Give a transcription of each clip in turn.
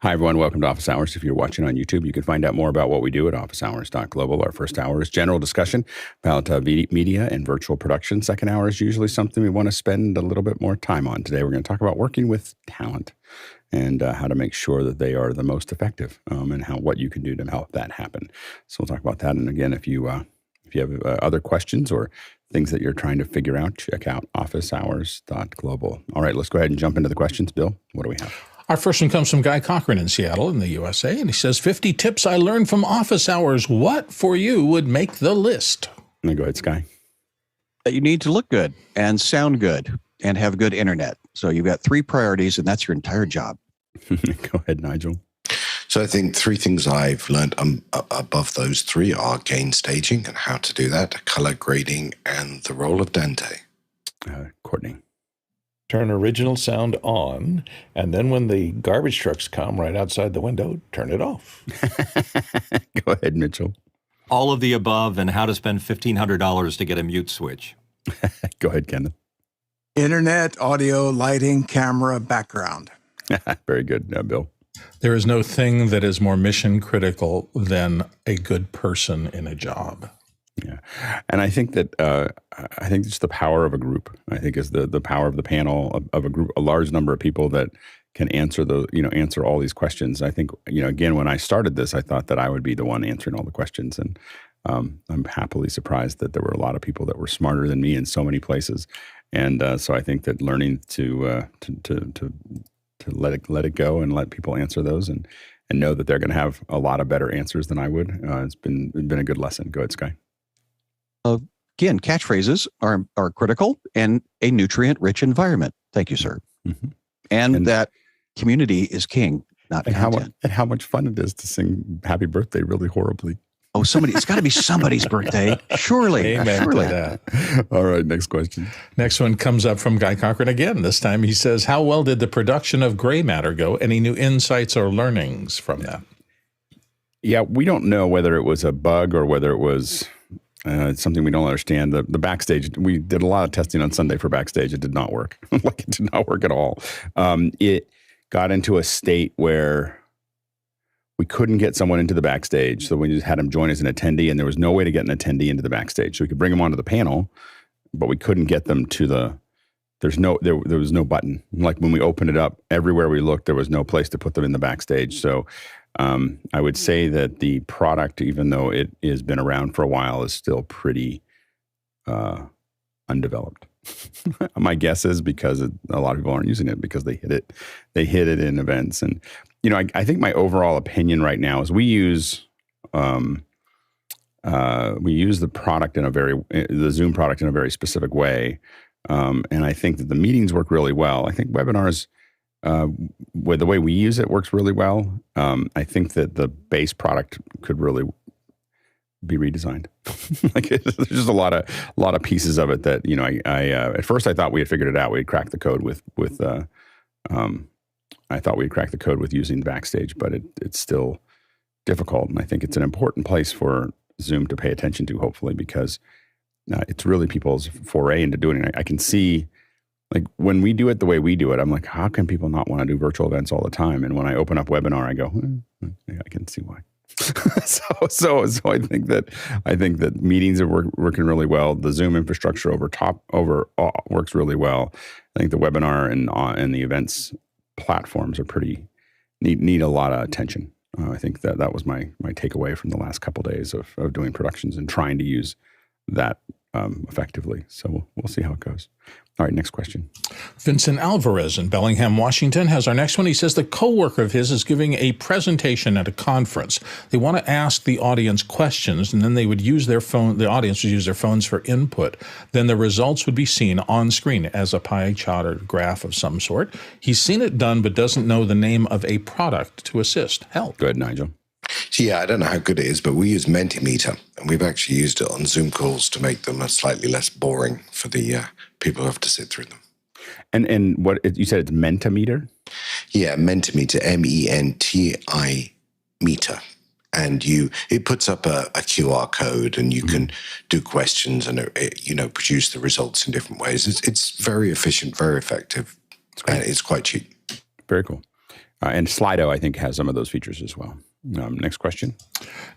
Hi, everyone. Welcome to Office Hours. If you're watching on YouTube, you can find out more about what we do at officehours.global. Our first hour is general discussion about media and virtual production. Second hour is usually something we want to spend a little bit more time on. Today, we're going to talk about working with talent and how to make sure that they are the most effective and what you can do to help that happen. So we'll talk about that. And again, if you have other questions or things that you're trying to figure out, check out officehours.global. All right, let's go ahead and jump into the questions. Bill, what do we have? Our first one comes from Guy Cochran in Seattle in the USA, and he says, 50 tips I learned from office hours. What for you would make the list? Go ahead, Sky. That you need to look good and sound good and have good internet. So you've got three priorities, and that's your entire job. Go ahead, Nigel. So I think three things I've learned above those three are gain staging and how to do that, color grading, and the role of Dante. Courtney. Turn original sound on, and then when the garbage trucks come right outside the window, turn it off. Go ahead, Mitchell. All of the above and how to spend $1,500 to get a mute switch. Go ahead, Kenneth. Internet, audio, lighting, camera, background. Very good, Bill. There is no thing that is more mission critical than a good person in a job. Yeah, and I think that it's the power of a group. I think is the power of the panel of a group, a large number of people that can answer answer all these questions. I think again, when I started this, I thought that I would be the one answering all the questions, and I'm happily surprised that there were a lot of people that were smarter than me in so many places, and so I think that learning to let it go and let people answer those and know that they're going to have a lot of better answers than I would. It's been a good lesson. Go ahead, Sky. Again, catchphrases are critical and a nutrient-rich environment. Thank you, sir. Mm-hmm. And that community is king, not content. How much fun it is to sing "Happy Birthday" really horribly. Oh, it's got to be somebody's birthday. Surely. Amen surely. to that. All right, next question. Next one comes up from Guy Cochran again. This time he says, how well did the production of Gray Matter go? Any new insights or learnings from that? Yeah, we don't know whether it was a bug or whether it was something we don't understand. The backstage, we did a lot of testing on Sunday for backstage. It did not work. It did not work at all. It got into a state where we couldn't get someone into the backstage. So we just had him join as an attendee, and there was no way to get an attendee into the backstage. So we could bring them onto the panel, but we couldn't get them to there was no button. Like when we opened it up, everywhere we looked, there was no place to put them in the backstage. So I would say that the product, even though it has been around for a while, is still pretty undeveloped. My guess is because a lot of people aren't using it because they hit it in events. And I think my overall opinion right now is we use the product the Zoom product in a very specific way, and I think that the meetings work really well. I think webinars, with the way we use it, works really well. I think that the base product could really be redesigned. There's just a lot of pieces of it that I at first I thought we had figured it out. We had cracked the code with I thought we had cracked the code with using Backstage, but it's still difficult, and I think it's an important place for Zoom to pay attention to, hopefully, because it's really people's foray into doing it. I can see. Like when we do it the way we do it, I'm like, how can people not want to do virtual events all the time? And when I open up webinar, I go, I can see why. so I think that meetings are working really well. The Zoom infrastructure works really well. I think the webinar and the events platforms are pretty need a lot of attention. I think that was my takeaway from the last couple of days of doing productions and trying to use that effectively. So we'll see how it goes. All right, next question. Vincent Alvarez in Bellingham, Washington has our next one. He says the coworker of his is giving a presentation at a conference. They want to ask the audience questions, and then they would use their phone. The audience would use their phones for input. Then the results would be seen on screen as a pie chart or graph of some sort. He's seen it done, but doesn't know the name of a product to assist. Help. Go ahead, Nigel. So yeah, I don't know how good it is, but we use Mentimeter, and we've actually used it on Zoom calls to make them slightly less boring for the people who have to sit through them. And what you said, it's Mentimeter? Yeah, Mentimeter, MENTI meter. And it puts up a QR code, and you can do questions and produce the results in different ways. It's very efficient, very effective, and it's quite cheap. Very cool. And Slido, I think, has some of those features as well. Next question.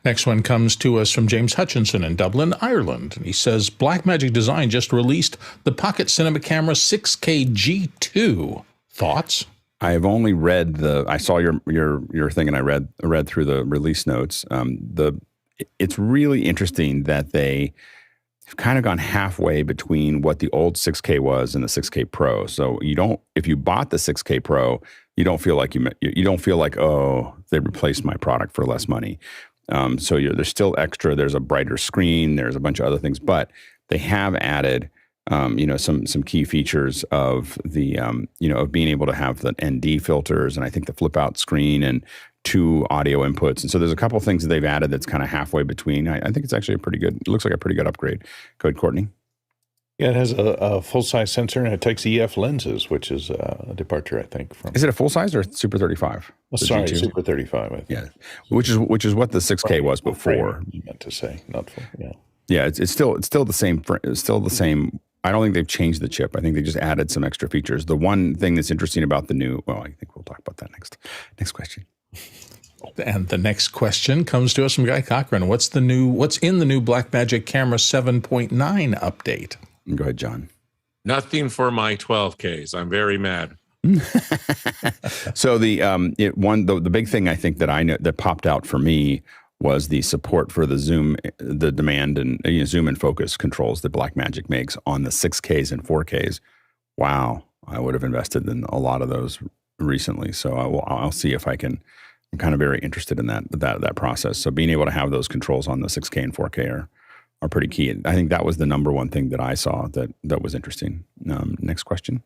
Next one comes to us from James Hutchinson in Dublin, Ireland. And he says, Blackmagic Design just released the Pocket Cinema Camera 6K G2. Thoughts? I have only read I saw your thing, and I read through the release notes. It's really interesting that they have kind of gone halfway between what the old 6K was and the 6K Pro. So if you bought the 6K Pro, you don't feel like you don't feel like, oh, they replaced my product for less money. So there's still extra. There's a brighter screen. There's a bunch of other things, but they have added, some key features of the, of being able to have the ND filters, and I think the flip out screen and 2 audio inputs. And so there's a couple of things that they've added that's kind of halfway between. I think it's actually it looks like a pretty good upgrade. Go ahead, Courtney. Yeah, it has a full-size sensor, and it takes EF lenses, which is a departure, I think. From Is it a full-size or Super 35? Sorry, G2? Super 35, I think. Yeah, which is what the 6K was before. You meant to say, not full, yeah. Yeah, it's still the same. It's still the same. I don't think they've changed the chip. I think they just added some extra features. The one thing that's interesting about the new, well, I think we'll talk about that next. Next question. And the next question comes to us from Guy Cochran. What's in the new Blackmagic Camera 7.9 update? Go ahead, John. Nothing for my 12Ks. I'm very mad. So the big thing I think that I know that popped out for me was the support for the zoom, the demand and zoom and focus controls that Blackmagic makes on the 6Ks and 4Ks. Wow, I would have invested in a lot of those recently. So I'll see if I can. I'm kind of very interested in that process. So being able to have those controls on the 6K and 4K are pretty key. And I think that was the number one thing that I saw that was interesting. Next question.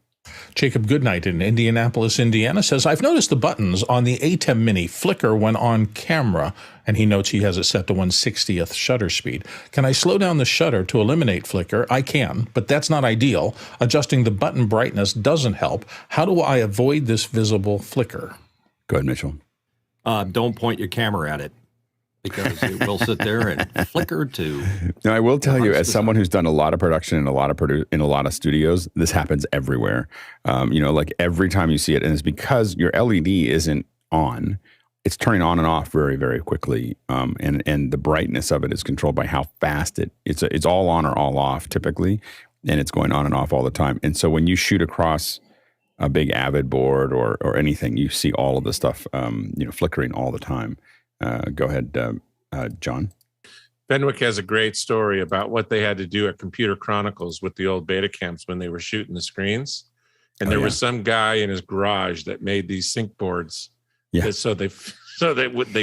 Jacob Goodnight in Indianapolis, Indiana says, I've noticed the buttons on the Atem Mini flicker when on camera, and he notes he has it set to 1/60th shutter speed. Can I slow down the shutter to eliminate flicker? I can, but that's not ideal. Adjusting the button brightness doesn't help. How do I avoid this visible flicker? Go ahead, Mitchell. Don't point your camera at it, because it will sit there and flicker too. Now, I will tell you, as someone who's done a lot of production in a lot of studios, this happens everywhere. Like every time you see it, and it's because your LED isn't on; it's turning on and off very, very quickly. And the brightness of it is controlled by how fast it's all on or all off typically, and it's going on and off all the time. And so when you shoot across a big Avid board or anything, you see all of the stuff, flickering all the time. Go ahead, John. Fenwick has a great story about what they had to do at Computer Chronicles with the old Betacams when they were shooting the screens. And there was some guy in his garage that made these sync boards, so they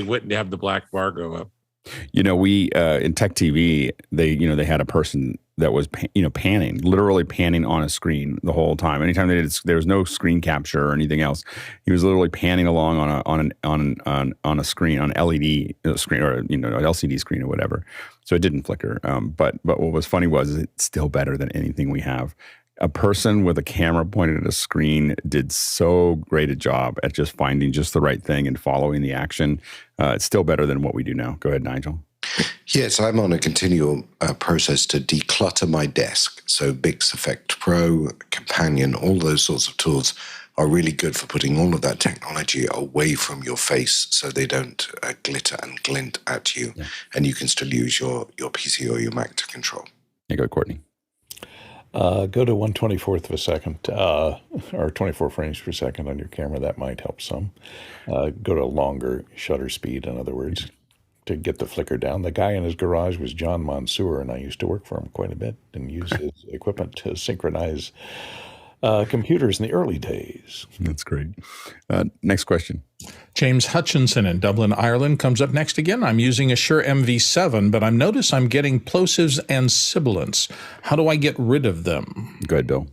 wouldn't have the black bar go up. We in Tech TV, they had a person that was literally panning on a screen the whole time. Anytime there was no screen capture or anything else, he was literally panning along on a screen, on LED screen, or an LCD screen or whatever. So it didn't flicker. But what was funny was it's still better than anything we have. A person with a camera pointed at a screen did so great a job at just finding just the right thing and following the action. It's still better than what we do now. Go ahead, Nigel. Yes, I'm on a continual process to declutter my desk. So Bix Effect Pro, Companion, all those sorts of tools are really good for putting all of that technology away from your face so they don't glitter and glint at you. Yeah. And you can still use your PC or your Mac to control. Yeah, go ahead, Courtney. Go to 1/24th of a second, or 24 frames per second on your camera. That might help some. Go to longer shutter speed, in other words, to get the flicker down. The guy in his garage was John Mansour, and I used to work for him quite a bit and use his equipment to synchronize computers in the early days. That's great. Next question. James Hutchinson in Dublin, Ireland comes up next again. I'm using a Shure MV7, but notice I'm getting plosives and sibilance. How do I get rid of them? Go ahead, Bill.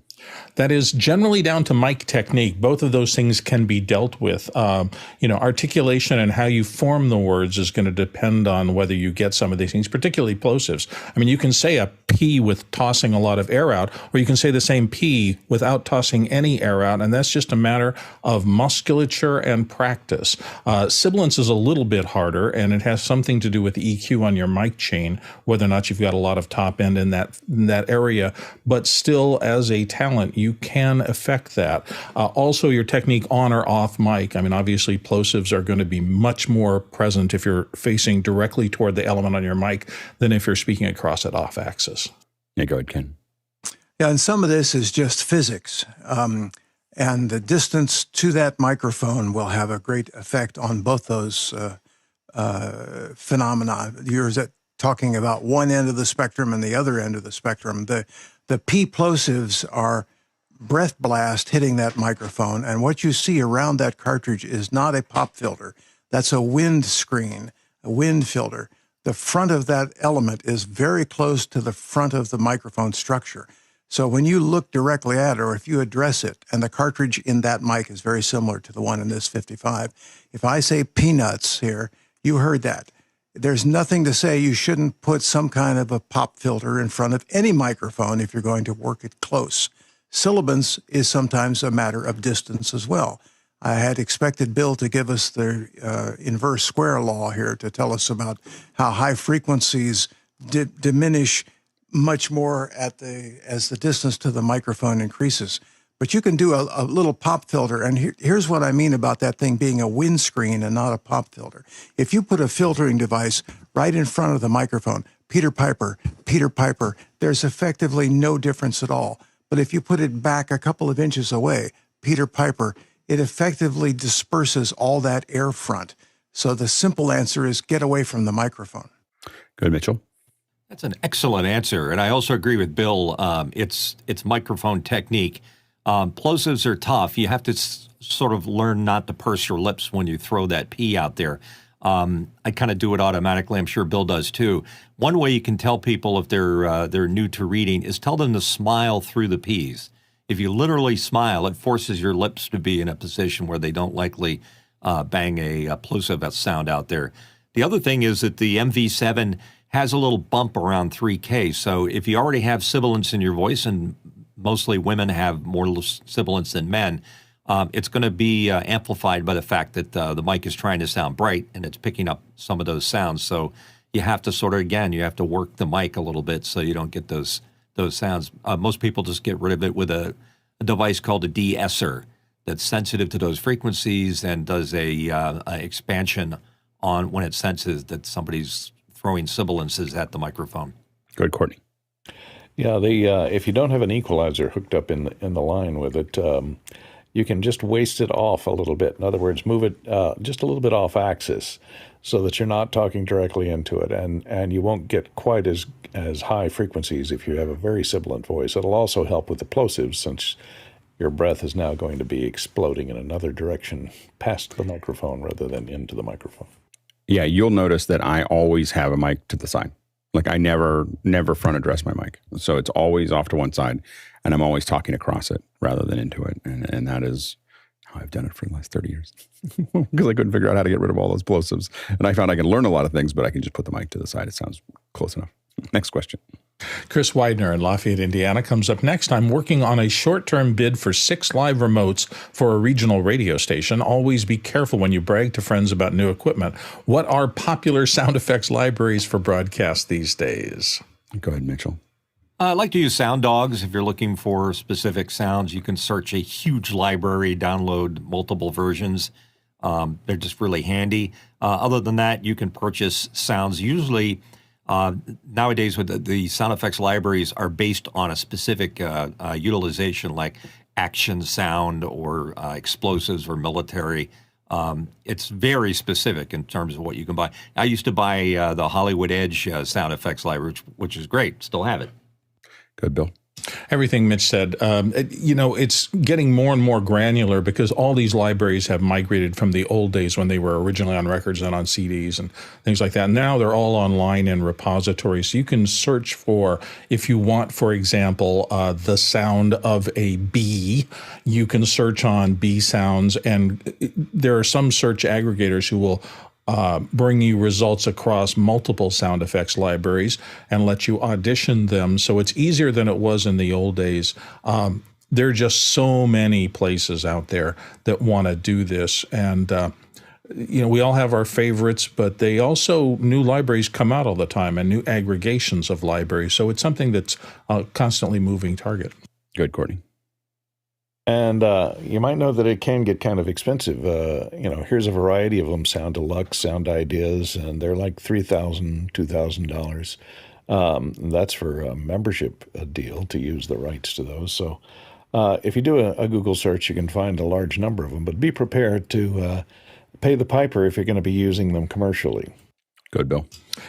That is generally down to mic technique. Both of those things can be dealt with. Articulation and how you form the words is going to depend on whether you get some of these things, particularly plosives. I mean, you can say a P with tossing a lot of air out, or you can say the same P without tossing any air out, and that's just a matter of musculature and practice. Sibilance is a little bit harder, and it has something to do with the EQ on your mic chain, whether or not you've got a lot of top end in that area. But still, as a talent talent, you can affect that. Also, your technique on or off mic. I mean, obviously, plosives are going to be much more present if you're facing directly toward the element on your mic than if you're speaking across it off axis. Yeah, go ahead, Ken. Yeah, and some of this is just physics. And the distance to that microphone will have a great effect on both those phenomena. You're talking about one end of the spectrum and the other end of the spectrum. The P plosives are breath blast hitting that microphone, and what you see around that cartridge is not a pop filter. That's a wind screen, a wind filter. The front of that element is very close to the front of the microphone structure. So when you look directly at it, or if you address it, and the cartridge in that mic is very similar to the one in this 55, if I say peanuts here, you heard that. There's nothing to say you shouldn't put some kind of a pop filter in front of any microphone if you're going to work it close. Sibilance is sometimes a matter of distance as well. I had expected Bill to give us the inverse square law here to tell us about how high frequencies diminish much more as the distance to the microphone increases. But you can do a little pop filter, and here's what I mean about that thing being a windscreen and not a pop filter. If you put a filtering device right in front of the microphone, Peter Piper, there's effectively no difference at all. But if you put it back a couple of inches away, Peter Piper, it effectively disperses all that air front. So the simple answer is get away from the microphone. Go ahead, Mitchell. That's an excellent answer. And I also agree with Bill. It's microphone technique. Plosives are tough. You have to sort of learn not to purse your lips when you throw that P out there. I kind of do it automatically. I'm sure Bill does too. One way you can tell people if they're new to reading is tell them to smile through the P's. If you literally smile, it forces your lips to be in a position where they don't likely bang a plosive sound out there. The other thing is that the MV7 has a little bump around 3K. So if you already have sibilance in your voice, and mostly women have more sibilance than men, it's going to be amplified by the fact that the mic is trying to sound bright and it's picking up some of those sounds. So you have to sort of, again, you have to work the mic a little bit so you don't get those sounds. Most people just get rid of it with a device called a de-esser that's sensitive to those frequencies and does a expansion on when it senses that somebody's throwing sibilances at the microphone. Go ahead, Courtney. Yeah, if you don't have an equalizer hooked up in the line with it, you can just waste it off a little bit. In other words, move it just a little bit off axis so that you're not talking directly into it, and you won't get quite as high frequencies if you have a very sibilant voice. It'll also help with the plosives, since your breath is now going to be exploding in another direction past the microphone rather than into the microphone. Yeah, you'll notice that I always have a mic to the side. Like I never front address my mic. So it's always off to one side, and I'm always talking across it rather than into it. And that is how I've done it for the last 30 years because I couldn't figure out how to get rid of all those plosives. And I found I can learn a lot of things, but I can just put the mic to the side. It sounds close enough. Next question. Chris Widener in Lafayette, Indiana comes up next. I'm working on a short-term bid for 6 live remotes for a regional radio station. Always be careful when you brag to friends about new equipment. What are popular sound effects libraries for broadcast these days? Go ahead, Mitchell. I like to use Sound Dogs. If you're looking for specific sounds, you can search a huge library, download multiple versions. They're just really handy. Other than that, you can purchase sounds. Usually, nowadays, with the sound effects libraries are based on a specific utilization, like action sound or explosives or military. It's very specific in terms of what you can buy. I used to buy the Hollywood Edge sound effects library, which is great. Still have it. Good, Bill. Everything Mitch said, it's getting more and more granular because all these libraries have migrated from the old days when they were originally on records and on CDs and things like that. Now they're all online in repositories. So you can search for, if you want, for example, the sound of a bee, you can search on bee sounds. And there are some search aggregators who will bring you results across multiple sound effects libraries and let you audition them. So it's easier than it was in the old days. There are just so many places out there that want to do this. And, we all have our favorites, but new libraries come out all the time and new aggregations of libraries. So it's something that's a constantly moving target. Good, Courtney. And you might know that it can get kind of expensive. Here's a variety of them: Sound Deluxe, Sound Ideas, and they're like $3,000, $2,000. That's for a membership deal to use the rights to those. So if you do a Google search, you can find a large number of them, but be prepared to pay the piper if you're going to be using them commercially. Good, Bill.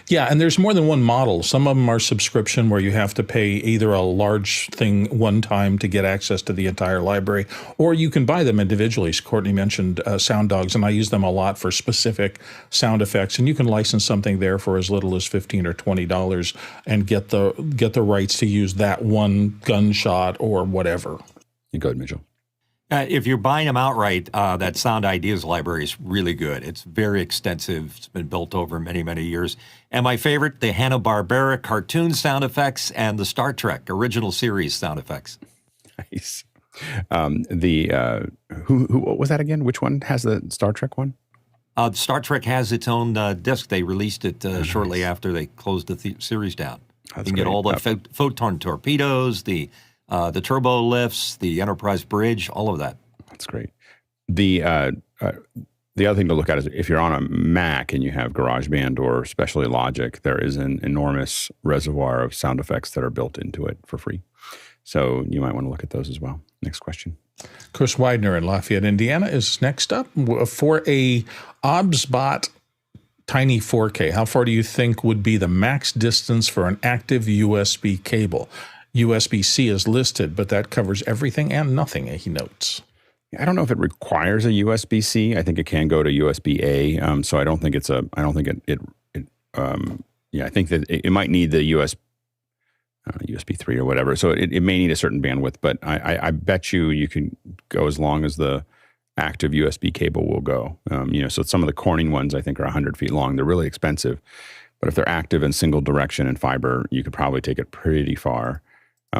Yeah, and there's more than one model. Some of them are subscription where you have to pay either a large thing one time to get access to the entire library, or you can buy them individually. As Courtney mentioned Sound Dogs, and I use them a lot for specific sound effects. And you can license something there for as little as $15 or $20 and get the rights to use that one gunshot or whatever. You go ahead, Mitchell. If you're buying them outright, that Sound Ideas library is really good. It's very extensive. It's been built over many, many years. And my favorite, the Hanna-Barbera cartoon sound effects and the Star Trek original series sound effects. Nice. Who what was that again? Which one has the Star Trek one? Star Trek has its own disc. They released it shortly after they closed the series down. That's you can get all the photon torpedoes, the turbo lifts, the Enterprise bridge, all of that. That's great. The other thing to look at is if you're on a Mac and you have GarageBand or especially Logic, there is an enormous reservoir of sound effects that are built into it for free. So you might want to look at those as well. Next question. Chris Widener in Lafayette, Indiana is next up. For a Usbc Tiny 4K, how far do you think would be the max distance for an active USB cable? USB-C is listed, but that covers everything and nothing, he notes. I don't know if it requires a USB-C. I think it can go to USB-A. So I don't think it's I think that it might need the USB 3 or whatever. So it may need a certain bandwidth, but I bet you can go as long as the active USB cable will go. So some of the Corning ones I think are 100 feet long. They're really expensive, but if they're active in single direction and fiber, you could probably take it pretty far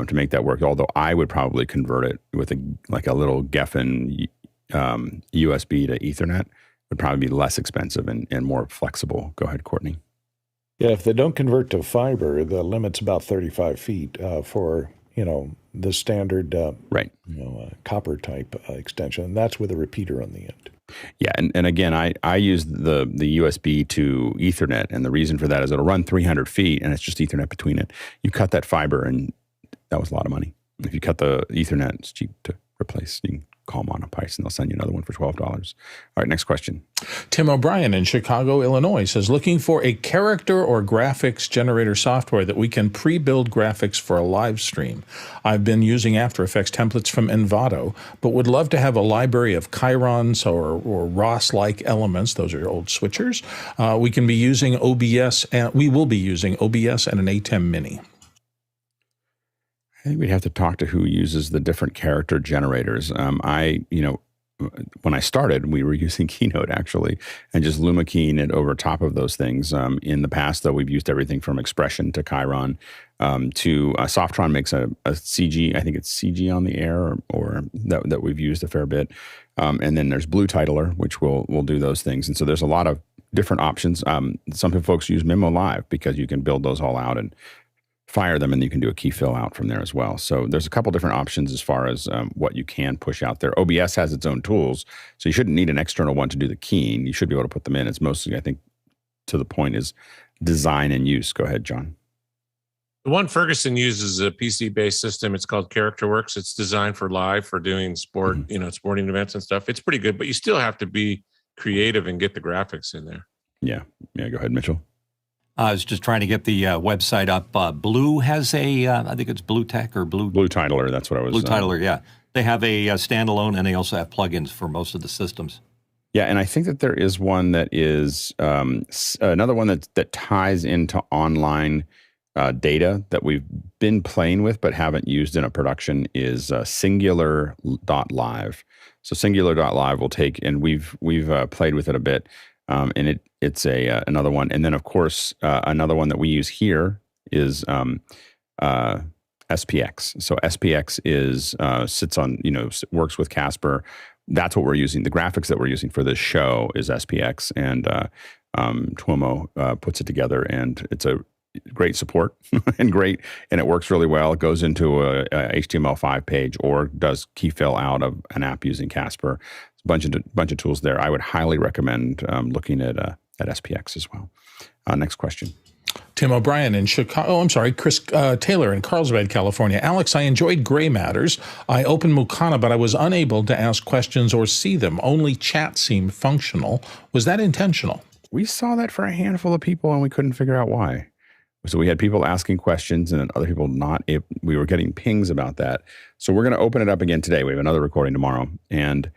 to make that work. Although I would probably convert it with a little Geffen USB to Ethernet. Would probably be less expensive and more flexible. Go ahead, Courtney. Yeah, if they don't convert to fiber, the limit's about 35 feet for the standard copper type extension. That's with a repeater on the end. Yeah, and again, I use the USB to Ethernet, and the reason for that is it'll run 300 feet, and it's just Ethernet between it. You cut that fiber, and that was a lot of money. If you cut the Ethernet, it's cheap to replace. You can call Monopice, and they'll send you another one for $12. All right, next question. Tim O'Brien in Chicago, Illinois says, looking for a character or graphics generator software that we can pre-build graphics for a live stream. I've been using After Effects templates from Envato, but would love to have a library of Chyrons or ROS-like elements. Those are your old switchers. We can be using OBS, and we will be using OBS and an Atem Mini. I think we'd have to talk to who uses the different character generators. When I started, we were using Keynote actually, and just Luma keying it over top of those things. In the past, though, we've used everything from Expression to Chyron to Softron makes a CG. I think it's CG on the air, or that we've used a fair bit. And then there's Blue Titler, which will do those things. And so there's a lot of different options. Some folks use Mimo Live because you can build those all out and fire them, and you can do a key fill out from there as well. So there's a couple different options as far as what you can push out there. OBS has its own tools, so you shouldn't need an external one to do the keying. You should be able to put them in. It's mostly, I think, to the point is design and use. Go ahead, John. The one Ferguson uses is a PC-based system. It's called CharacterWorks. It's designed for live, for doing sport, sporting events and stuff. It's pretty good, but you still have to be creative and get the graphics in there. Yeah. Go ahead, Mitchell. I was just trying to get the website up. Blue has I think it's Blue Tech or Blue Titler. That's what I was. Blue Titler, yeah. They have a standalone, and they also have plugins for most of the systems. Yeah, and I think that there is one that is another one that ties into online data that we've been playing with but haven't used in a production is Singular.live. So Singular.live will take, and we've played with it a bit. And it's another one. And then, of course, another one that we use here is SPX. So SPX sits on, works with Casper. That's what we're using. The graphics that we're using for this show is SPX, and Tuomo puts it together. And great support and it works really well. It goes into a HTML5 page or does key fill out of an app using Casper. It's a bunch of tools there. I would highly recommend looking at SPX as well. Next question. Tim O'Brien in Chicago. Oh, I'm sorry, Chris Taylor in Carlsbad, California. Alex, I enjoyed Gray Matters. I opened Mukana, but I was unable to ask questions or see them. Only chat seemed functional. Was that intentional? We saw that for a handful of people, and we couldn't figure out why. So we had people asking questions and other people not. We were getting pings about that. So we're going to open it up again today. We have another recording tomorrow, and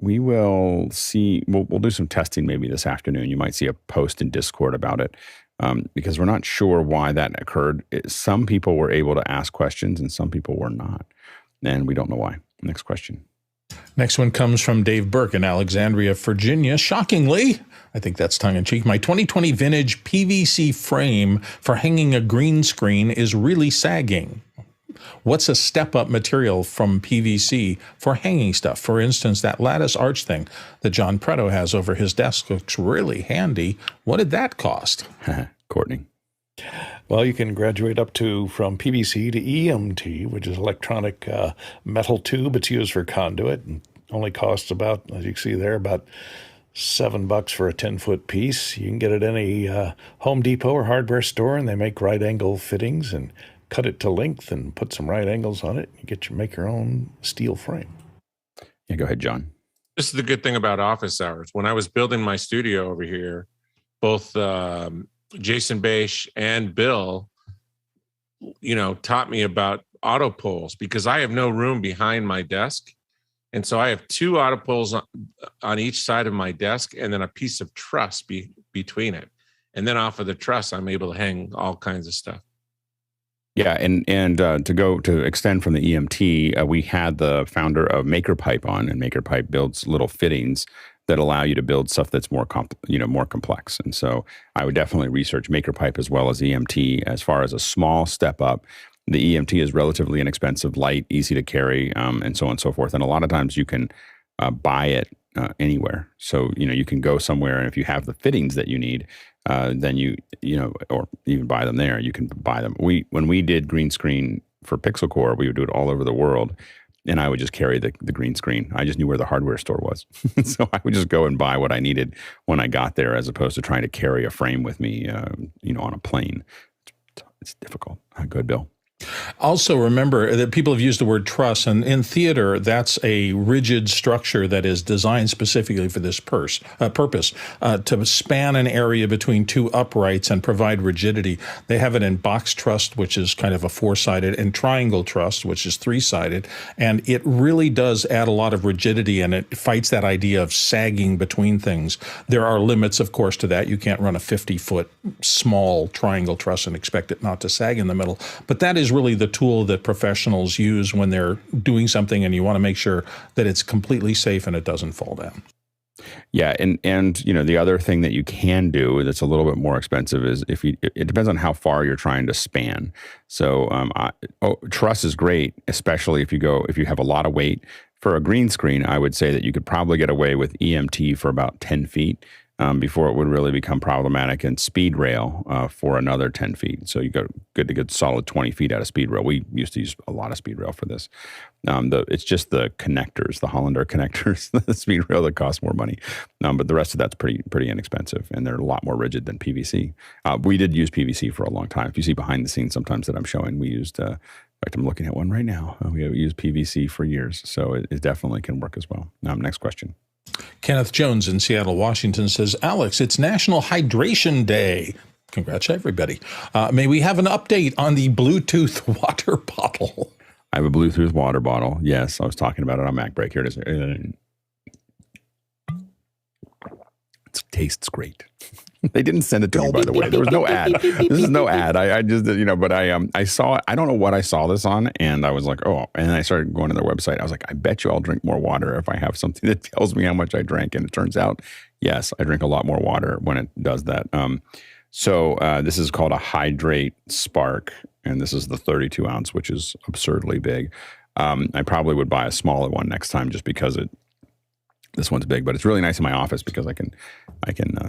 we will see. We'll do some testing maybe this afternoon. You might see a post in Discord about it. Because we're not sure why that occurred. Some people were able to ask questions and some people were not. And we don't know why. Next question. Next one comes from Dave Burke in Alexandria, Virginia. Shockingly, I think that's tongue-in-cheek, my 2020 vintage PVC frame for hanging a green screen is really sagging. What's a step-up material from PVC for hanging stuff? For instance, that lattice arch thing that John Pretto has over his desk looks really handy. What did that cost? Courtney. Well, you can graduate from PVC to EMT, which is electronic metal tube. It's used for conduit and only costs about, as you can see there, about $7 for a 10-foot piece. You can get it at any Home Depot or hardware store, and they make right-angle fittings and cut it to length and put some right angles on it. You make your own steel frame. Yeah, go ahead, John. This is the good thing about office hours. When I was building my studio over here, both Jason Bache and Bill, taught me about auto poles because I have no room behind my desk. And so I have two auto poles on each side of my desk and then a piece of truss between it. And then off of the truss, I'm able to hang all kinds of stuff. Yeah, and to extend from the EMT, we had the founder of MakerPipe on, and MakerPipe builds little fittings that allow you to build stuff that's more complex. And so I would definitely research MakerPipe as well as EMT. As far as a small step up, the EMT is relatively inexpensive, light, easy to carry, and so on and so forth. And a lot of times you can buy it anywhere. So you can go somewhere, and if you have the fittings that you need, then or even buy them there. You can buy them. When we did green screen for Pixel Core, we would do it all over the world, and I would just carry the green screen. I just knew where the hardware store was, so I would just go and buy what I needed when I got there, as opposed to trying to carry a frame with me, on a plane. It's difficult. Go ahead, Bill. Also, remember that people have used the word truss, and in theater, that's a rigid structure that is designed specifically for this purpose, to span an area between two uprights and provide rigidity. They have it in box truss, which is kind of a four-sided, and triangle truss, which is three-sided, and it really does add a lot of rigidity, and it fights that idea of sagging between things. There are limits, of course, to that. You can't run a 50-foot small triangle truss and expect it not to sag in the middle, but that is really the tool that professionals use when they're doing something, and you want to make sure that it's completely safe and it doesn't fall down. Yeah, and the other thing that you can do that's a little bit more expensive is it depends on how far you're trying to span. So truss is great, especially if you have a lot of weight. For a green screen, I would say that you could probably get away with EMT for about 10 feet. Before it would really become problematic, and speed rail for another 10 feet. So you got good to get solid 20 feet out of speed rail. We used to use a lot of speed rail for this. It's just the connectors, the Hollander connectors, the speed rail that cost more money. But the rest of that's pretty inexpensive, and they're a lot more rigid than PVC. We did use PVC for a long time. If you see behind the scenes sometimes that I'm showing, we used, in fact, I'm looking at one right now. We used PVC for years, so it definitely can work as well. Next question. Kenneth Jones in Seattle, Washington says, Alex, it's National Hydration Day. Congrats, everybody. May we have an update on the Bluetooth water bottle? I have a Bluetooth water bottle. Yes, I was talking about it on Mac Break. Here it is. It tastes great. They didn't send it to me, by the way. There was no ad. This is no ad. I just, but I saw it. I don't know what I saw this on, and I was like, oh, and I started going to their website. I was like, I bet you I'll drink more water if I have something that tells me how much I drank. And it turns out, yes, I drink a lot more water when it does that. So this is called a Hydrate Spark, and this is the 32 ounce, which is absurdly big. I probably would buy a smaller one next time just because This one's big, but it's really nice in my office because I can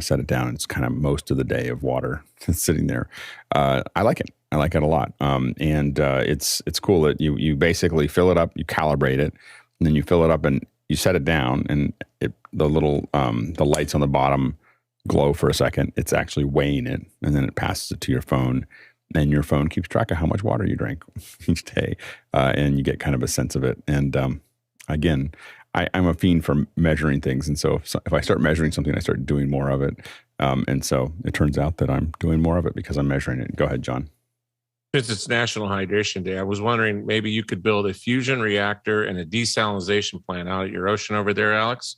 set it down. It's kind of most of the day of water sitting there. I like it. I like it a lot. And it's cool that you basically fill it up, you calibrate it, and then you fill it up and you set it down, and the little the lights on the bottom glow for a second. It's actually weighing it, and then it passes it to your phone, and your phone keeps track of how much water you drank each day, and you get kind of a sense of it. And again, I'm a fiend for measuring things, and so if I start measuring something, I start doing more of it. And so it turns out that I'm doing more of it because I'm measuring it. Go ahead, John. Since it's National Hydration Day, I was wondering maybe you could build a fusion reactor and a desalination plant out at your ocean over there, Alex.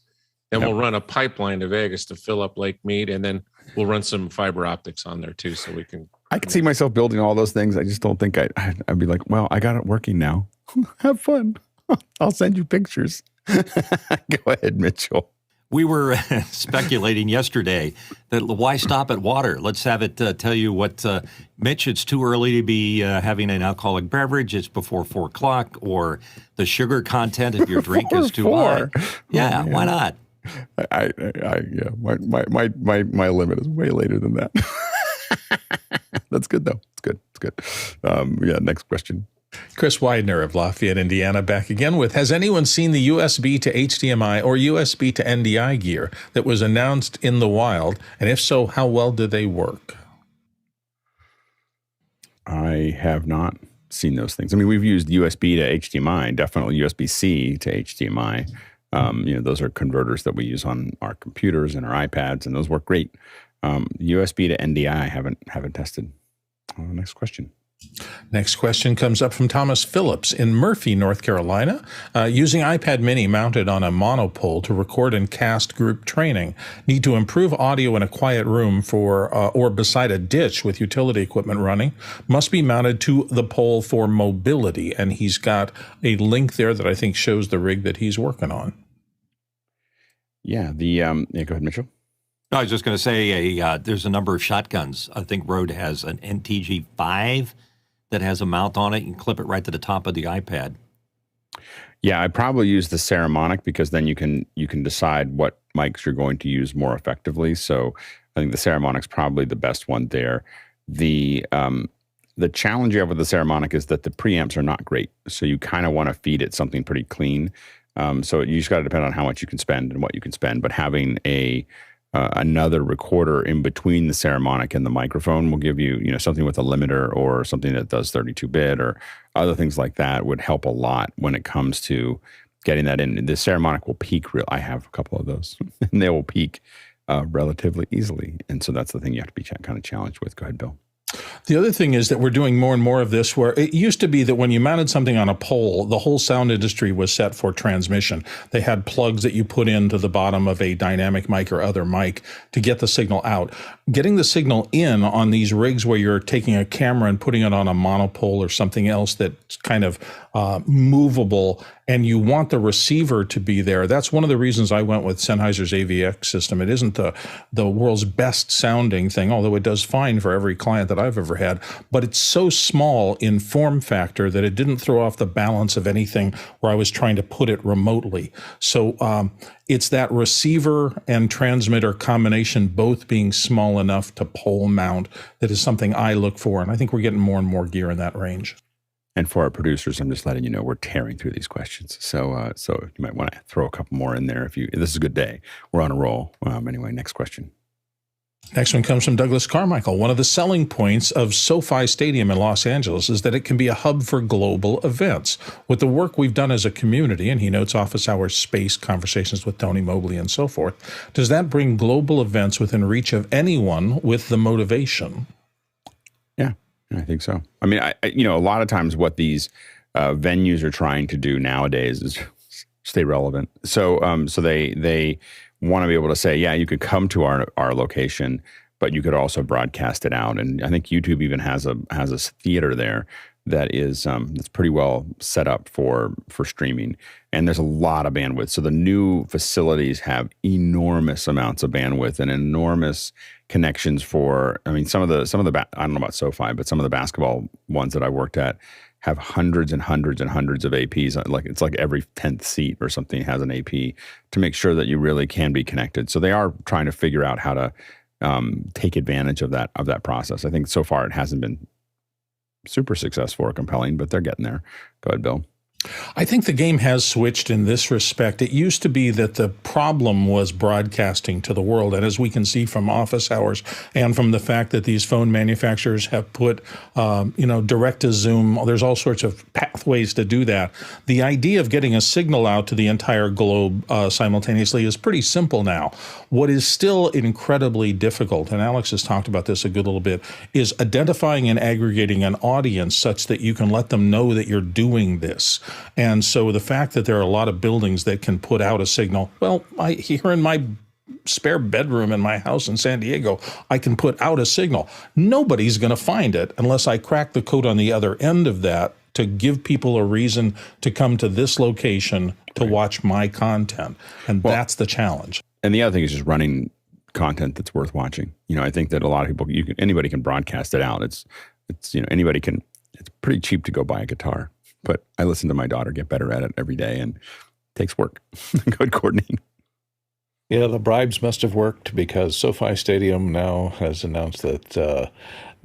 And we'll run a pipeline to Vegas to fill up Lake Mead, and then we'll run some fiber optics on there too, so we can. I can see myself building all those things. I just don't think I'd be like, well, I got it working now. Have fun. I'll send you pictures. Go ahead, Mitchell. We were speculating yesterday that why stop at water? Let's have it tell you what, Mitch, it's too early to be having an alcoholic beverage. It's before 4 o'clock, or the sugar content of your drink is too high. Yeah, why not? Yeah, my limit is way later than that. That's good though. It's good. Yeah. Next question. Chris Widener of Lafayette, Indiana, back again with, has anyone seen the USB to HDMI or USB to NDI gear that was announced in the wild? And if so, how well do they work? I have not seen those things. I mean, we've used USB to HDMI, definitely USB-C to HDMI. Those are converters that we use on our computers and our iPads, and those work great. USB to NDI, I haven't tested. Next question. Next question comes up from Thomas Phillips in Murphy, North Carolina. Using iPad mini mounted on a monopole to record and cast group training. Need to improve audio in a quiet room or beside a ditch with utility equipment running. Must be mounted to the pole for mobility. And he's got a link there that I think shows the rig that he's working on. Yeah, go ahead, Mitchell. No, I was just going to say there's a number of shotguns. I think Rode has an NTG5 that has a mount on it. You can clip it right to the top of the iPad. Yeah, I probably use the Saramonic because then you can decide what mics you're going to use more effectively. So I think the Saramonic's probably the best one there. The challenge you have with the Saramonic is that the preamps are not great. So you kind of want to feed it something pretty clean. So you just got to depend on how much you can spend and what you can spend. But having another recorder in between the Saramonic and the microphone will give you, something with a limiter or something that does 32-bit or other things like that would help a lot when it comes to getting that in. The Saramonic will peak I have a couple of those, and they will peak relatively easily. And so that's the thing you have to be kind of challenged with. Go ahead, Bill. The other thing is that we're doing more and more of this where it used to be that when you mounted something on a pole, the whole sound industry was set for transmission. They had plugs that you put into the bottom of a dynamic mic or other mic to get the signal out. Getting the signal in on these rigs where you're taking a camera and putting it on a monopole or something else that's kind of movable, and you want the receiver to be there. That's one of the reasons I went with Sennheiser's AVX system. It isn't the world's best sounding thing, although it does fine for every client that I've ever had, but it's so small in form factor that it didn't throw off the balance of anything where I was trying to put it remotely. So it's that receiver and transmitter combination both being small enough to pole mount that is something I look for, and I think we're getting more and more gear in that range. And for our producers, I'm just letting you know we're tearing through these questions. So you might want to throw a couple more in there if this is a good day. We're on a roll. Anyway, next question. Next one comes from Douglas Carmichael. One of the selling points of SoFi Stadium in Los Angeles is that it can be a hub for global events. With the work we've done as a community, and he notes office hours, space, conversations with Tony Mobley, and so forth, does that bring global events within reach of anyone with the motivation? Yeah, I think so. I mean, a lot of times what these venues are trying to do nowadays is stay relevant. So they want to be able to say, yeah, you could come to our location, but you could also broadcast it out. And I think YouTube even has a theater there that is that's pretty well set up for streaming. And there's a lot of bandwidth. So the new facilities have enormous amounts of bandwidth and enormous connections for. I mean, some of the I don't know about SoFi, but some of the basketball ones that I worked at have hundreds and hundreds and hundreds of APs. It's like every 10th seat or something has an AP to make sure that you really can be connected. So they are trying to figure out how to take advantage of that process. I think so far it hasn't been super successful or compelling, but they're getting there. Go ahead, Bill. I think the game has switched in this respect. It used to be that the problem was broadcasting to the world. And as we can see from office hours and from the fact that these phone manufacturers have put, direct to Zoom, there's all sorts of pathways to do that. The idea of getting a signal out to the entire globe simultaneously is pretty simple now. What is still incredibly difficult, and Alex has talked about this a good little bit, is identifying and aggregating an audience such that you can let them know that you're doing this. And so the fact that there are a lot of buildings that can put out a signal, well, here in my spare bedroom in my house in San Diego, I can put out a signal. Nobody's going to find it unless I crack the code on the other end of that to give people a reason to come to this location to watch my content. And that's the challenge. And the other thing is just running content that's worth watching. I think that a lot of people, anybody can broadcast it out. It's anybody can. It's pretty cheap to go buy a guitar. But I listen to my daughter get better at it every day, and it takes work. Good coordinating. Yeah, the bribes must have worked because SoFi Stadium now has announced that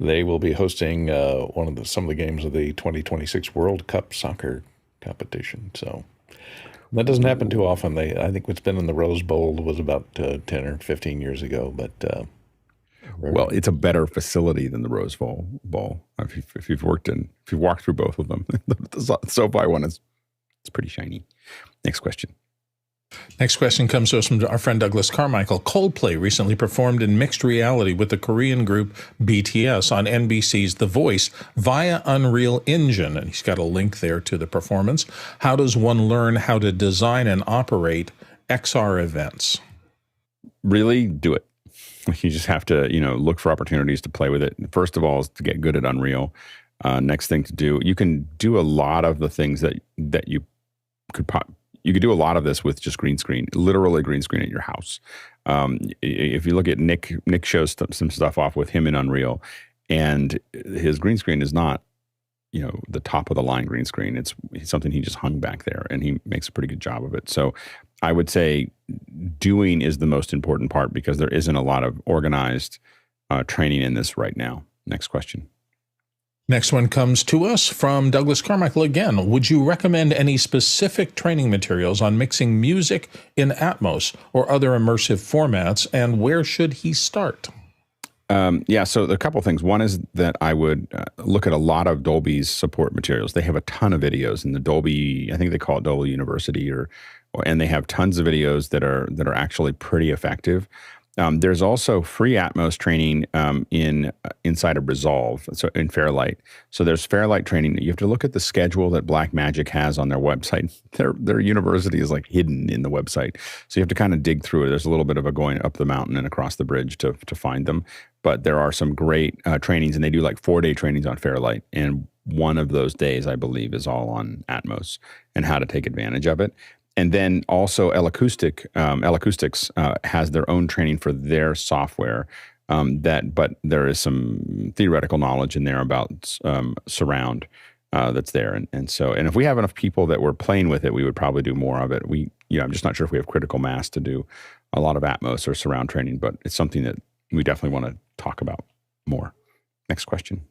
they will be hosting some of the games of the 2026 World Cup soccer competition. So that doesn't happen too often. I think what's been in the Rose Bowl was about 10 or 15 years ago, but. Well, it's a better facility than the Rose Bowl. If you've walked through both of them, the SoFi one it's pretty shiny. Next question. Next question comes to us from our friend Douglas Carmichael. Coldplay recently performed in mixed reality with the Korean group BTS on NBC's The Voice via Unreal Engine. And he's got a link there to the performance. How does one learn how to design and operate XR events? Really do it. You just have to, look for opportunities to play with it. First of all, is to get good at Unreal. Next thing to do, you can do a lot of the things that you could you could do a lot of this with just green screen, literally green screen at your house. If you look at Nick shows some stuff off with him in Unreal, and his green screen is not, the top of the line green screen. It's something he just hung back there, and he makes a pretty good job of it. So I would say doing is the most important part because there isn't a lot of organized training in this right now. Next question. Next one comes to us from Douglas Carmichael again. Would you recommend any specific training materials on mixing music in Atmos or other immersive formats, and where should he start? So a couple things. One is that I would look at a lot of Dolby's support materials. They have a ton of videos in the Dolby, I think they call it Dolby University, and they have tons of videos that are actually pretty effective. There's also free Atmos training inside of Resolve, so in Fairlight. So there's Fairlight training. You have to look at the schedule that Blackmagic has on their website. Their university is like hidden in the website, so you have to kind of dig through it. There's a little bit of a going up the mountain and across the bridge to find them. But there are some great trainings, and they do like 4-day trainings on Fairlight. And one of those days, I believe, is all on Atmos and how to take advantage of it. And then also L-Acoustics has their own training for their software. But there is some theoretical knowledge in there about surround that's there. And if we have enough people that were playing with it, we would probably do more of it. I'm just not sure if we have critical mass to do a lot of Atmos or surround training, but it's something that we definitely want to talk about more. Next question.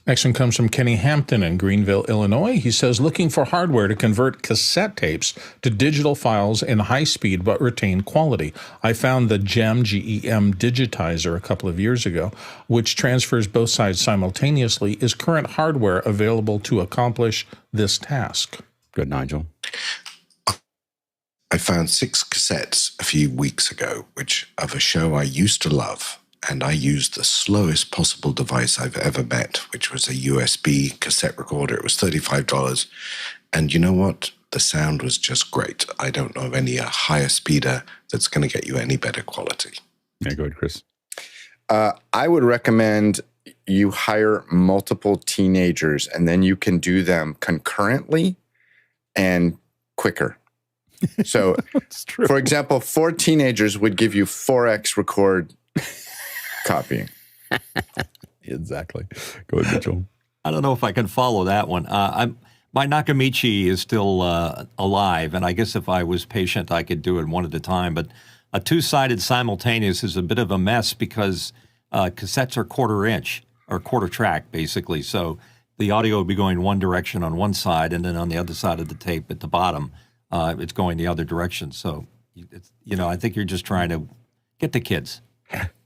Next one comes from Kenny Hampton in Greenville, Illinois. He says, looking for hardware to convert cassette tapes to digital files in high speed but retain quality. I found the GEM digitiser a couple of years ago, which transfers both sides simultaneously. Is current hardware available to accomplish this task? Good, Nigel. I found 6 cassettes a few weeks ago, of a show I used to love. And I used the slowest possible device I've ever met, which was a USB cassette recorder. It was $35. And you know what? The sound was just great. I don't know of any higher speeder that's going to get you any better quality. Yeah, go ahead, Chris. I would recommend you hire multiple teenagers, and then you can do them concurrently and quicker. So, for example, 4 teenagers would give you 4x record copying. Exactly. Go ahead, Mitchell. I don't know if I can follow that one. My Nakamichi is still alive, and I guess if I was patient, I could do it one at a time. But a two-sided simultaneous is a bit of a mess because cassettes are quarter-inch or quarter-track, basically. So the audio would be going one direction on one side, and then on the other side of the tape at the bottom, it's going the other direction. So, I think you're just trying to get the kids.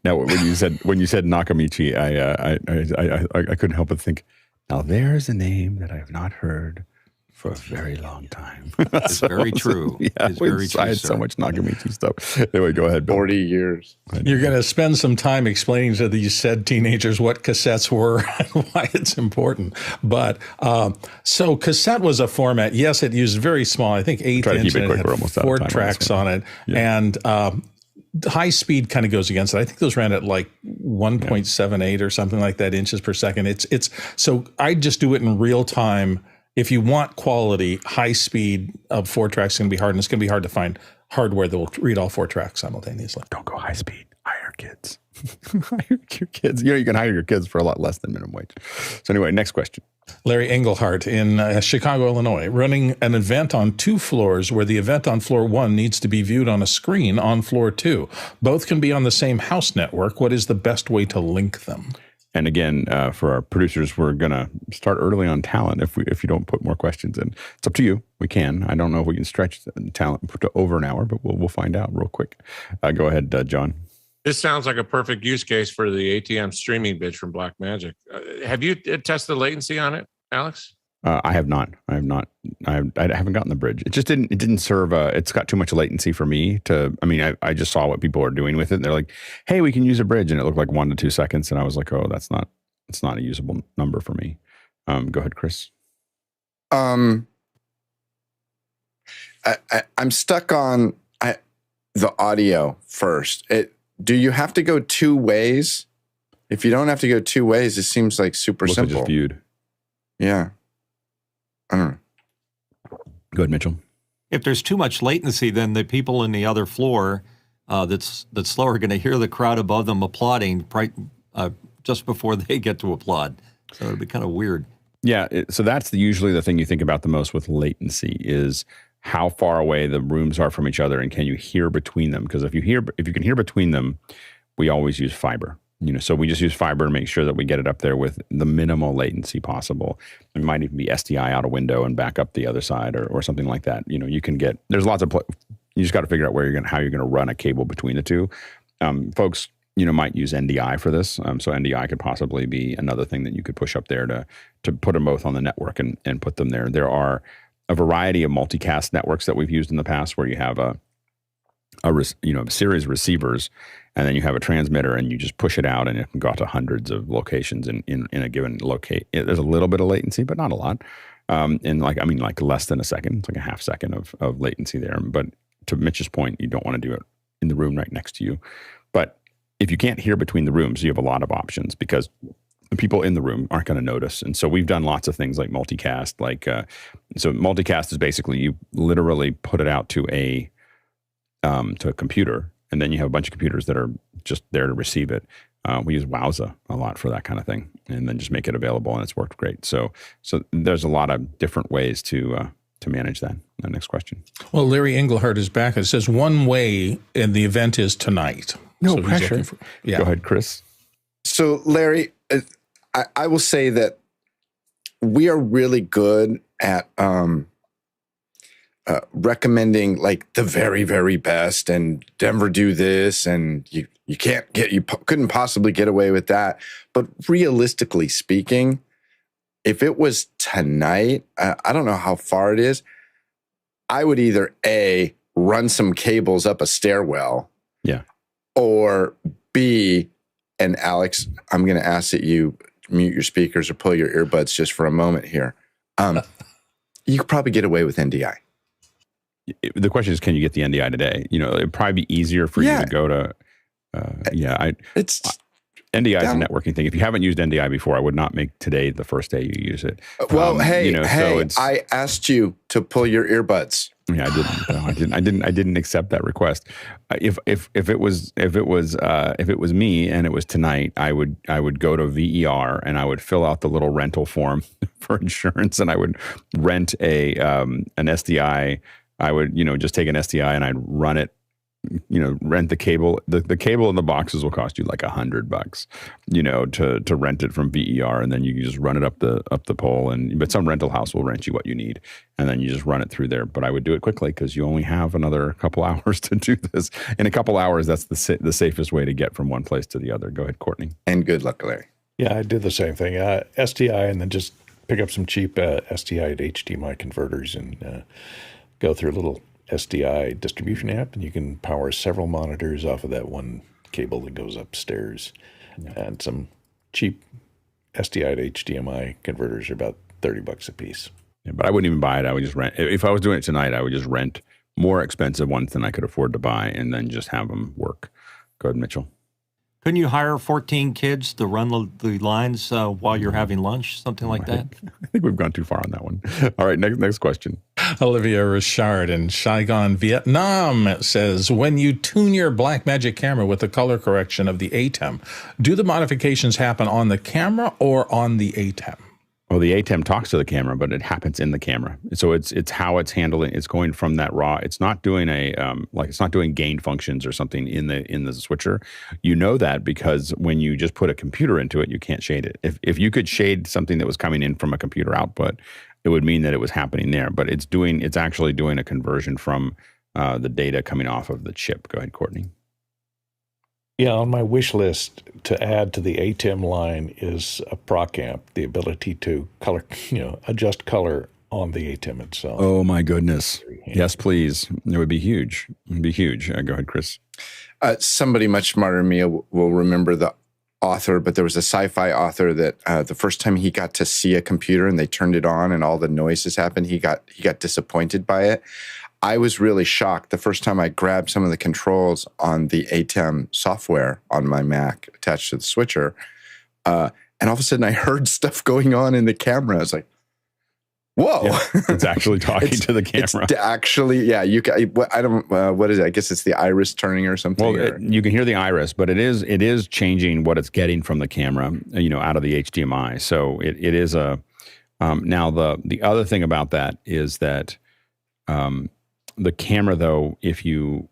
Now, when you said Nakamichi, I couldn't help but think, now there's a name that I have not heard for a very long time. It's very true. Yeah, it's very true, I had so much Nakamichi stuff. Anyway, go ahead, Bill. 40 years. You're going to spend some time explaining to these said teenagers what cassettes were and why it's important. But so cassette was a format. Yes, it used very small, I think 8 inch, and it had 4 tracks on it. Yeah. And high speed kind of goes against it. I think those ran at like 1.78 or something like that inches per second. It's so I just do it in real time. If you want quality, high speed of 4 tracks is going to be hard, and it's going to be hard to find hardware that will read all 4 tracks simultaneously. Don't go high speed. Hire kids. Hire your kids. You can hire your kids for a lot less than minimum wage. So anyway, next question. Larry Engelhardt in Chicago, Illinois, running an event on 2 floors where the event on floor 1 needs to be viewed on a screen on floor 2. Both can be on the same house network. What is the best way to link them? And again, for our producers, we're going to start early on talent if you don't put more questions in. It's up to you. We can. I don't know if we can stretch the talent to over an hour, but we'll find out real quick. Go ahead, John. This sounds like a perfect use case for the ATM streaming bit from Blackmagic. Have you tested latency on it, Alex? I have not. I haven't gotten the bridge. It just didn't. It didn't serve. It's got too much latency for me to. I mean, I just saw what people are doing with it. And they're like, "Hey, we can use a bridge," and it looked like 1 to 2 seconds, and I was like, "Oh, that's not. It's not a usable number for me." Go ahead, Chris. I'm stuck on the audio first. Do you have to go 2 ways? If you don't have to go 2 ways, it seems like super simple. Just viewed. Yeah. I don't know. Go ahead, Mitchell. If there's too much latency, then the people in the other floor that's slower are going to hear the crowd above them applauding just before they get to applaud. So it'd be kind of weird. Yeah. So that's usually the thing you think about the most with latency is how far away the rooms are from each other, and can you hear between them? Because if you can hear between them, we always use fiber. So we just use fiber to make sure that we get it up there with the minimal latency possible. It might even be SDI out a window and back up the other side or something like that. You can get, there's lots of, you just got to figure out how you're going to run a cable between the two. Folks, might use NDI for this. So NDI could possibly be another thing that you could push up there to put them both on the network and put them there. There are a variety of multicast networks that we've used in the past where you have a series of receivers, and then you have a transmitter, and you just push it out, and it can go out to hundreds of locations in a given locate. There's a little bit of latency, but not a lot. And like less than a second. It's like a half second of latency there. But to Mitch's point, you don't want to do it in the room right next to you. But if you can't hear between the rooms, you have a lot of options because the people in the room aren't going to notice. And so we've done lots of things like multicast. So multicast is basically you literally put it out to a computer, and then you have a bunch of computers that are just there to receive it. We use Wowza a lot for that kind of thing, and then just make it available, and it's worked great. So there's a lot of different ways to manage that. Next question. Well, Larry Engelhardt is back. It says 1 way, and the event is tonight. No pressure. Go ahead, Chris. So, Larry, I will say that we are really good at recommending like the very, very best, and Denver do this, and you couldn't possibly get away with that. But realistically speaking, if it was tonight, I don't know how far it is. I would either A, run some cables up a stairwell, or B, and Alex, I'm going to ask that you mute your speakers or pull your earbuds just for a moment here. You could probably get away with NDI. The question is, can you get the NDI today? It'd probably be easier for you to go to. NDI is a networking thing. If you haven't used NDI before, I would not make today the first day you use it. Well, I asked you to pull your earbuds. Yeah, I didn't. No, I didn't accept that request. If it was me and it was tonight, I would go to VER and I would fill out the little rental form for insurance, and I would rent an SDI. I would just take an SDI and I'd run it. Rent the cable. The cable in the boxes will cost you like $100, to rent it from VER, and then you just run it up the pole. But some rental house will rent you what you need, and then you just run it through there. But I would do it quickly because you only have another couple hours to do this. In a couple hours, that's the safest way to get from one place to the other. Go ahead, Courtney. And good luck, Larry. Yeah, I did the same thing. SDI, and then just pick up some cheap SDI to HDMI converters and go through a little SDI distribution app, and you can power several monitors off of that one cable that goes upstairs. And some cheap SDI to HDMI converters are about $30 a piece. Yeah, but I wouldn't even buy it. I would just rent. If I was doing it tonight, I would just rent more expensive ones than I could afford to buy, and then just have them work. Go ahead, Mitchell. Couldn't you hire 14 kids to run the lines while you're having lunch, something like that? I think we've gone too far on that one. All right, next question. Olivia Richard in Saigon, Vietnam says, when you tune your Blackmagic camera with the color correction of the Atem, do the modifications happen on the camera or on the Atem? Well, the Atem talks to the camera, but it happens in the camera. So it's how it's handling. It's going from that raw. It's not doing it's not doing gain functions or something in the switcher. You know that because when you just put a computer into it, you can't shade it. If you could shade something that was coming in from a computer output, it would mean that it was happening there. But it's actually doing a conversion from the data coming off of the chip. Go ahead, Courtney. Yeah, on my wish list to add to the Atem line is a proc amp, the ability to color, adjust color on the Atem itself. Oh my goodness! Yes, please. It would be huge. It would be huge. Go ahead, Chris. Somebody much smarter than me will remember the author, but there was a sci-fi author that the first time he got to see a computer and they turned it on and all the noises happened, he got disappointed by it. I was really shocked the first time I grabbed some of the controls on the Atem software on my Mac attached to the switcher. And all of a sudden I heard stuff going on in the camera. I was like, whoa. Yeah, it's actually talking to the camera. It's actually, yeah. I don't, what is it? I guess it's the iris turning or something. Well, you can hear the iris, but it is changing what it's getting from the camera, out of the HDMI. So it is now the other thing about that is that, the camera, though, if you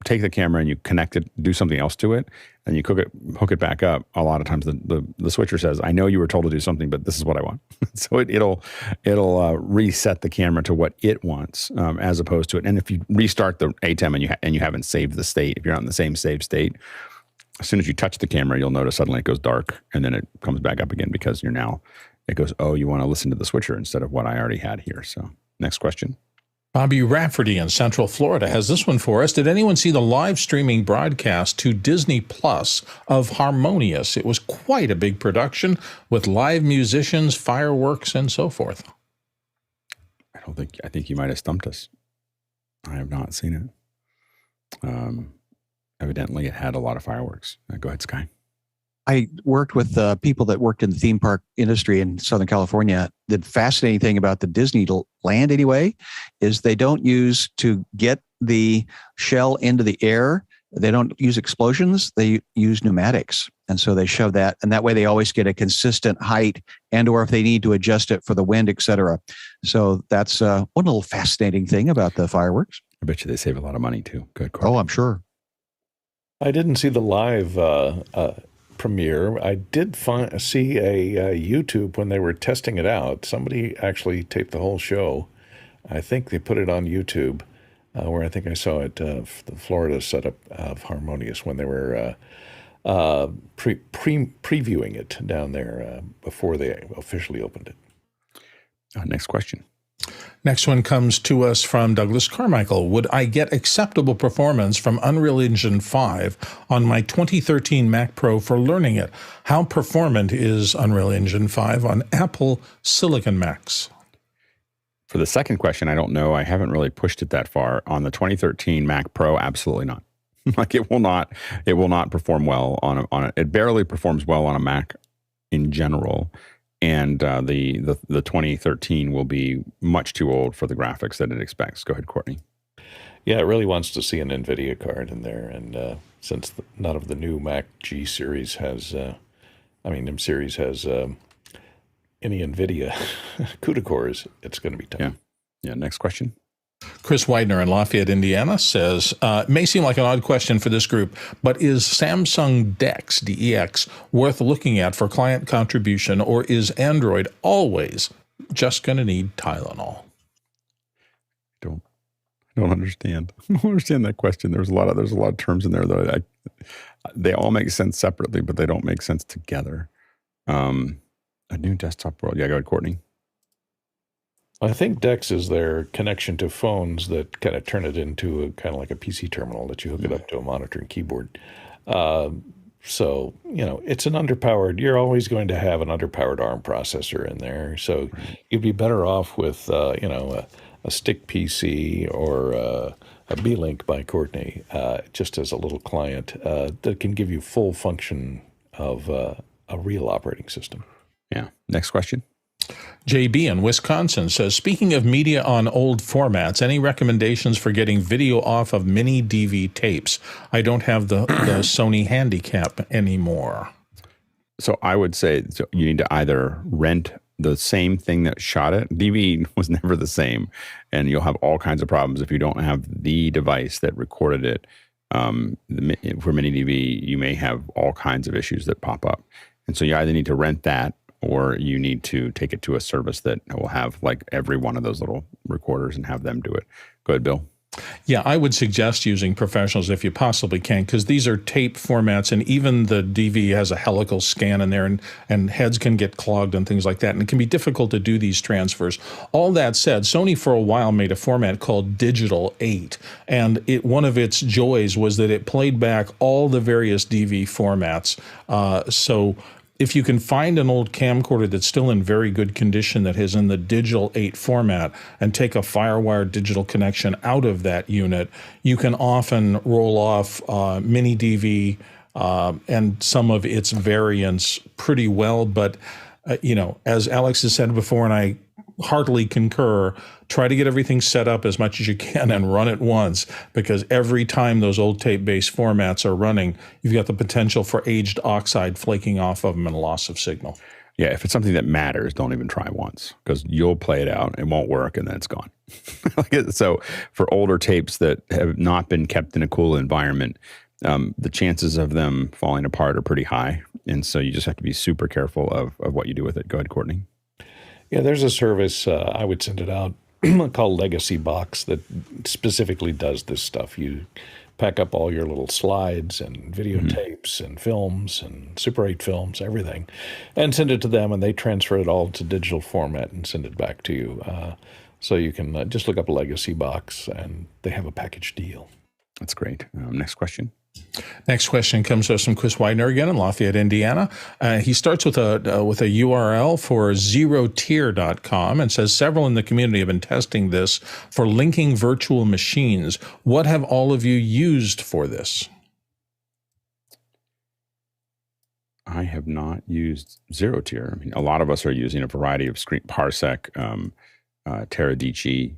take the camera and you connect it, do something else to it, and you hook it back up, a lot of times the switcher says, "I know you were told to do something, but this is what I want." So it'll reset the camera to what it wants, as opposed to it. And if you restart the Atem and you haven't saved the state, if you're not in the same save state, as soon as you touch the camera, you'll notice suddenly it goes dark, and then it comes back up again because it goes, "Oh, you want to listen to the switcher instead of what I already had here." So next question. Bobby Rafferty in Central Florida has this one for us. Did anyone see the live streaming broadcast to Disney Plus of Harmonious? It was quite a big production with live musicians, fireworks, and so forth. I think you might have stumped us. I have not seen it. Evidently, it had a lot of fireworks. Go ahead, Sky. I worked with people that worked in the theme park industry in Southern California. The fascinating thing about the Disneyland anyway is they don't use to get the shell into the air. They don't use explosions. They use pneumatics. And so they shove that. And that way they always get a consistent height and or if they need to adjust it for the wind, et cetera. So that's one little fascinating thing about the fireworks. I bet you they save a lot of money too. Good. Oh, I'm sure. I didn't see the live premiere. I did see a YouTube when they were testing it out. Somebody actually taped the whole show. I think they put it on YouTube, where I think I saw it, the Florida setup of Harmonious when they were previewing it down there before they officially opened it. Next question. Next one comes to us from Douglas Carmichael. Would I get acceptable performance from Unreal Engine 5 on my 2013 Mac Pro for learning it? How performant is Unreal Engine 5 on Apple Silicon Macs? For the second question, I don't know. I haven't really pushed it that far. On the 2013 Mac Pro, absolutely not. It will not perform well on it. It barely performs well on a Mac in general. And the 2013 will be much too old for the graphics that it expects. Go ahead, Courtney. Yeah, it really wants to see an NVIDIA card in there. And since none of the new Mac G series has, M series has any NVIDIA CUDA cores, it's going to be tough. Yeah, next question. Chris Widener in Lafayette, Indiana says, it may seem like an odd question for this group, but is Samsung DeX, DEX, worth looking at for client contribution, or is Android always just going to need Tylenol? I don't understand. I don't understand that question. There's a lot of terms in there that they all make sense separately, but they don't make sense together. A new desktop world. Yeah, go ahead, Courtney. I think DeX is their connection to phones that kind of turn it into a kind of like a PC terminal that you hook it up to a monitor and keyboard. So, it's an underpowered, you're always going to have an underpowered ARM processor in there. So you'd be better off with, a stick PC or a B-Link by Courtney, just as a little client that can give you full function of a real operating system. Yeah. Next question. JB in Wisconsin says, speaking of media on old formats, any recommendations for getting video off of mini DV tapes? I don't have the Sony Handycam anymore. So I would say you need to either rent the same thing that shot it. DV was never the same, and you'll have all kinds of problems if you don't have the device that recorded it. For mini DV, you may have all kinds of issues that pop up. And so you either need to rent that, or you need to take it to a service that will have like every one of those little recorders and have them do it. Go ahead, Bill. Yeah, I would suggest using professionals if you possibly can, because these are tape formats, and even the DV has a helical scan in there, and heads can get clogged and things like that, and it can be difficult to do these transfers. All that said, Sony for a while made a format called Digital 8, and one of its joys was that it played back all the various DV formats. So if you can find an old camcorder that's still in very good condition that is in the Digital 8 format and take a FireWire digital connection out of that unit, you can often roll off mini DV and some of its variants pretty well. But, as Alex has said before, and I heartily concur, try to get everything set up as much as you can and run it once, because every time those old tape-based formats are running, you've got the potential for aged oxide flaking off of them and loss of signal. Yeah, if it's something that matters, don't even try once, because you'll play it out, it won't work, and then it's gone. So for older tapes that have not been kept in a cool environment, the chances of them falling apart are pretty high, and so you just have to be super careful of what you do with it. Go ahead, Courtney. Yeah, there's a service, I would send it out, called Legacy Box that specifically does this stuff. You pack up all your little slides and videotapes and films and Super 8 films, everything, and send it to them, and they transfer it all to digital format and send it back to you. So you can just look up Legacy Box, and they have a package deal. That's great. Next question. Next question comes to us from Chris Widener again in Lafayette, Indiana. He starts with a URL for zerotier.com and says, several in the community have been testing this for linking virtual machines. What have all of you used for this? I have not used Zerotier. I mean, a lot of us are using a variety of screen parsec, Teradici,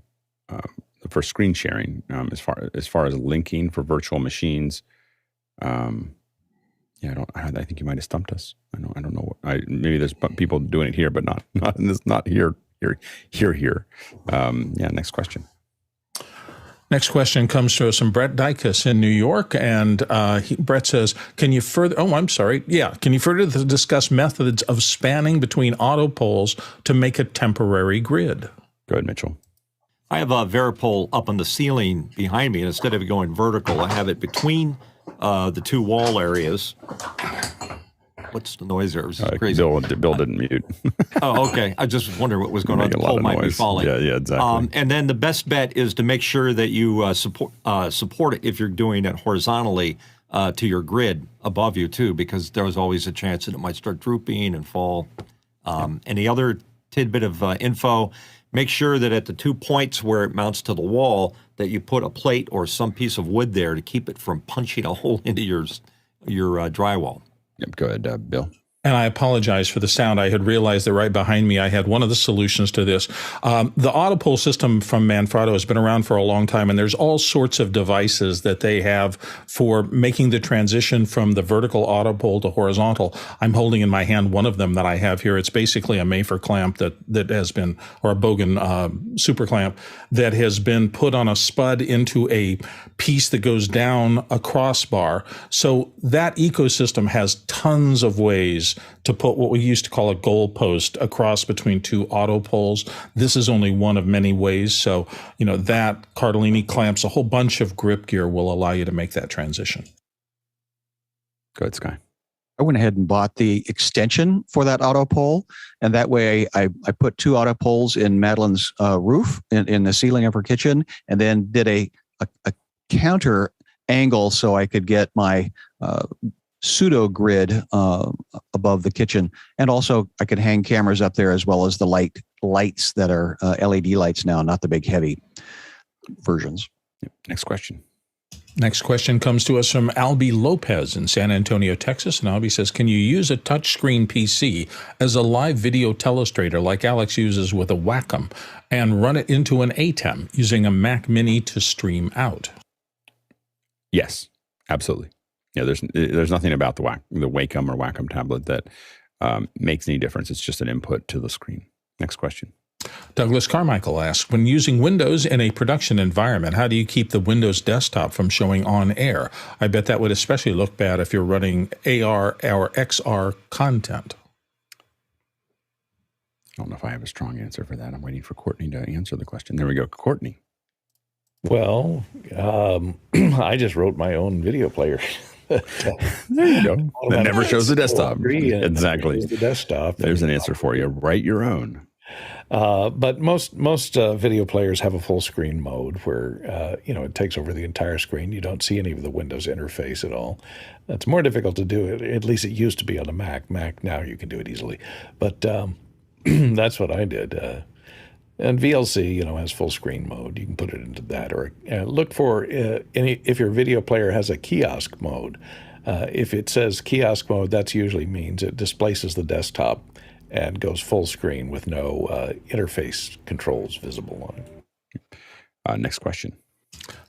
for screen sharing. As far as linking for virtual machines, I think you might have stumped us. I don't know. Maybe there's people doing it here, but not in this, not here. Next question. Next question comes to us from Brett Dykus in New York, and Brett says, can you further discuss methods of spanning between auto poles to make a temporary grid? Go ahead, Mitchell. I have a Varipole up on the ceiling behind me, and instead of going vertical, I have it between the two wall areas. What's the noise there? It was crazy. Bill didn't mute. Oh, okay. I just was wondering what was going on. The pole might be falling. Yeah, exactly. And then the best bet is to make sure that you support it if you're doing it horizontally to your grid above you too, because there's always a chance that it might start drooping and fall. Any other tidbit of info? Make sure that at the 2 points where it mounts to the wall that you put a plate or some piece of wood there to keep it from punching a hole into your drywall. Yep, go ahead, Bill. And I apologize for the sound. I had realized that right behind me, I had one of the solutions to this. The Autopole system from Manfrotto has been around for a long time, and there's all sorts of devices that they have for making the transition from the vertical Autopole to horizontal. I'm holding in my hand one of them that I have here. It's basically a Mafer clamp that has been, or a Bogen super clamp that has been put on a spud into a piece that goes down a crossbar. So that ecosystem has tons of ways to put what we used to call a goalpost across between two auto poles. This is only one of many ways. So, that Cardellini clamps, a whole bunch of grip gear will allow you to make that transition. Go ahead, Sky. I went ahead and bought the extension for that auto pole. And that way I put two auto poles in Madeline's roof in the ceiling of her kitchen, and then did a counter angle so I could get my pseudo grid above the kitchen. And also I could hang cameras up there as well as the lights that are LED lights now, not the big heavy versions. Next question. Next question comes to us from Albie Lopez in San Antonio, Texas. And Albie says, can you use a touchscreen PC as a live video telestrator like Alex uses with a Wacom and run it into an Atem using a Mac Mini to stream out? Yes, absolutely. Yeah, there's nothing about the Wacom or Wacom tablet that makes any difference. It's just an input to the screen. Next question. Douglas Carmichael asks, when using Windows in a production environment, how do you keep the Windows desktop from showing on air? I bet that would especially look bad if you're running AR or XR content. I don't know if I have a strong answer for that. I'm waiting for Courtney to answer the question. There we go. Courtney. Well, I just wrote my own video player. There you go. That never shows the desktop. Exactly. The desktop. There's an answer for you. Write your own. But most video players have a full screen mode where it takes over the entire screen. You don't see any of the Windows interface at all. That's more difficult to do. At least it used to be on a Mac. Now you can do it easily. But that's what I did. And VLC, has full screen mode. You can put it into that, or look for if your video player has a kiosk mode. If it says kiosk mode, that usually means it displaces the desktop and goes full screen with no interface controls visible on it. Next question.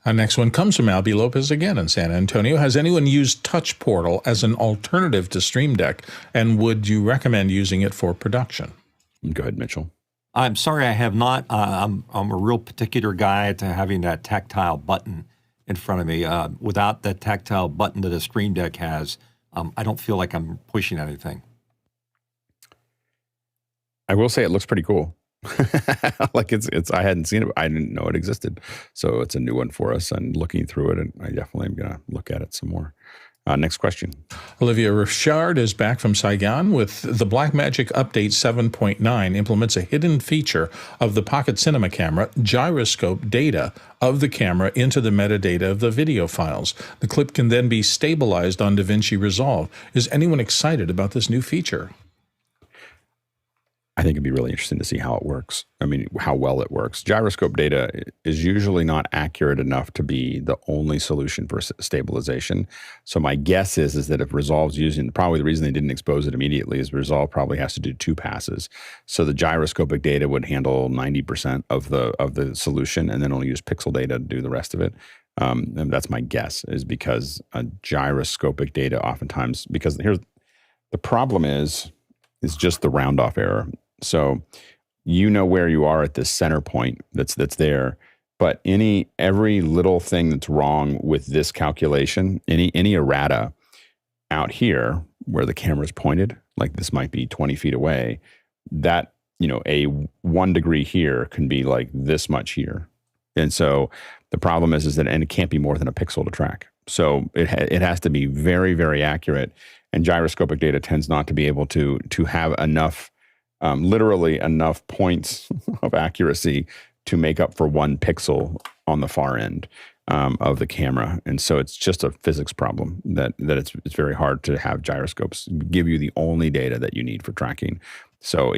Our next one comes from Albie Lopez again in San Antonio. Has anyone used Touch Portal as an alternative to Stream Deck, and would you recommend using it for production? Go ahead, Mitchell. I'm sorry, I have not. I'm a real particular guy to having that tactile button in front of me. Without the tactile button that a Stream Deck has, I don't feel like I'm pushing anything. I will say it looks pretty cool. Like it's. I hadn't seen it. I didn't know it existed, so it's a new one for us. And looking through it, and I definitely am gonna look at it some more. Next question. Olivia Richard is back from Saigon with the Blackmagic Update 7.9 implements a hidden feature of the Pocket Cinema camera, gyroscope data of the camera into the metadata of the video files. The clip can then be stabilized on DaVinci Resolve. Is anyone excited about this new feature? I think it'd be really interesting to see how it works. I mean, how well it works. Gyroscope data is usually not accurate enough to be the only solution for stabilization. So my guess is that if Resolve's using, probably the reason they didn't expose it immediately is Resolve probably has to do 2 passes. So the gyroscopic data would handle 90% of the solution, and then only use pixel data to do the rest of it. And that's my guess, is because gyroscopic data oftentimes, because here's the problem is just the round off error. So where you are at this center point that's there, but every little thing that's wrong with this calculation, any errata out here where the camera's pointed, like this might be 20 feet away, that a 1 degree here can be like this much here. And so the problem is that, and it can't be more than a pixel to track. So it has to be very, very accurate. And gyroscopic data tends not to be able to have enough, literally enough points of accuracy to make up for 1 pixel on the far end of the camera. And so it's just a physics problem that it's very hard to have gyroscopes give you the only data that you need for tracking. So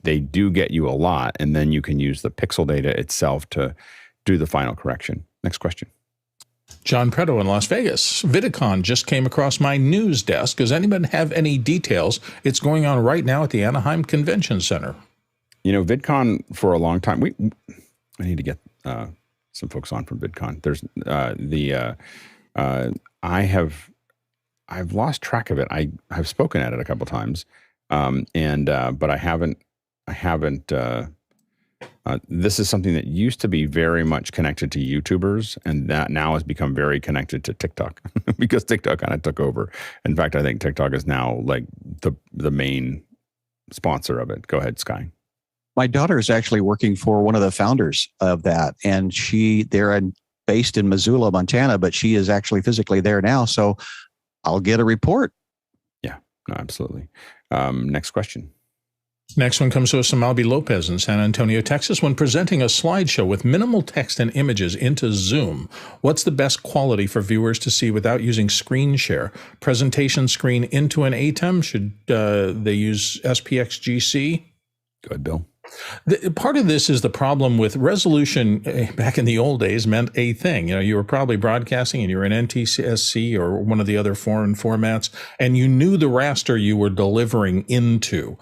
they do get you a lot, and then you can use the pixel data itself to do the final correction. Next question. John Pretto in Las Vegas. VidCon just came across my news desk. Does anybody have any details? It's going on right now at the Anaheim Convention Center. You know, VidCon for a long time. I need to get some folks on from VidCon. There's I've lost track of it. I've spoken at it a couple times, but I haven't. This is something that used to be very much connected to YouTubers, and that now has become very connected to TikTok because TikTok kind of took over. In fact, I think TikTok is now like the main sponsor of it. Go ahead, Sky. My daughter is actually working for one of the founders of that, and they're based in Missoula, Montana, but she is actually physically there now. So I'll get a report. Yeah, no, absolutely. Next question. Next one comes to us from Albi Lopez in San Antonio, Texas. When presenting a slideshow with minimal text and images into Zoom, what's the best quality for viewers to see without using screen share? Presentation screen into an Atem? Should they use SPXGC? Go ahead, Bill. Part of this is the problem with resolution. Back in the old days meant a thing. You know, you were probably broadcasting and you were in NTSC or one of the other foreign formats, and you knew the raster you were delivering into.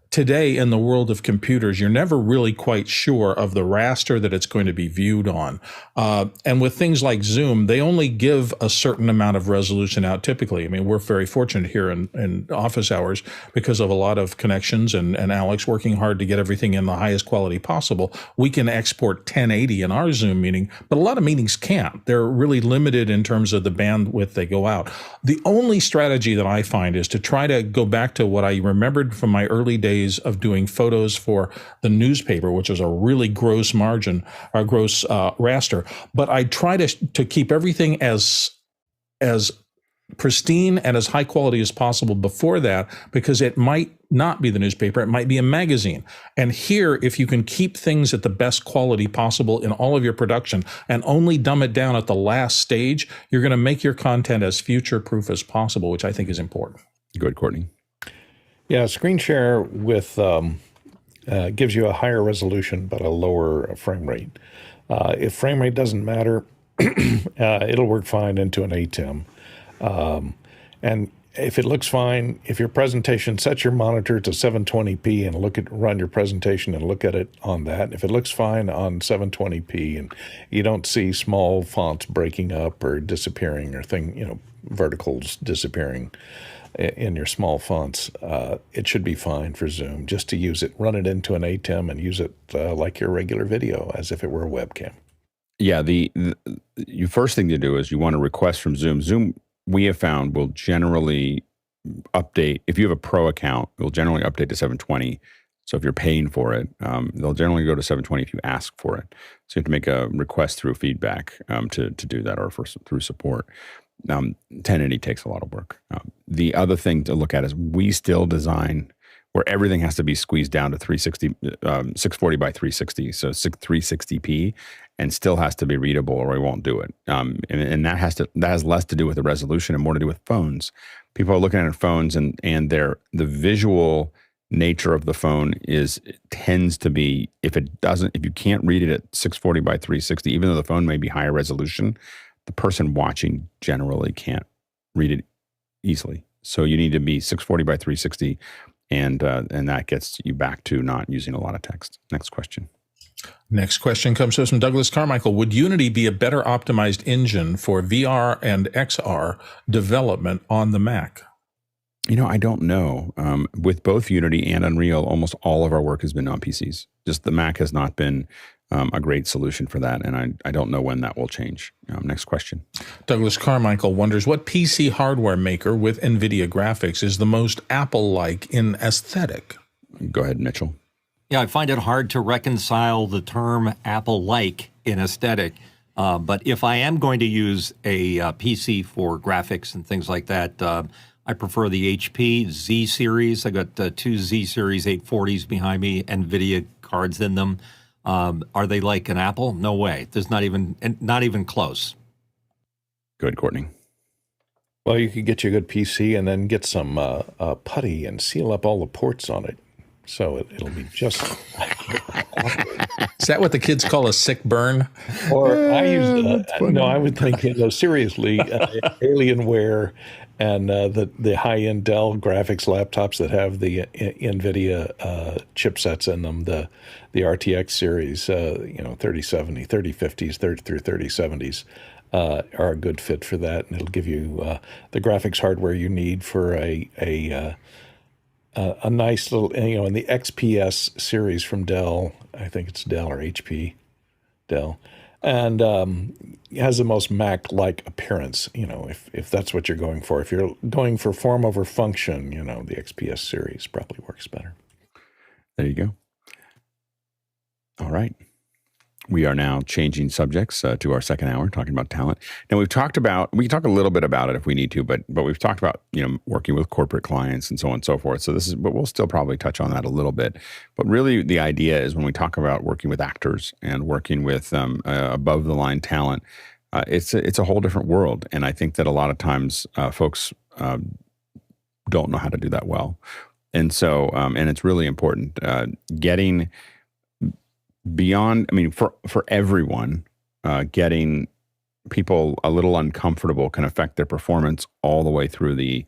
Today, in the world of computers, you're never really quite sure of the raster that it's going to be viewed on. And with things like Zoom, they only give a certain amount of resolution out typically. I mean, we're very fortunate here in office hours because of a lot of connections and Alex working hard to get everything in the highest quality possible. We can export 1080 in our Zoom meeting, but a lot of meetings can't. They're really limited in terms of the bandwidth they go out. The only strategy that I find is to try to go back to what I remembered from my early days of doing photos for the newspaper, which is a really gross margin or gross raster. But I try to keep everything as pristine and as high quality as possible before that, because it might not be the newspaper, it might be a magazine. And here, if you can keep things at the best quality possible in all of your production and only dumb it down at the last stage, you're going to make your content as future-proof as possible, which I think is important. Go ahead, Courtney. Yeah, screen share with gives you a higher resolution but a lower frame rate. If frame rate doesn't matter, it'll work fine into an Atem. And if it looks fine, if your presentation, set your monitor to 720p and run your presentation and look at it on that. If it looks fine on 720p and you don't see small fonts breaking up or disappearing or verticals disappearing in your small fonts, it should be fine for Zoom. Just to use it, run it into an Atem and use it like your regular video, as if it were a webcam. Yeah, your first thing to do is you want to request from Zoom. Zoom, we have found, will generally update. If you have a pro account, it will generally update to 720. So if you're paying for it, they'll generally go to 720 if you ask for it. So you have to make a request through feedback to do that, or through support. 1080 takes a lot of work. The other thing to look at is we still design where everything has to be squeezed down to 640 by 360, so 360p, and still has to be readable, or we won't do it. And that has less to do with the resolution and more to do with phones. People are looking at phones, and the visual nature of the phone tends to be, if you can't read it at 640 by 360, even though the phone may be higher resolution, the person watching generally can't read it easily. So you need to be 640 by 360, and that gets you back to not using a lot of text. Next question. Next question comes to us from Douglas Carmichael. Would Unity be a better optimized engine for VR and XR development on the Mac? I don't know. With both Unity and Unreal, almost all of our work has been on PCs. Just the Mac has not been a great solution for that, and I don't know when that will change. Next question. Douglas Carmichael wonders what PC hardware maker with NVIDIA graphics is the most Apple-like in aesthetic? Go ahead, Mitchell. Yeah, I find it hard to reconcile the term Apple-like in aesthetic. But if I am going to use a PC for graphics and things like that, I prefer the HP Z series. I got two Z series 840s behind me, NVIDIA cards in them. Are they like an Apple? No way. There's not even close. Go ahead, Courtney. Well, you could get you a good PC and then get some putty and seal up all the ports on it. So it'll be just Is that what the kids call a sick burn? Or I use I would think seriously, Alienware and the high-end Dell graphics laptops that have the NVIDIA chipsets in them, the RTX series, 3070, 3050s, through 3070s. Are a good fit for that, and it'll give you the graphics hardware you need for a nice little, in the XPS series from Dell. I think it's Dell or HP, Dell, and it has the most Mac-like appearance. If that's what you're going for. If you're going for form over function, the XPS series probably works better. There you go. All right. We are now changing subjects to our second hour, talking about talent. Now, we can talk a little bit about it if we need to, but we've talked about, working with corporate clients and so on and so forth. So but we'll still probably touch on that a little bit. But really the idea is when we talk about working with actors and working with above the line talent, it's a whole different world. And I think that a lot of times folks don't know how to do that well. And so, and it's really important getting beyond, for everyone, getting people a little uncomfortable can affect their performance all the way through an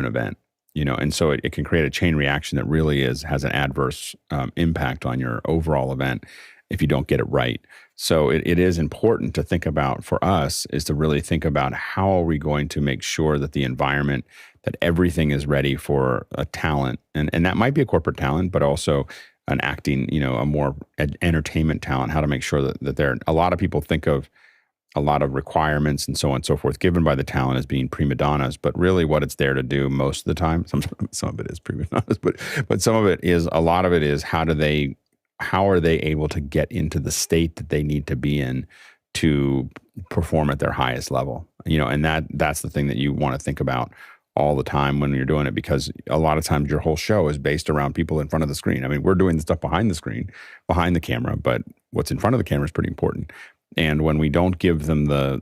event, and so it can create a chain reaction that really has an adverse impact on your overall event if you don't get it right. So it is important to think about, for us, is to really think about how are we going to make sure that the environment, that everything is ready for a talent, and that might be a corporate talent, but also an acting, a more entertainment talent, how to make sure that a lot of people think of a lot of requirements and so on and so forth given by the talent as being prima donnas, but really what it's there to do most of the time, some of it is prima donnas, but some of it is, a lot of it is how are they able to get into the state that they need to be in to perform at their highest level, and that's the thing that you want to think about all the time when you're doing it, because a lot of times your whole show is based around people in front of the screen. We're doing the stuff behind the screen, behind the camera, but what's in front of the camera is pretty important. And when we don't give them the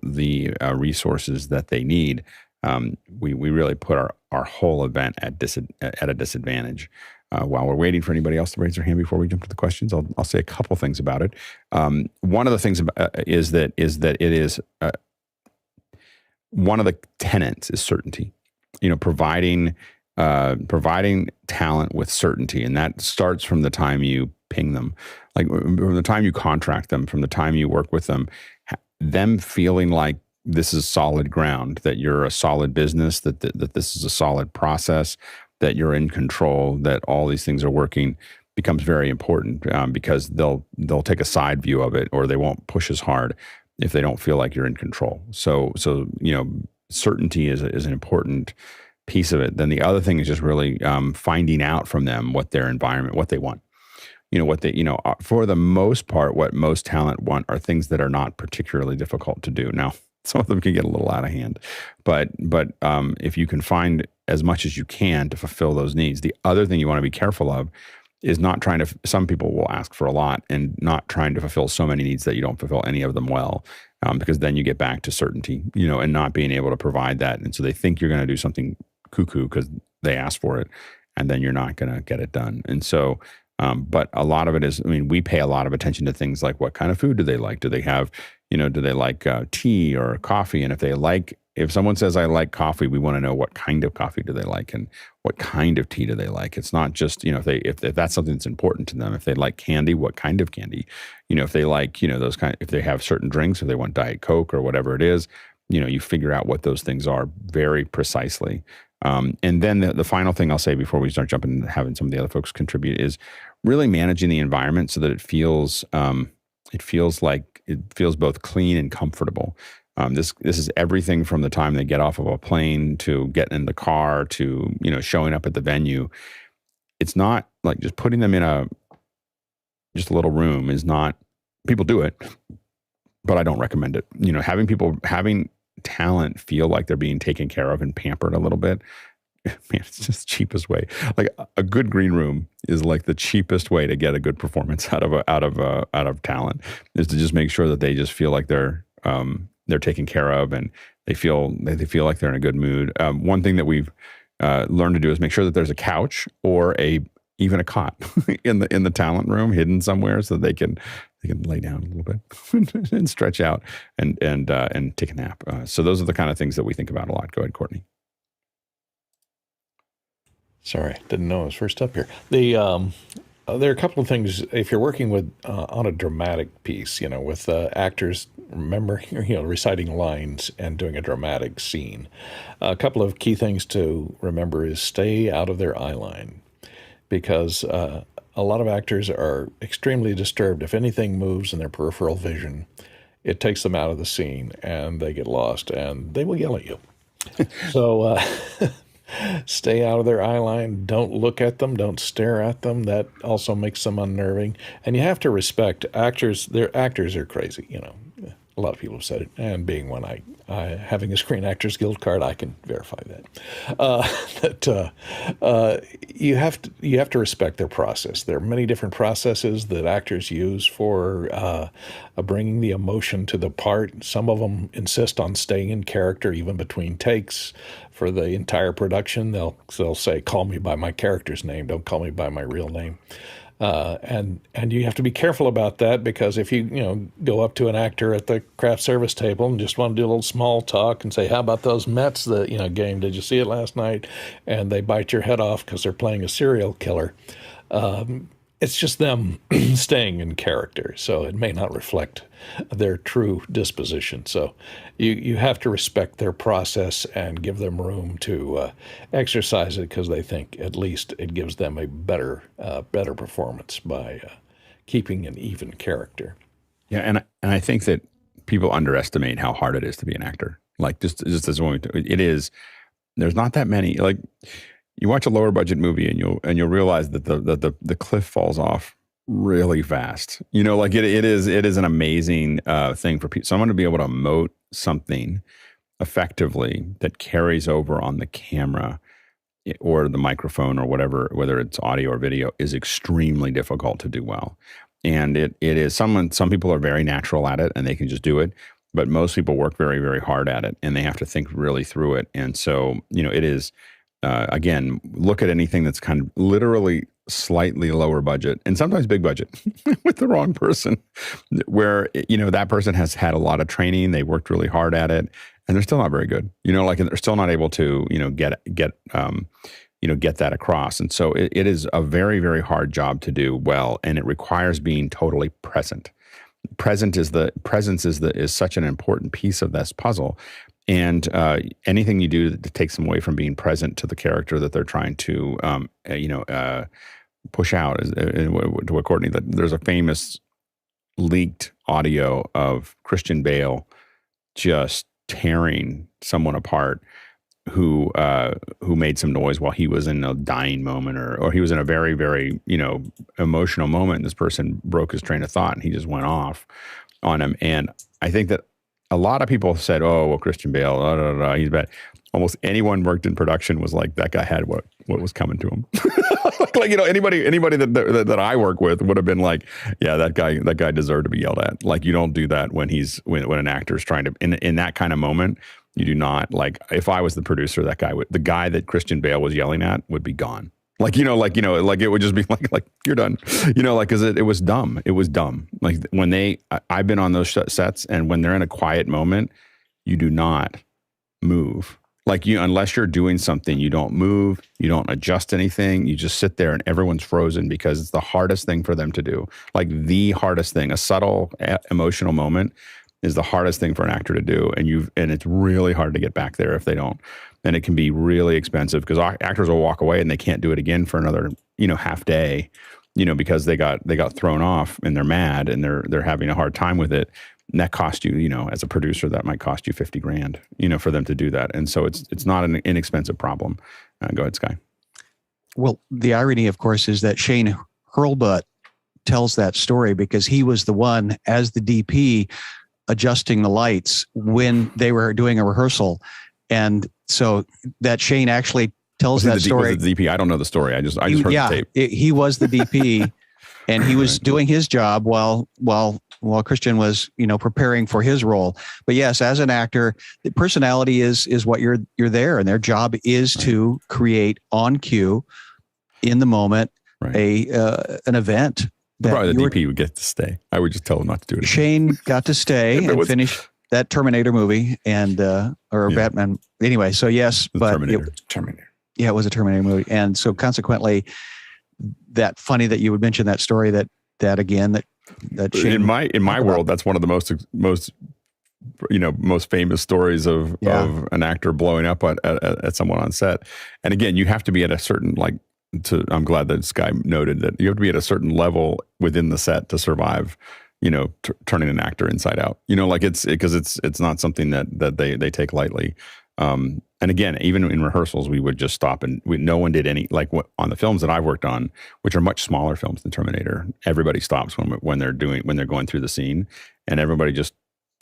resources that they need, we really put our whole event at a disadvantage. While we're waiting for anybody else to raise their hand before we jump to the questions, I'll say a couple things about it. One of the things is that it is one of the tenets is certainty. Providing talent with certainty, and that starts from the time you ping them, like from the time you contract them, from the time you work with them, them feeling like this is solid ground, that you're a solid business, that this is a solid process, that you're in control, that all these things are working, becomes very important because they'll take a side view of it, or they won't push as hard if they don't feel like you're in control. So certainty is an important piece of it. Then the other thing is just really finding out from them what their environment, what they want. For the most part, what most talent want are things that are not particularly difficult to do. Now, some of them can get a little out of hand, but if you can find as much as you can to fulfill those needs. The other thing you want to be careful of is not trying to, some people will ask for a lot and not trying to fulfill so many needs that you don't fulfill any of them well. Because then you get back to certainty, and not being able to provide that. And so they think you're going to do something cuckoo because they asked for it, and then you're not going to get it done. And so, but a lot of it is, we pay a lot of attention to things like what kind of food do they like? Do they have, do they like tea or coffee? And if someone says, I like coffee, we want to know what kind of coffee do they like and what kind of tea do they like. It's not just, if that's something that's important to them. If they like candy, what kind of candy? If they like, if they have certain drinks, if they want Diet Coke or whatever it is, you figure out what those things are very precisely. And then the final thing I'll say before we start jumping and having some of the other folks contribute is really managing the environment so that it feels both clean and comfortable. This is everything from the time they get off of a plane to getting in the car to, showing up at the venue. It's not like just putting them in just a little room is not, people do it, but I don't recommend it. Having talent feel like they're being taken care of and pampered a little bit, man, it's just the cheapest way. Like a good green room is like the cheapest way to get a good performance out of talent, is to just make sure that they just feel like they're taken care of and they feel like they're in a good mood. One thing that we've learned to do is make sure that there's a couch or a even a cot in the talent room, hidden somewhere, so they can lay down a little bit and stretch out and take a nap. So those are the kind of things that we think about a lot. Go ahead, Courtney. Sorry, didn't know I was first up here. There are a couple of things if you're working with on a dramatic piece, with actors, remember, reciting lines and doing a dramatic scene. A couple of key things to remember is stay out of their eye line, because a lot of actors are extremely disturbed. If anything moves in their peripheral vision, it takes them out of the scene and they get lost and they will yell at you. So stay out of their eye line. Don't look at them. Don't stare at them. That also makes them unnerving. And you have to respect actors. Their actors are crazy. A lot of people have said it. And being one, having a Screen Actors Guild card, I can verify that. You have to respect their process. There are many different processes that actors use for bringing the emotion to the part. Some of them insist on staying in character even between takes. For the entire production, they'll say, "Call me by my character's name. Don't call me by my real name." And you have to be careful about that, because if you go up to an actor at the craft service table and just want to do a little small talk and say, "How about those Mets game? Did you see it last night?" and they bite your head off because they're playing a serial killer. It's just them staying in character, so it may not reflect their true disposition. So you have to respect their process and give them room to exercise it, because they think at least it gives them a better performance by keeping an even character. Yeah, and I think that people underestimate how hard it is to be an actor. Like just as one, it is. There's not that many. Like, you watch a lower budget movie and you'll realize that the cliff falls off really fast. Like it is an amazing thing for someone to be able to emote something effectively that carries over on the camera or the microphone or whatever, whether it's audio or video, is extremely difficult to do well. And it is some people are very natural at it and they can just do it, but most people work very, very hard at it and they have to think really through it. And so, it is. Again, look at anything that's kind of literally slightly lower budget and sometimes big budget with the wrong person, where, that person has had a lot of training. They worked really hard at it and they're still not very good, and they're still not able to, get that across. And so it is a very, very hard job to do well. And it requires being totally present. Presence is such an important piece of this puzzle. And anything you do that takes them away from being present to the character that they're trying to, push out, to what Courtney, that there's a famous leaked audio of Christian Bale just tearing someone apart who made some noise while he was in a dying moment, or he was in a very, very, emotional moment. And this person broke his train of thought and he just went off on him. And I think that a lot of people said, "Oh, well, Christian Bale, he's bad." Almost anyone worked in production was like, that guy had what was coming to him. Anybody that I work with would have been like, "Yeah, that guy deserved to be yelled at." Like, you don't do that when an actor's trying to in that kind of moment. You do not. Like, if I was the producer, the guy that Christian Bale was yelling at would be gone. Like it would just be like you're done, because it was dumb. It was dumb. Like when I've been on those sets, and when they're in a quiet moment, you do not move. Like unless you're doing something, you don't move, you don't adjust anything. You just sit there and everyone's frozen, because it's the hardest thing for them to do. Like the hardest thing, a subtle emotional moment is the hardest thing for an actor to do. And it's really hard to get back there if they don't. And it can be really expensive, because actors will walk away and they can't do it again for another, half day, because they got thrown off and they're mad and they're having a hard time with it. And that cost you, as a producer, that might cost you $50,000, for them to do that. And so it's not an inexpensive problem. Go ahead, Sky. Well, the irony, of course, is that Shane Hurlbut tells that story because he was the one, as the DP, adjusting the lights when they were doing a rehearsal. And so that Shane actually tells that story. Was the DP? I don't know the story. I just heard the tape. He was the DP, and he was doing his job while Christian was, preparing for his role. But yes, as an actor, the personality is what you're there, and their job is to create on cue, in the moment, an event. That Probably the DP would get to stay. I would just tell him not to do it again. Shane got to stay and finish that Terminator movie Batman. Anyway, so yes, but Terminator. Yeah, it was a Terminator movie, and so consequently, that funny that you would mention that story that Shane, in my world, that's one of the most famous stories of an actor blowing up at someone on set. And again, you have to be at a certain I'm glad that this guy noted that you have to be at a certain level within the set to survive, turning an actor inside out, it's not something that they take lightly. And again, even in rehearsals, we would just stop and no one did any, on the films that I've worked on, which are much smaller films than Terminator, everybody stops when they're going through the scene, and everybody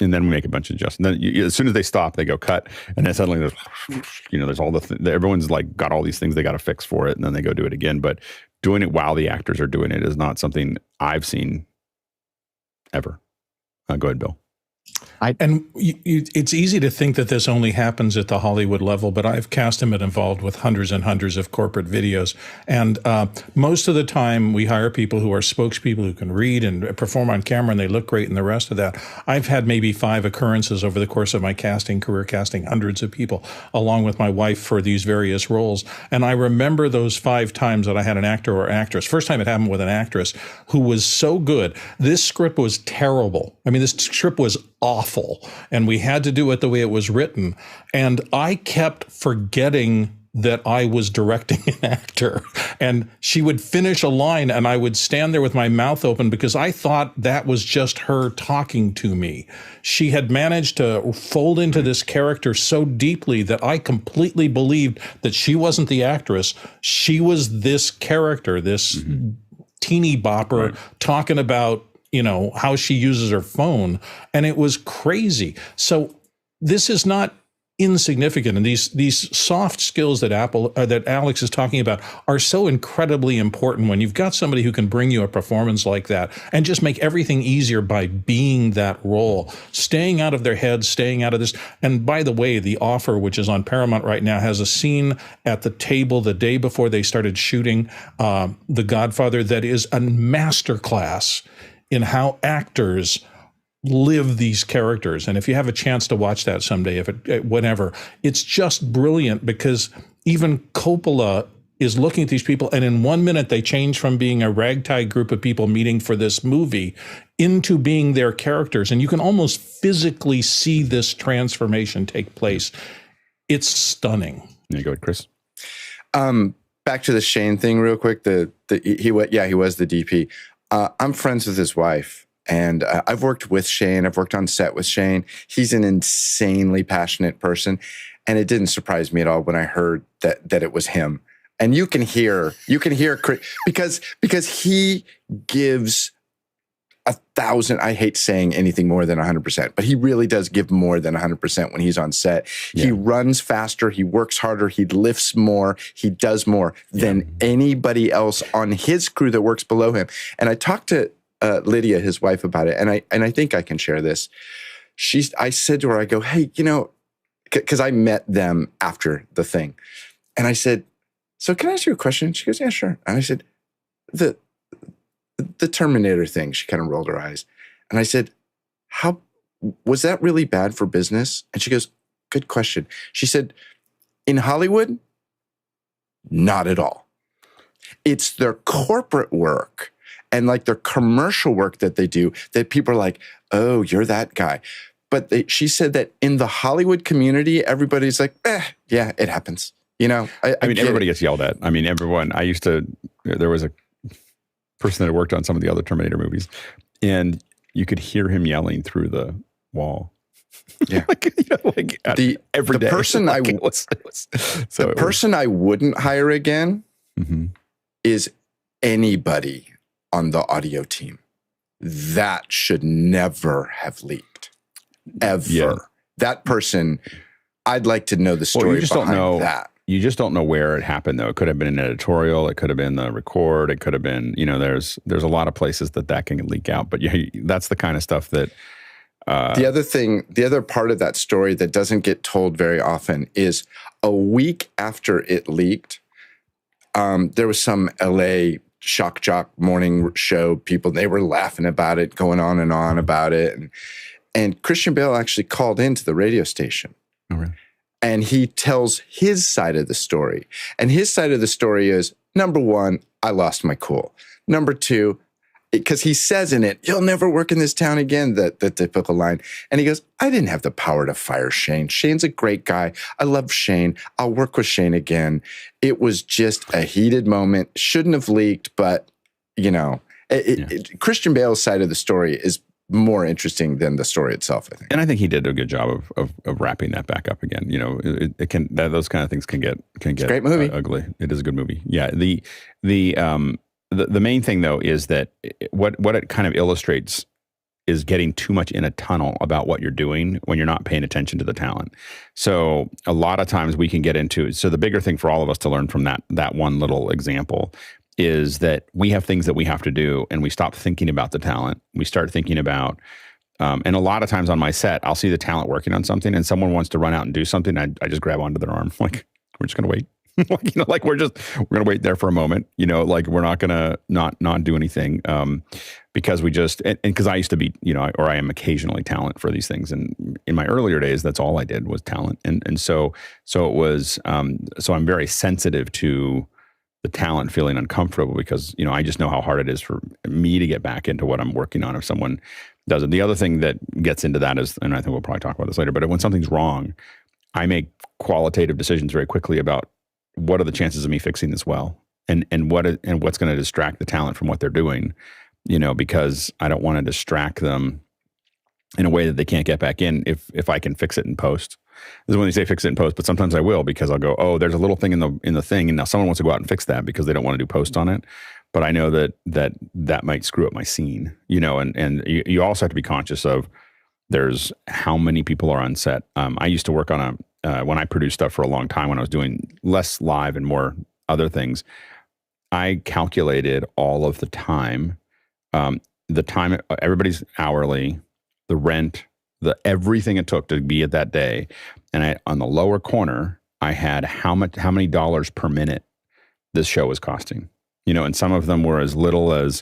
and then we make a bunch of adjustments. Then as soon as they stop, they go cut, and then suddenly there's all everyone's got all these things they got to fix for it, and then they go do it again. But doing it while the actors are doing it is not something I've seen ever. Go ahead, Bill. It's easy to think that this only happens at the Hollywood level, but I've cast and been involved with hundreds and hundreds of corporate videos. And most of the time we hire people who are spokespeople who can read and perform on camera, and they look great and the rest of that. I've had maybe 5 occurrences over the course of my casting career, casting hundreds of people, along with my wife for these various roles. And I remember those 5 times that I had an actor or actress. First time it happened with an actress who was so good. This script was terrible. I mean, this script was awful, and we had to do it the way it was written. And I kept forgetting that I was directing an actor, and she would finish a line and I would stand there with my mouth open because I thought that was just her talking to me. She had managed to fold into this character so deeply that I completely believed that she wasn't the actress. She was this character, this teeny bopper talking about how she uses her phone, and it was crazy. So this is not insignificant, and these soft skills that Alex is talking about are so incredibly important when you've got somebody who can bring you a performance like that and just make everything easier by being that role, staying out of their heads, staying out of this. And by the way, The Offer, which is on Paramount right now, has a scene at the table the day before they started shooting The Godfather that is a masterclass in how actors live these characters. And if you have a chance to watch that someday, whenever, it's just brilliant, because even Coppola is looking at these people, and in 1 minute they change from being a ragtag group of people meeting for this movie into being their characters. And you can almost physically see this transformation take place. It's stunning. There you go, Chris. Back to the Shane thing real quick. He was the DP. I'm friends with his wife, and I've worked with Shane. I've worked on set with Shane. He's an insanely passionate person, and it didn't surprise me at all when I heard that it was him. And you can hear because he gives 1,000. I hate saying anything more than 100%, but he really does give more than 100% when he's on set. Yeah. He runs faster, he works harder, he lifts more, he does more than anybody else on his crew that works below him. And I talked to Lydia, his wife, about it, and I think I can share this. I said to her, I go, hey, because I met them after the thing, and I said, so can I ask you a question? She goes, yeah, sure. And I said, the Terminator thing. She kind of rolled her eyes. And I said, how was that really bad for business? And she goes, good question. She said, in Hollywood, not at all. It's their corporate work and their commercial work that they do that people are like, oh, you're that guy. But she said that in the Hollywood community, everybody's like, yeah, it happens. I mean, everybody gets yelled at. I mean, everyone. There was a person that worked on some of the other Terminator movies, and you could hear him yelling through the wall. Yeah, every day. Person person I wouldn't hire again is anybody on the audio team. That should never have leaked, ever. Yeah. That person, I'd like to know the story behind that. You just don't know where it happened, though. It could have been an editorial. It could have been the record. It could have been, there's a lot of places that can leak out. But that's the kind of stuff that. The other part of that story that doesn't get told very often is a week after it leaked, there was some LA shock jock morning show people, they were laughing about it, going on and on about it. And Christian Bale actually called into the radio station. Oh, really? And he tells his side of the story. And his side of the story is, number one, I lost my cool. Number two, because he says in it, you'll never work in this town again, the typical line. And he goes, I didn't have the power to fire Shane. Shane's a great guy. I love Shane. I'll work with Shane again. It was just a heated moment. Shouldn't have leaked, but, you know, Christian Bale's side of the story is more interesting than the story itself, I think. And I think he did a good job of wrapping that back up again. You know, it can, those kind of things can get a great movie. Ugly. It is a good movie. Yeah. The main thing though is that what it kind of illustrates is getting too much in a tunnel about what you're doing when you're not paying attention to the talent. So a lot of times we can get into, so the bigger thing for all of us to learn from that one little example is that we have things that we have to do and we stop thinking about the talent. We start thinking about, and a lot of times on my set, I'll see the talent working on something and someone wants to run out and do something. I just grab onto their arm. Like, we're just going to wait. Like, you know, like we're going to wait there for a moment, you know, like we're not going to not do anything, because we just, and because I used to be, you know, or I am occasionally talent for these things. And in my earlier days, that's all I did was talent. And so it was, so I'm very sensitive to the talent feeling uncomfortable because, you know, I just know how hard it is for me to get back into what I'm working on if someone does it. The other thing that gets into that is, and I think we'll probably talk about this later, but when something's wrong, I make qualitative decisions very quickly about what are the chances of me fixing this well, and what's going to distract the talent from what they're doing, you know, because I don't want to distract them in a way that they can't get back in if I can fix it in post. This is when they say fix it in post, but sometimes I will, because I'll go, oh, there's a little thing in the thing, and now someone wants to go out and fix that because they don't want to do post on it. But I know that might screw up my scene, you know, and you also have to be conscious of there's how many people are on set. I used to work on when I produced stuff for a long time, when I was doing less live and more other things, I calculated all of the time everybody's hourly, the rent, everything it took to be at that day. And on the lower corner, I had how many dollars per minute this show was costing, you know, and some of them were as little as,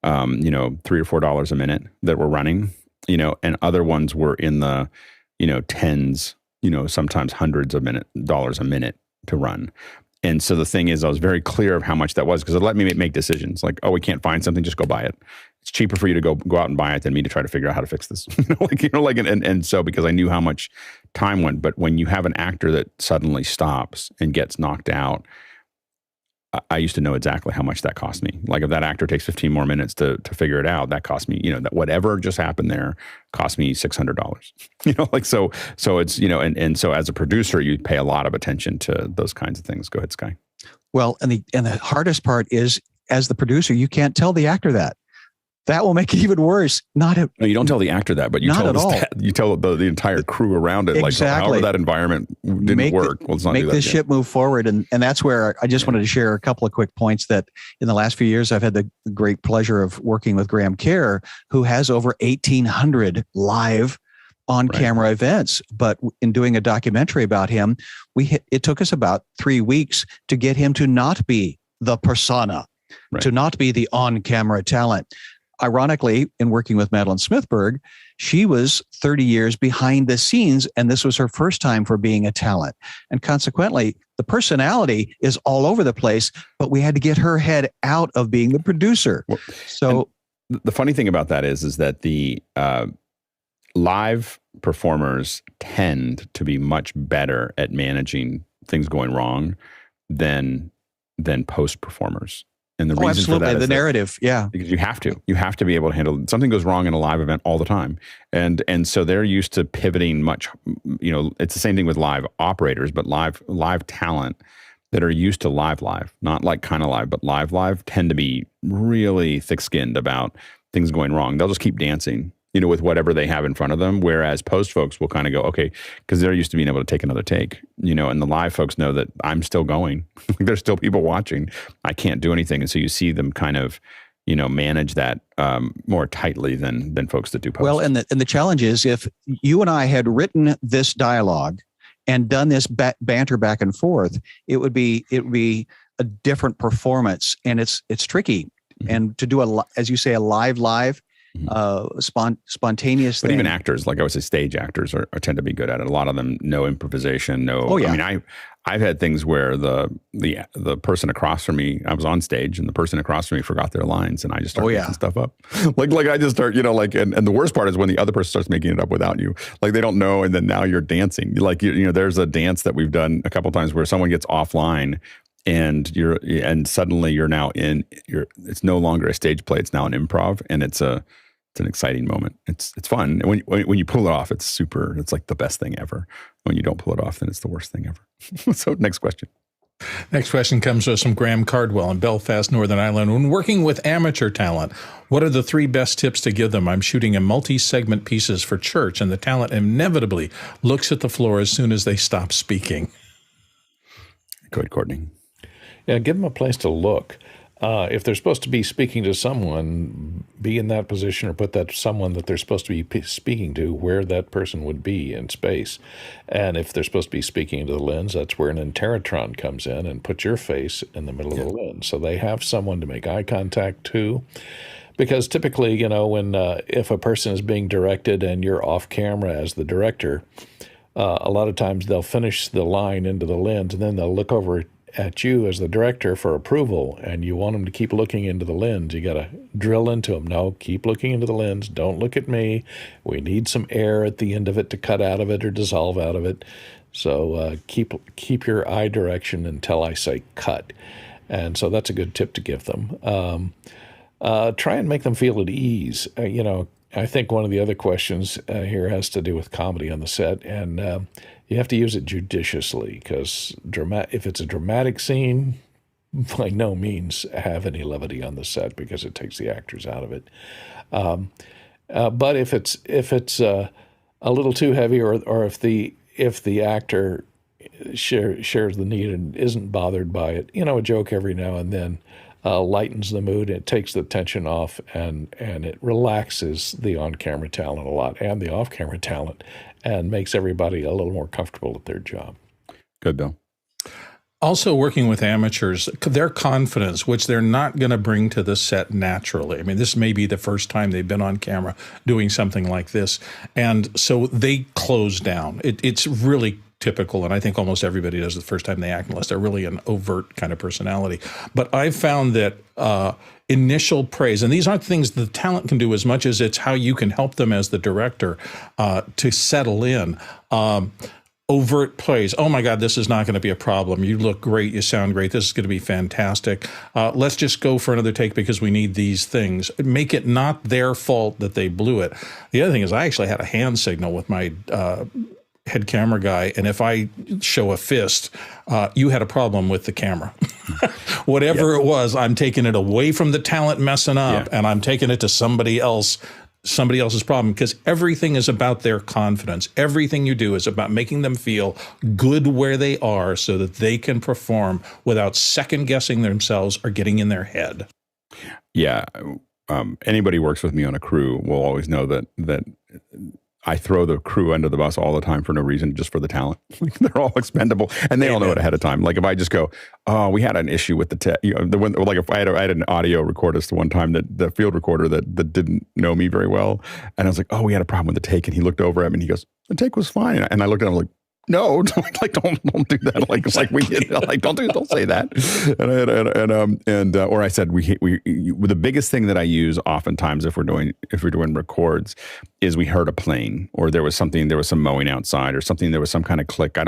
you know, $3 or $4 a minute that were running, you know, and other ones were in the, you know, tens, you know, sometimes hundreds of dollars a minute to run. And so the thing is, I was very clear of how much that was because it let me make decisions like, oh, we can't find something, just go buy it. It's cheaper for you to go out and buy it than me to try to figure out how to fix this. And so because I knew how much time went, but when you have an actor that suddenly stops and gets knocked out, I used to know exactly how much that cost me. Like if that actor takes 15 more minutes to figure it out, that cost me, you know, that whatever just happened there cost me $600, you know, like, so it's, you know, and so as a producer, you pay a lot of attention to those kinds of things. Go ahead, Sky. Well, and the hardest part is as the producer, you can't tell the actor that. That will make it even worse. No, you don't tell the actor that, but you tell you tell the entire crew around it, exactly. Like however that environment didn't work. Well, let's not make do that this again. ship move forward, and that's where I just wanted to share a couple of quick points that in the last few years I've had the great pleasure of working with Graham Kerr, who has over 1,800 live on-camera events. But in doing a documentary about him, it took us about 3 weeks to get him to not be the persona, to not be the on-camera talent. Ironically, in working with Madeline Smithberg, she was 30 years behind the scenes, and this was her first time for being a talent. And consequently, the personality is all over the place, but we had to get her head out of being the producer. Well, so the funny thing about that is that the live performers tend to be much better at managing things going wrong than post performers. And the reason for that is the narrative, because you have to be able to handle something goes wrong in a live event all the time, and so they're used to pivoting much. You know, it's the same thing with live operators, but live talent that are used to live, not like kind of live, but live tend to be really thick-skinned about things going wrong. They'll just keep dancing, you know, with whatever they have in front of them. Whereas post folks will kind of go, okay, because they're used to being able to take another take, you know, and the live folks know that I'm still going. There's still people watching. I can't do anything. And so you see them kind of, you know, manage that more tightly than folks that do post. Well, and the challenge is if you and I had written this dialogue and done this banter back and forth, it would be a different performance, and it's tricky. And to do as you say, a live, spontaneous but thing. even actors, like I would say, stage actors tend to be good at it. A lot of them, no improvisation, no. Oh, yeah. I mean, I've had things where the person across from me, I was on stage, and the person across from me forgot their lines, and I just started making stuff up. like I just start, and the worst part is when the other person starts making it up without you. Like they don't know, and then now you're dancing. Like there's a dance that we've done a couple of times where someone gets offline. And suddenly you're now it's no longer a stage play. It's now an improv, and it's an exciting moment. It's fun. And when you pull it off, it's like the best thing ever. When you don't pull it off, then it's the worst thing ever. So next question. Next question comes from Graham Cardwell in Belfast, Northern Ireland. When working with amateur talent, what are the 3 best tips to give them? I'm shooting a multi-segment pieces for church, and the talent inevitably looks at the floor as soon as they stop speaking. Go ahead, Courtney. Yeah, give them a place to look. If they're supposed to be speaking to someone, be in that position or put that someone that they're supposed to be speaking to where that person would be in space. And if they're supposed to be speaking to the lens, that's where an interrotron comes in and put your face in the middle of the lens. So they have someone to make eye contact to. Because typically, when if a person is being directed and you're off camera as the director, a lot of times they'll finish the line into the lens and then they'll look over at you as the director for approval, and you want them to keep looking into the lens. You got to drill into them. No, keep looking into the lens. Don't look at me. We need some air at the end of it to cut out of it or dissolve out of it. So keep your eye direction until I say cut. And so that's a good tip to give them. Try and make them feel at ease. I think one of the other questions here has to do with comedy on the set, and you have to use it judiciously because if it's a dramatic scene, by no means have any levity on the set because it takes the actors out of it. But if it's a little too heavy, or if the actor shares the need and isn't bothered by it, a joke every now and then lightens the mood. It takes the tension off, and it relaxes the on-camera talent a lot and the off-camera talent, and makes everybody a little more comfortable at their job. Good, Bill. Also, working with amateurs, their confidence, which they're not going to bring to the set naturally. I mean, this may be the first time they've been on camera doing something like this, and so they close down. It's really typical, and I think almost everybody does the first time they act, unless they're really an overt kind of personality. But I've found that initial praise, and these aren't things the talent can do as much as it's how you can help them as the director to settle in. Overt praise. Oh my God, this is not going to be a problem. You look great. You sound great. This is going to be fantastic. Let's just go for another take because we need these things. Make it not their fault that they blew it. The other thing is I actually had a hand signal with my head camera guy, and if I show a fist, you had a problem with the camera. Whatever it was, I'm taking it away from the talent messing up, and I'm taking it to somebody else's problem, because everything is about their confidence. Everything you do is about making them feel good where they are so that they can perform without second guessing themselves or getting in their head. Yeah. Anybody who works with me on a crew will always know that I throw the crew under the bus all the time for no reason, just for the talent. They're all expendable, and they all know it ahead of time. Like if I just go, "Oh, we had an issue with the like if I had an audio recordist one time, that the field recorder that didn't know me very well, and I was like, "Oh, we had a problem with the take," and he looked over at me and he goes, "The take was fine," and I looked at him like, "No, don't do that. Don't say that." Or I said, the biggest thing that I use oftentimes if we're doing records is we heard a plane, or there was some mowing outside, or something, there was some kind of click. I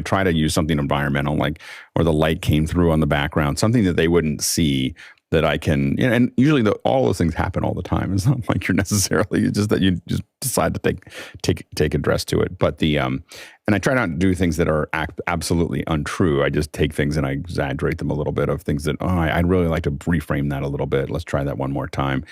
try to use something environmental, like, or the light came through on the background, something that they wouldn't see, that I can, and usually all those things happen all the time. It's not like you're necessarily, it's just that you just decide to take address to it. But and I try not to do things that are absolutely untrue. I just take things and I exaggerate them a little bit, of things that, I'd really like to reframe that a little bit. Let's try that one more time.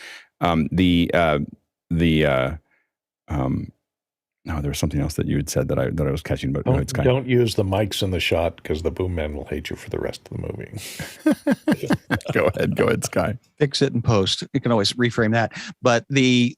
No, there was something else that you had said that I was catching, but don't use the mics in the shot, because the boom man will hate you for the rest of the movie. Go ahead, Sky. Fix it in post. You can always reframe that. But the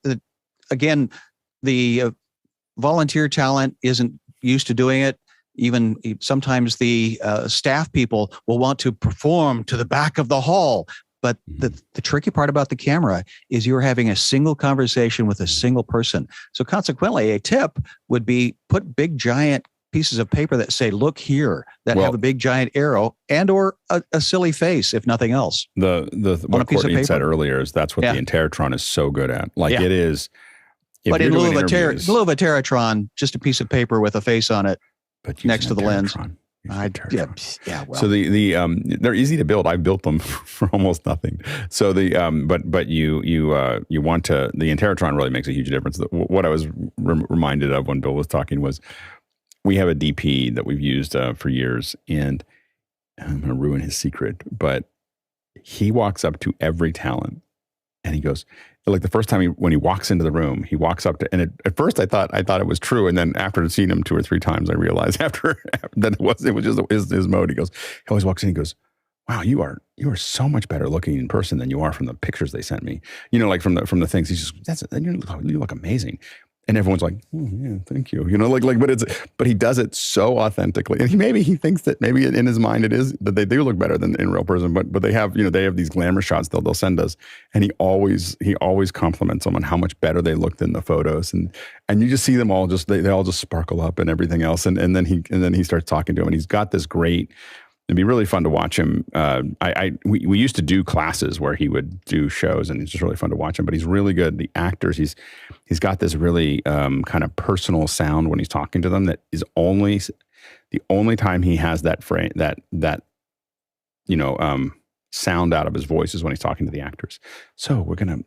volunteer talent isn't used to doing it. Even sometimes the staff people will want to perform to the back of the hall. But the tricky part about the camera is you're having a single conversation with a single person. So consequently, a tip would be put big, giant pieces of paper that say, look here, that have a big, giant arrow and or a silly face, if nothing else. What Courtney said earlier is that's what the Interrotron is so good at. Like it is. But in lieu of a Terratron, just a piece of paper with a face on it next to the lens. Well. So they're easy to build. I built them for almost nothing. So but you want to, the Interrotron really makes a huge difference. What I was reminded of when Bill was talking was we have a DP that we've used for years, and I'm going to ruin his secret, but he walks up to every talent and he goes, like the first time when he walks into the room, he walks up to, and at first I thought it was true. And then after seeing him 2 or 3 times, I realized after that it was just his mode. He always walks in, he goes, wow, you are so much better looking in person than you are from the pictures they sent me. Like from the things. He's just, you look amazing. And everyone's like, oh, yeah, thank you. But he does it so authentically. And he thinks that maybe in his mind it is that they do look better than in real person. But they have, they have these glamour shots they'll send us. And he always compliments them on how much better they looked in the photos. And you just see them all they all just sparkle up and everything else. And then he starts talking to him, and he's got this great. It'd be really fun to watch him. We used to do classes where he would do shows, and it's just really fun to watch him. But he's really good. The actors, he's got this really kind of personal sound when he's talking to them. That is the only time he has that frame sound out of his voice is when he's talking to the actors. So we're gonna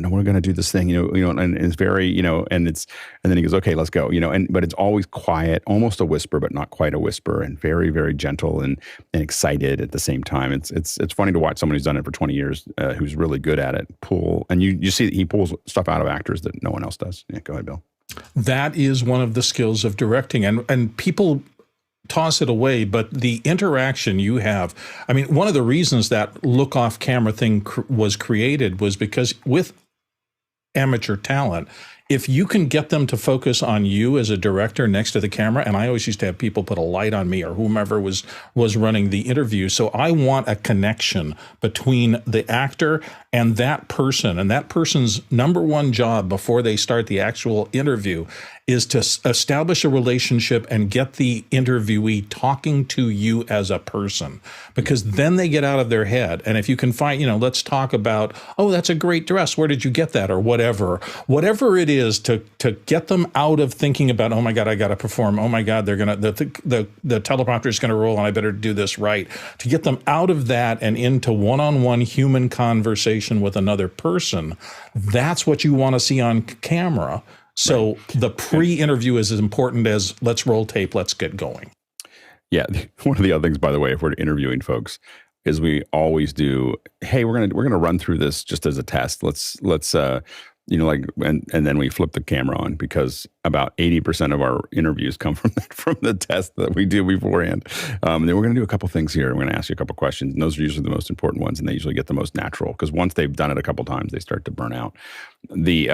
we're gonna do this thing, and it's very, and then he goes, okay, let's go, but it's always quiet, almost a whisper, but not quite a whisper, and very, very gentle and excited at the same time. It's funny to watch someone who's done it for 20 years, who's really good at it, and you see that he pulls stuff out of actors that no one else does. Yeah, go ahead, Bill. That is one of the skills of directing, and people toss it away, but the interaction you have, one of the reasons that look off camera thing was created was because with amateur talent, if you can get them to focus on you as a director next to the camera, and I always used to have people put a light on me or whomever was running the interview. So I want a connection between the actor and that person, and that person's number one job before they start the actual interview is to establish a relationship and get the interviewee talking to you as a person, because then they get out of their head. And if you can find, let's talk about, oh, that's a great dress, where did you get that, or whatever it is, to get them out of thinking about, oh my God, I got to perform. Oh my God, they're gonna the teleprompter is gonna roll, and I better do this right. To get them out of that and into one-on-one human conversation with another person, that's what you want to see on camera. So the pre-interview is as important as let's roll tape, let's get going. Yeah, one of the other things, by the way, if we're interviewing folks, is we always do, hey, we're gonna run through this just as a test. Let's and then we flip the camera on, because about 80% of our interviews come from the test that we do beforehand. And then we're going to do a couple things here. We're going to ask you a couple questions, and those are usually the most important ones, and they usually get the most natural, because once they've done it a couple times, they start to burn out. The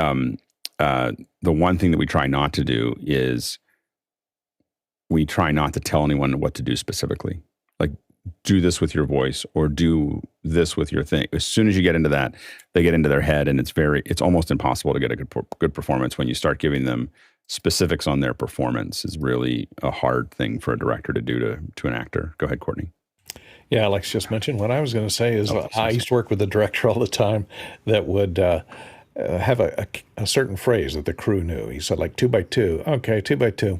one thing that we try not to do is we try not to tell anyone what to do specifically. Like, do this with your voice, or do this with your thing. As soon as you get into that, they get into their head, and it's almost impossible to get a good performance when you start giving them specifics on their performance. Is really a hard thing for a director to do to an actor. Go ahead, Courtney. Yeah, Alex just mentioned what I was going to say is I used to work with a director all the time that would have a certain phrase that the crew knew. He said, like, 2 by 2. Okay, 2 by 2.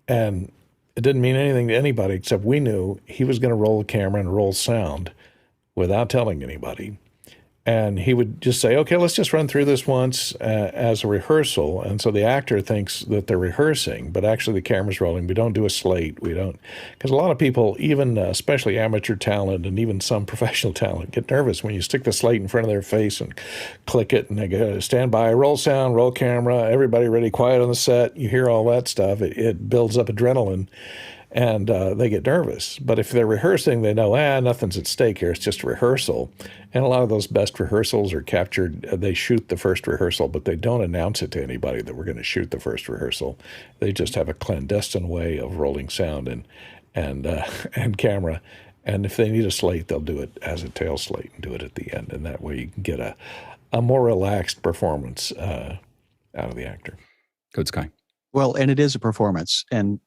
And it didn't mean anything to anybody, except we knew he was going to roll the camera and roll sound without telling anybody. And he would just say, okay, let's just run through this once as a rehearsal. And so the actor thinks that they're rehearsing, but actually the camera's rolling. We don't do a slate. We don't. Because a lot of people, even especially amateur talent and even some professional talent, get nervous when you stick the slate in front of their face and click it, and they go, stand by, roll sound, roll camera, everybody ready, quiet on the set. You hear all that stuff. It builds up adrenaline. and they get nervous. But if they're rehearsing, they know, nothing's at stake here. It's just a rehearsal. And a lot of those best rehearsals are captured. They shoot the first rehearsal, but they don't announce it to anybody that we're going to shoot the first rehearsal. They just have a clandestine way of rolling sound and camera. And if they need a slate, they'll do it as a tail slate and do it at the end. And that way you can get a more relaxed performance out of the actor. Good, Sky. Well, and it is a performance, and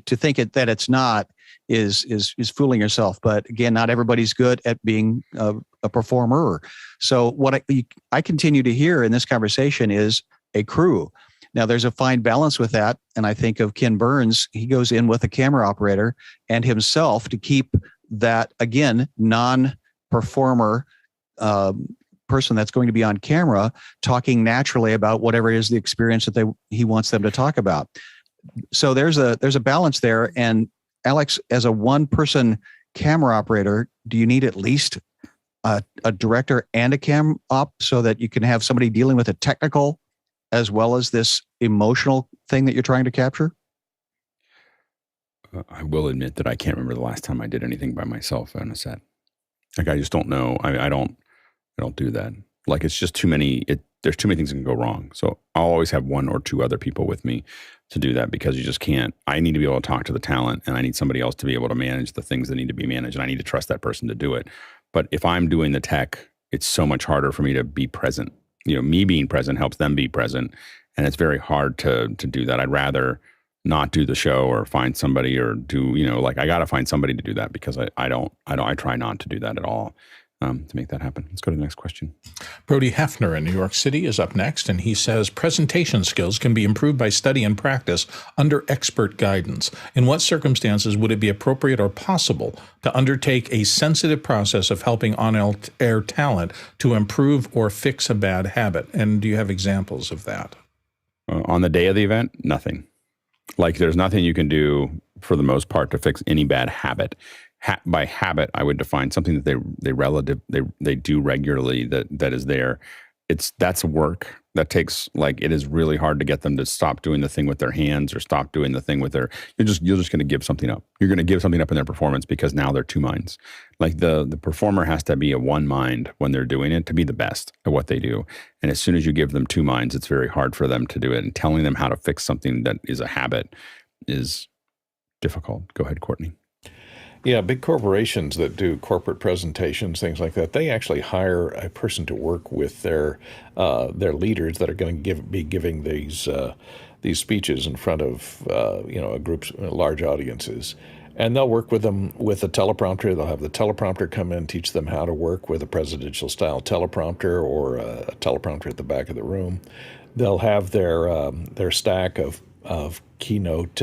to think that it's not is fooling yourself. But again, not everybody's good at being a performer. So what I continue to hear in this conversation is a crew. Now, there's a fine balance with that, and I think of Ken Burns. He goes in with a camera operator and himself to keep that, again, non-performer person that's going to be on camera talking naturally about whatever it is the experience that he wants them to talk about. So there's a balance there. And Alex, as a one-person camera operator, do you need at least a director and a cam op so that you can have somebody dealing with a technical as well as this emotional thing that you're trying to capture? I will admit that I can't remember the last time I did anything by myself on a set. Like, I just don't know. I don't do that. Like, it's just too many. There's too many things that can go wrong. So I'll always have one or two other people with me to do that, because you just can't. I need to be able to talk to the talent, and I need somebody else to be able to manage the things that need to be managed, and I need to trust that person to do it. But if I'm doing the tech, it's so much harder for me to be present. Me being present helps them be present, and it's very hard to do that. I'd rather not do the show or find somebody, or do, I got to find somebody to do that, because I try not to do that at all. To make that happen. Let's go to the next question. Brody Hefner in New York City is up next, and he says presentation skills can be improved by study and practice under expert guidance. In what circumstances would it be appropriate or possible to undertake a sensitive process of helping on-air talent to improve or fix a bad habit? And do you have examples of that? On the day of the event, nothing. Like, there's nothing you can do for the most part to fix any bad habit. By habit, I would define something that they do regularly that is there. That's work that takes, it is really hard to get them to stop doing the thing with their hands or stop doing the thing with their. You're just going to give something up. You're going to give something up in their performance, because now they're two minds. Like, the performer has to be a one mind when they're doing it to be the best at what they do. And as soon as you give them two minds, it's very hard for them to do it. And telling them how to fix something that is a habit is difficult. Go ahead, Courtney. Yeah, big corporations that do corporate presentations, things like that, they actually hire a person to work with their leaders that are going to be giving these speeches in front of a group, large audiences, and they'll work with them with a teleprompter. They'll have the teleprompter come in, teach them how to work with a presidential style teleprompter or a teleprompter at the back of the room. They'll have their stack of keynote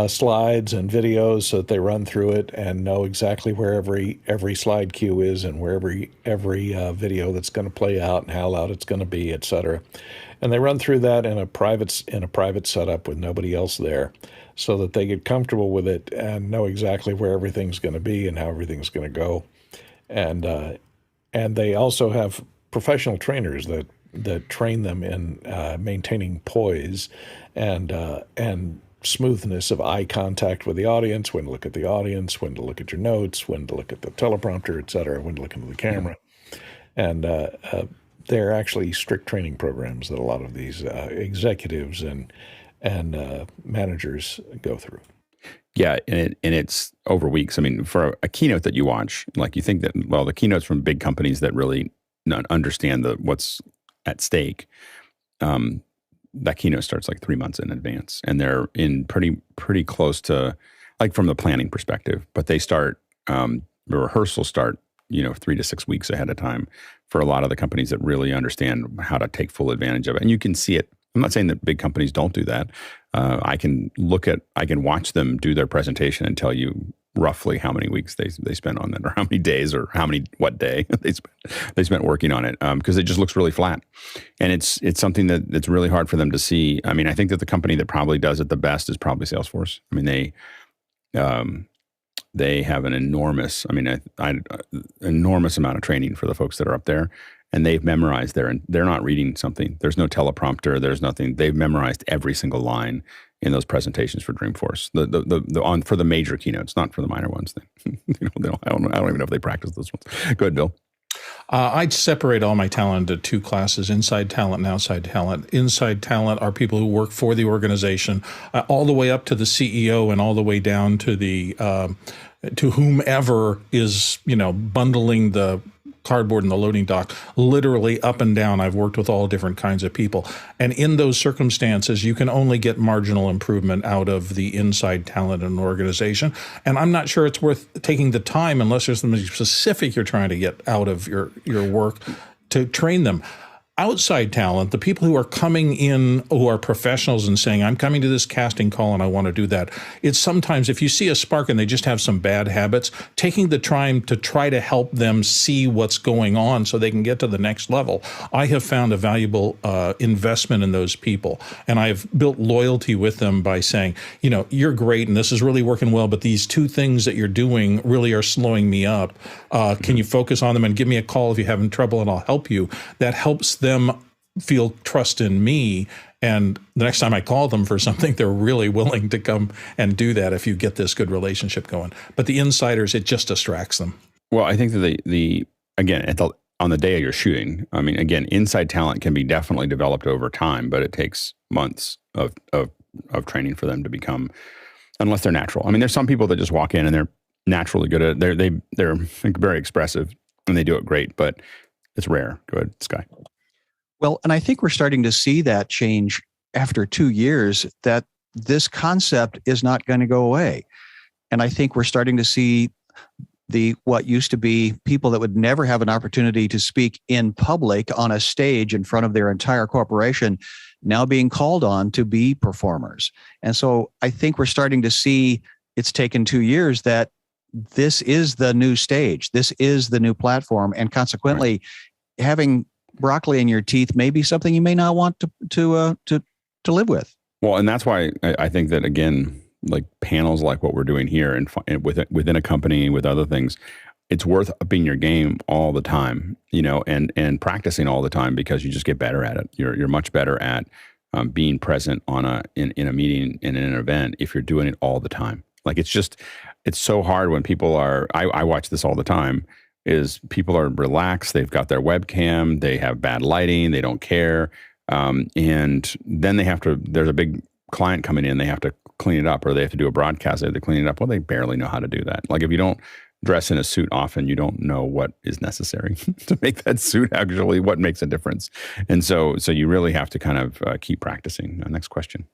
slides and videos, so that they run through it and know exactly where every slide cue is, and where every video that's going to play out and how loud it's going to be, et cetera. And they run through that in a private setup with nobody else there, so that they get comfortable with it and know exactly where everything's going to be and how everything's going to go. And they also have professional trainers that train them in maintaining poise and smoothness of eye contact with the audience, when to look at the audience, when to look at your notes, when to look at the teleprompter, et cetera, when to look into the camera. And they're actually strict training programs that a lot of these executives and managers go through. Yeah, and it's over weeks. I mean, for a keynote that you watch, like, you think that, well, the keynotes from big companies that really understand what's at stake, that keynote starts like 3 months in advance, and they're in pretty close to, like, from the planning perspective. But they start the rehearsals start 3 to 6 weeks ahead of time for a lot of the companies that really understand how to take full advantage of it. And you can see it. I'm not saying that big companies don't do that. I can watch them do their presentation and tell you roughly how many weeks they spent on that, or how many days, or what day they spent working on it, because it just looks really flat. And it's something that's really hard for them to see. I mean, I think that the company that probably does it the best is probably Salesforce. I mean, they have an enormous amount of training for the folks that are up there, and they've memorized and they're not reading something. There's no teleprompter. There's nothing. They've memorized every single line in those presentations for Dreamforce. For the major keynotes, not for the minor ones. I don't even know if they practice those ones. Go ahead, Bill. I'd separate all my talent into two classes: inside talent and outside talent. Inside talent are people who work for the organization, all the way up to the CEO and all the way down to the to whomever is bundling the cardboard and the loading dock, literally up and down. I've worked with all different kinds of people. And in those circumstances, you can only get marginal improvement out of the inside talent in an organization. And I'm not sure it's worth taking the time, unless there's something specific you're trying to get out of your work, to train them. Outside talent, the people who are coming in, who are professionals and saying, I'm coming to this casting call and I want to do that. It's sometimes, if you see a spark and they just have some bad habits, taking the time to try to help them see what's going on so they can get to the next level. I have found a valuable investment in those people. And I've built loyalty with them by saying, you're great and this is really working well, but these two things that you're doing really are slowing me up. Can you focus on them and give me a call if you're having trouble and I'll help you? That helps them feel trust in me, and the next time I call them for something, they're really willing to come and do that if you get this good relationship going. But the insiders, it just distracts them. Well, I think that on the day of your shooting, I mean, again, inside talent can be definitely developed over time, but it takes months of training for them to become, unless they're natural. I mean, there's some people that just walk in and they're naturally good at it. They're very expressive and they do it great, but it's rare. Go ahead, Sky. Well, and I think we're starting to see that change after 2 years, that this concept is not going to go away. And I think we're starting to see what used to be people that would never have an opportunity to speak in public on a stage in front of their entire corporation now being called on to be performers. And so I think we're starting to see, it's taken 2 years, that this is the new stage. This is the new platform. And consequently, having broccoli in your teeth may be something you may not want to live with. Well, and that's why I think that, again, like panels like what we're doing here and within a company with other things, it's worth upping your game all the time, and practicing all the time, because you just get better at it. You're much better at being present in a meeting, in an event, if you're doing it all the time. Like it's so hard when people are, I watch this all the time, is people are relaxed, they've got their webcam, they have bad lighting, they don't care. And then there's a big client coming in, they have to clean it up, or they have to do a broadcast, they have to clean it up. Well, they barely know how to do that. Like if you don't dress in a suit often, you don't know what is necessary to make that suit actually what makes a difference. And so you really have to kind of keep practicing. Next question.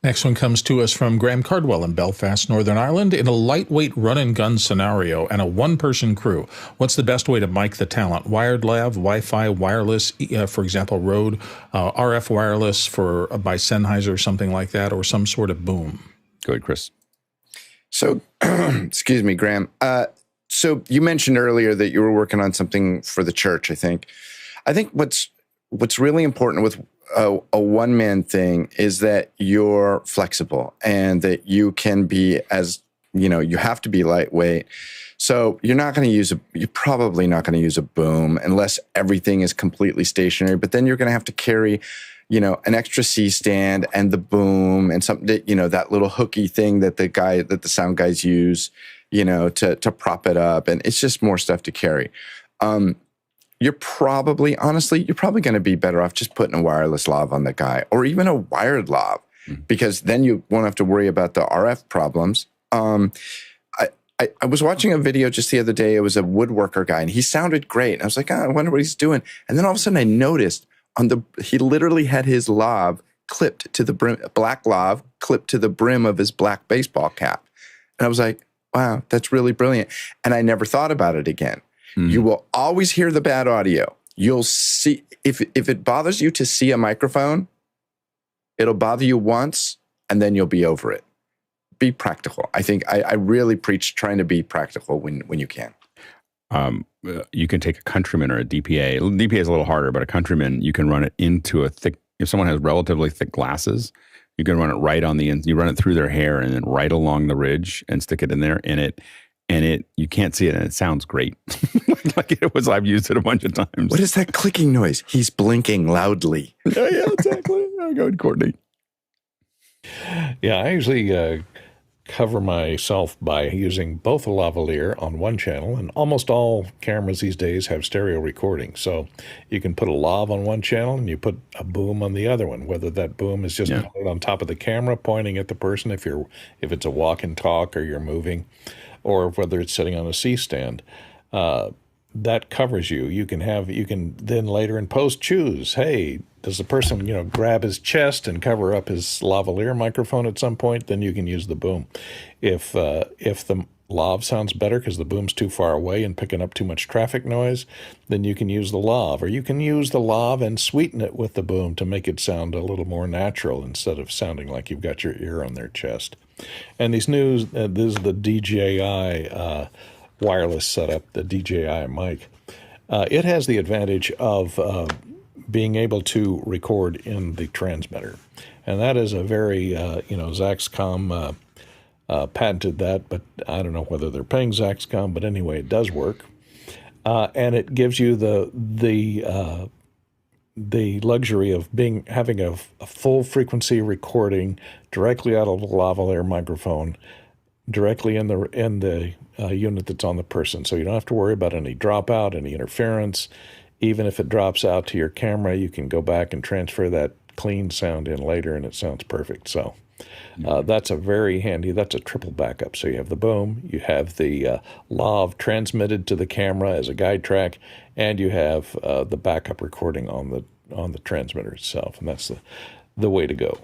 Next one comes to us from Graham Cardwell in Belfast, Northern Ireland. In a lightweight run-and-gun scenario and a one-person crew, what's the best way to mic the talent? Wired lav, Wi-Fi, wireless, for example, Rode, RF wireless by Sennheiser or something like that, or some sort of boom? Go ahead, Chris. So, excuse me, Graham. So you mentioned earlier that you were working on something for the church, I think. I think what's really important with a one-man thing is that you're flexible and that you can be you have to be lightweight. So you're probably not going to use a boom unless everything is completely stationary, but then you're going to have to carry, an extra C stand and the boom and something that, that little hooky thing that the sound guys use, to prop it up. And it's just more stuff to carry. You're probably going to be better off just putting a wireless lav on the guy, or even a wired lav, because then you won't have to worry about the RF problems. I was watching a video just the other day. It was a woodworker guy, and he sounded great. And I was like, I wonder what he's doing. And then all of a sudden I noticed he literally had his lav clipped to the brim, black lav clipped to the brim of his black baseball cap. And I was like, wow, that's really brilliant. And I never thought about it again. You will always hear the bad audio. You'll see, if it bothers you to see a microphone, it'll bother you once and then you'll be over it. Be practical. I think I really preach trying to be practical when you can. You can take a Countryman or a DPA. DPA is a little harder, but a Countryman, you can run it into if someone has relatively thick glasses, you can run it right on the end. You run it through their hair and then right along the ridge and stick it in there, and and you can't see it, and it sounds great. I've used it a bunch of times. What is that clicking noise? He's blinking loudly. Yeah, exactly. Go ahead, Courtney. Yeah, I usually cover myself by using both a lavalier on one channel, and almost all cameras these days have stereo recording. So you can put a lav on one channel and you put a boom on the other one, whether that boom is just on top of the camera pointing at the person if it's a walk and talk or you're moving, or whether it's sitting on a C-stand. That covers you. You can then later in post choose, hey, does the person, grab his chest and cover up his lavalier microphone at some point? Then you can use the boom. If the lav sounds better because the boom's too far away and picking up too much traffic noise, then you can use the lav. Or you can use the lav and sweeten it with the boom to make it sound a little more natural instead of sounding like you've got your ear on their chest. And this is the DJI wireless setup, the DJI mic. It has the advantage of being able to record in the transmitter. And that is a very, Zaxcom patented that, but I don't know whether they're paying Zaxcom, but anyway, it does work. And it gives you the luxury of having a full frequency recording directly out of the lavalier microphone, directly in the unit that's on the person. So you don't have to worry about any dropout, any interference. Even if it drops out to your camera, you can go back and transfer that clean sound in later and it sounds perfect. So that's a very handy, that's a triple backup. So you have the boom, you have the lav transmitted to the camera as a guide track, and you have the backup recording on the transmitter itself. And that's the way to go.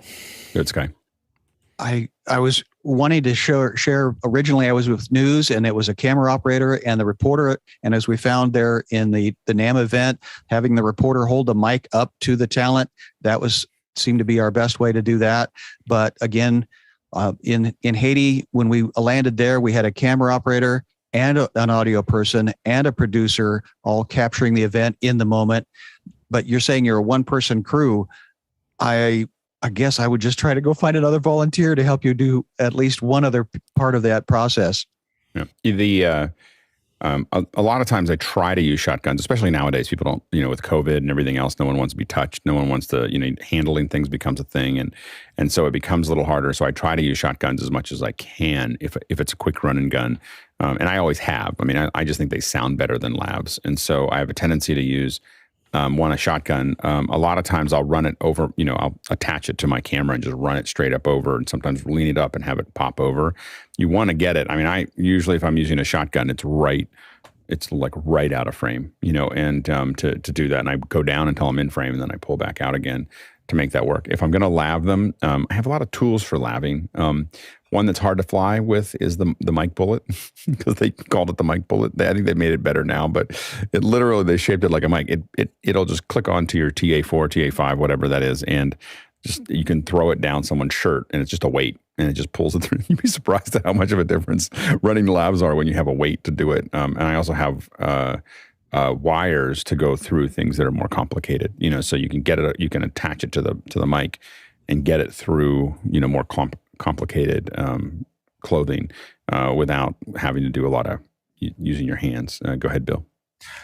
Good, Sky. I was wanting to share. Originally, I was with news, and it was a camera operator and the reporter. And as we found there in the NAMM event, having the reporter hold the mic up to the talent, seemed to be our best way to do that. But again, in Haiti, when we landed there, we had a camera operator and an audio person and a producer all capturing the event in the moment. But you're saying you're a one-person crew. I guess I would just try to go find another volunteer to help you do at least one other part of that process. Yeah. A lot of times I try to use shotguns, especially nowadays. People don't, with COVID and everything else, no one wants to be touched. No one wants to, handling things becomes a thing. And so it becomes a little harder. So I try to use shotguns as much as I can if it's a quick run and gun. And I always have. I mean, I just think they sound better than lavs. And so I have a tendency to use a shotgun. A lot of times I'll run it over, I'll attach it to my camera and just run it straight up over, and sometimes lean it up and have it pop over. You want to get it. I mean, usually if I'm using a shotgun, it's like right out of frame, and to do that. And I go down until I'm in frame, and then I pull back out again to make that work. If I'm going to lav them, I have a lot of tools for laving. One that's hard to fly with is the mic bullet, because they called it the mic bullet. I think they made it better now, but it literally, they shaped it like a mic. It'll just click onto your TA4, TA5, whatever that is, and just you can throw it down someone's shirt, and it's just a weight, and it just pulls it through. You'd be surprised at how much of a difference running lavs are when you have a weight to do it. And I also have wires to go through things that are more complicated. So you can you can attach it to the mic and get it through more complicated clothing without having to do a lot of using your hands. Go ahead, Bill.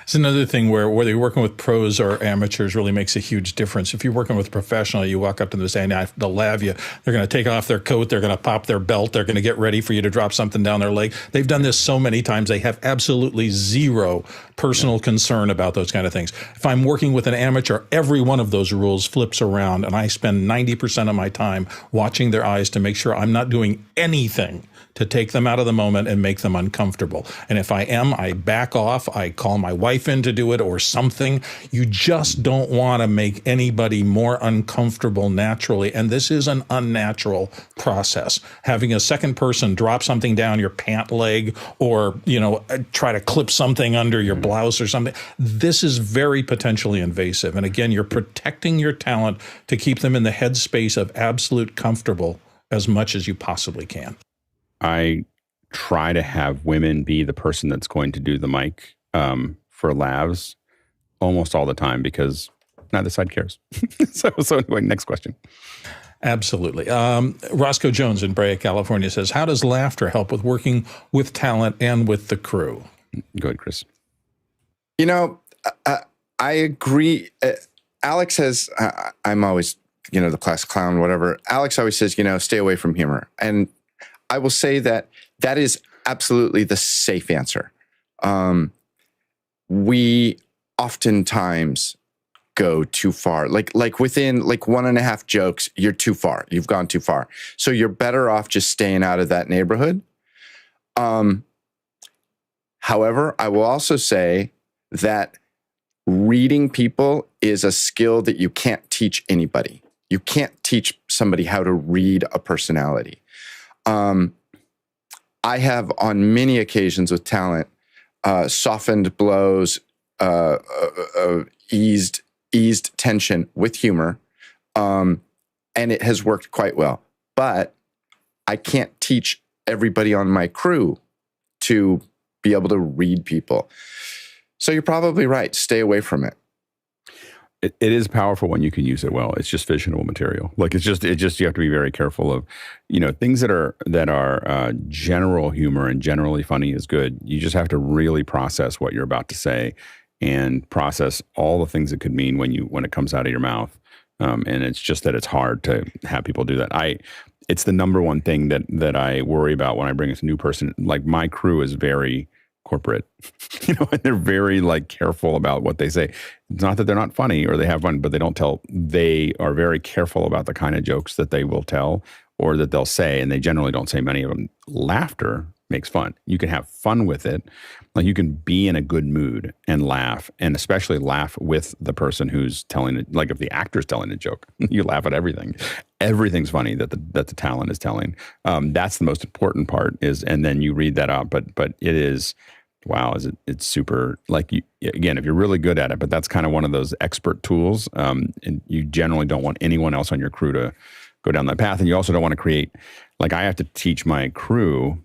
It's another thing where whether you're working with pros or amateurs really makes a huge difference. If you're working with a professional, you walk up to them and say, they'll lav you. They're going to take off their coat. They're going to pop their belt. They're going to get ready for you to drop something down their leg. They've done this so many times. They have absolutely zero personal concern about those kind of things. If I'm working with an amateur, every one of those rules flips around, and I spend 90% of my time watching their eyes to make sure I'm not doing anything to take them out of the moment and make them uncomfortable. And if I am, I back off, I call my wife in to do it or something. You just don't want to make anybody more uncomfortable naturally. And this is an unnatural process. Having a second person drop something down your pant leg or, try to clip something under your blouse or something, this is very potentially invasive. And again, you're protecting your talent to keep them in the headspace of absolute comfortable as much as you possibly can. I try to have women be the person that's going to do the mic for lavs almost all the time, because neither side cares. So anyway, next question. Absolutely. Roscoe Jones in Brea, California says, how does laughter help with working with talent and with the crew? Go ahead, Chris. You know, I agree. Alex says, I'm always, the class clown, whatever. Alex always says, stay away from humor. And I will say that is absolutely the safe answer. We oftentimes go too far. Like within 1.5 jokes, you're too far. You've gone too far. So you're better off just staying out of that neighborhood. However, I will also say that reading people is a skill that you can't teach anybody. You can't teach somebody how to read a personality. I have on many occasions with talent softened blows, eased tension with humor, and it has worked quite well. But I can't teach everybody on my crew to be able to read people. So you're probably right. Stay away from it. It is powerful when you can use it well. It's just fictional material. Like it's just you have to be very careful of, things that are general humor and generally funny is good. You just have to really process what you're about to say and process all the things it could mean when it comes out of your mouth. And it's just that it's hard to have people do that. It's the number one thing that I worry about when I bring a new person. Like my crew is very corporate, and they're very careful about what they say. It's not that they're not funny or they have fun, but they are very careful about the kind of jokes that they will tell or that they'll say. And they generally don't say many of them. Laughter makes fun. You can have fun with it. Like you can be in a good mood and laugh, and especially laugh with the person who's telling it. Like if the actor's telling a joke, you laugh at everything. Everything's funny that the talent is telling. That's the most important part and then you read that out. But it is, wow, it's super, again, if you're really good at it, but that's kind of one of those expert tools. And you generally don't want anyone else on your crew to go down that path. And you also don't want to create, I have to teach my crew.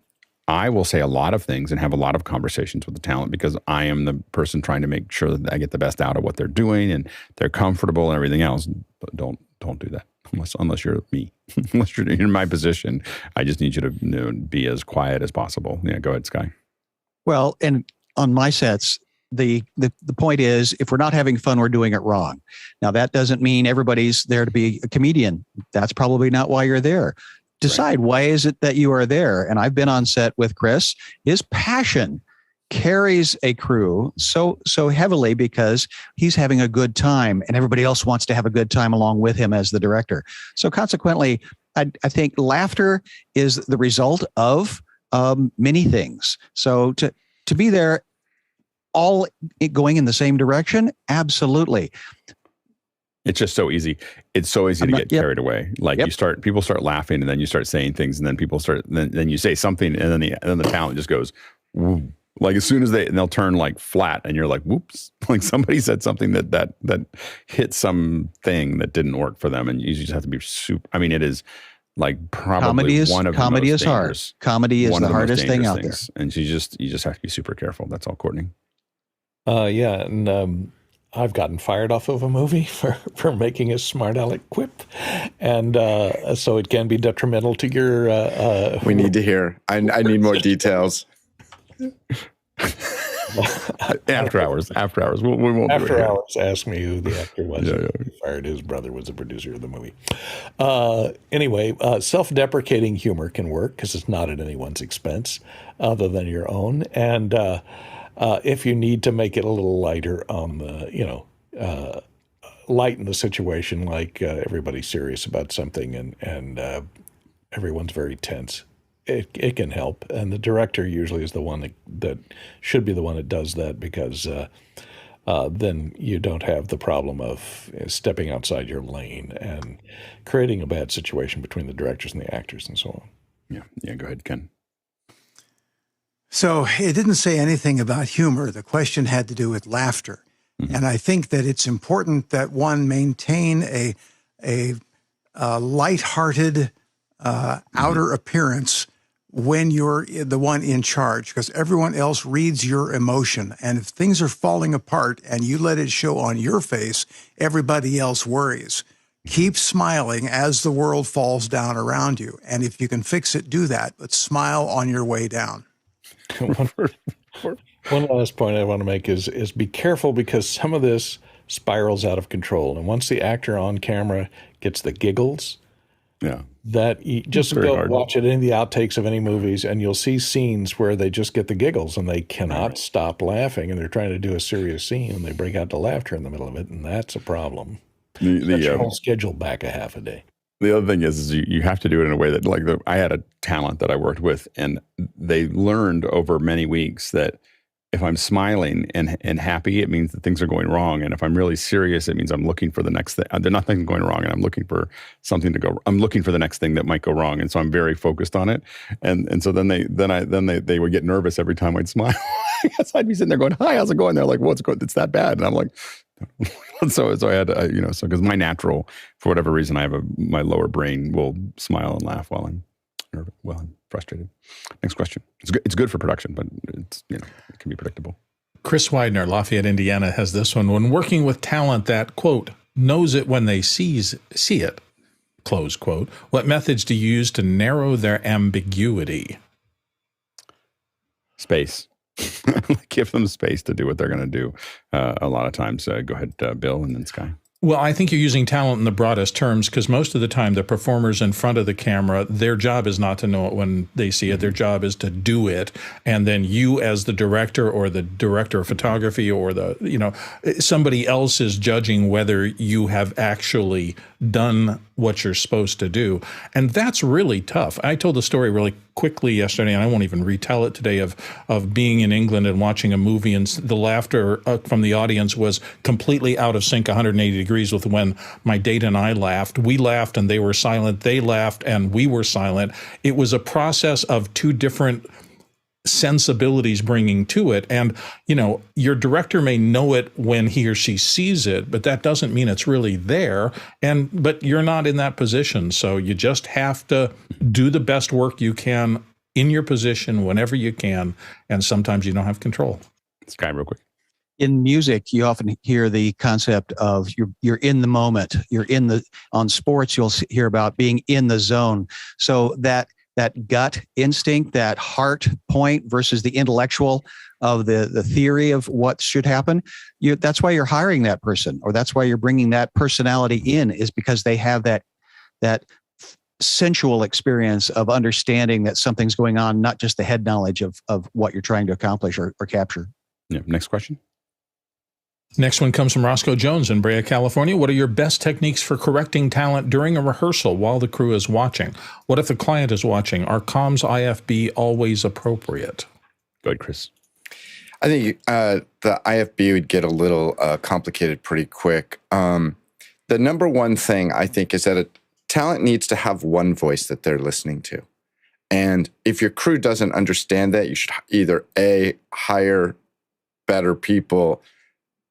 I will say a lot of things and have a lot of conversations with the talent because I am the person trying to make sure that I get the best out of what they're doing and they're comfortable and everything else. But don't do that unless you're me. Unless you're in my position, I just need you to be as quiet as possible. Yeah, go ahead, Sky. Well, and on my sets, the point is, if we're not having fun, we're doing it wrong. Now, that doesn't mean everybody's there to be a comedian. That's probably not why you're there. Decide why is it that you are there. And I've been on set with Chris. His passion carries a crew so heavily because he's having a good time and everybody else wants to have a good time along with him as the director. So consequently, I think laughter is the result of many things. So to be there all going in the same direction, absolutely. It's just so easy. It's so easy to get carried away. People start laughing, and then you start saying things, and then people start. Then you say something, and then the talent just goes, woo. As soon as they'll turn flat, and you're like, whoops! Somebody said something that hit something that didn't work for them, and you just have to be super. I mean, it is probably one of comedy the most is hard. Comedy is the hardest thing out there, and you just have to be super careful. That's all, Courtney. Yeah, and I've gotten fired off of a movie for making a smart aleck quip, and so it can be detrimental to your. We need to hear. I need more details. After hours. We won't. After hours. Ask me who the actor was. Yeah. Who fired his brother was the producer of the movie. Anyway, self-deprecating humor can work because it's not at anyone's expense other than your own, and. If you need to make it a little lighter on the, lighten the situation, everybody's serious about something and everyone's very tense, it can help. And the director usually is the one that should be the one that does that because then you don't have the problem of stepping outside your lane and creating a bad situation between the directors and the actors and so on. Yeah. Go ahead, Ken. So it didn't say anything about humor. The question had to do with laughter. Mm-hmm. And I think that it's important that one maintain a lighthearted outer appearance when you're the one in charge, because everyone else reads your emotion. And if things are falling apart and you let it show on your face, everybody else worries. Keep smiling as the world falls down around you. And if you can fix it, do that, but smile on your way down. One last point I want to make is be careful, because some of this spirals out of control. And once the actor on camera gets the giggles, that you just go watch it in the outtakes of any movies, and you'll see scenes where they just get the giggles and they cannot stop laughing, and they're trying to do a serious scene and they break out the laughter in the middle of it, and that's a problem. Set your whole schedule back a half a day. The other thing is you have to do it in a way that, like, I had a talent that I worked with, and they learned over many weeks that if I'm smiling and happy, it means that things are going wrong. And if I'm really serious, it means I'm looking for the next thing. There's nothing going wrong, and I'm looking for something to go. I'm looking for the next thing that might go wrong, and so I'm very focused on it. And so then they would get nervous every time I'd smile. Because I'd be sitting there going, "Hi, how's it going?" They're like, "What's going? It's that bad?" And I'm like, so I had to, so because my natural, for whatever reason, my lower brain will smile and laugh while I'm nervous, while I'm frustrated. Next question. It's good for production, but it's, it can be predictable. Chris Widener, Lafayette, Indiana, has this one. When working with talent that, quote, knows it when they see it, close quote, what methods do you use to narrow their ambiguity? Space. Give them space to do what they're going to do. A lot of times, go ahead, Bill, and then Sky. Well, I think you're using talent in the broadest terms, because most of the time the performers in front of the camera, their job is not to know it when they see it. Their job is to do it. And then you, as the director or the director of photography or somebody else is judging whether you have actually done what you're supposed to do. And that's really tough. I told the story really quickly yesterday, and I won't even retell it today, of being in England and watching a movie, and the laughter from the audience was completely out of sync, 180 degrees with when my date and I laughed. We laughed and they were silent. They laughed and we were silent. It was a process of two different sensibilities bringing to it. And, your director may know it when he or she sees it, but that doesn't mean it's really there. But you're not in that position. So you just have to do the best work you can in your position whenever you can. And sometimes you don't have control. Sky, real quick. In music, you often hear the concept of you're in the moment. On sports, you'll hear about being in the zone. So that gut instinct, that heart point versus the intellectual of the theory of what should happen, that's why you're hiring that person, or that's why you're bringing that personality in, is because they have that sensual experience of understanding that something's going on, not just the head knowledge of what you're trying to accomplish or capture. Yeah. Next question. Next one comes from Roscoe Jones in Brea, California. What are your best techniques for correcting talent during a rehearsal while the crew is watching? What if the client is watching? Are comms IFB always appropriate? Go ahead, Chris. I think the IFB would get a little complicated pretty quick. The number one thing I think is that a talent needs to have one voice that they're listening to. And if your crew doesn't understand that, you should either A, hire better people,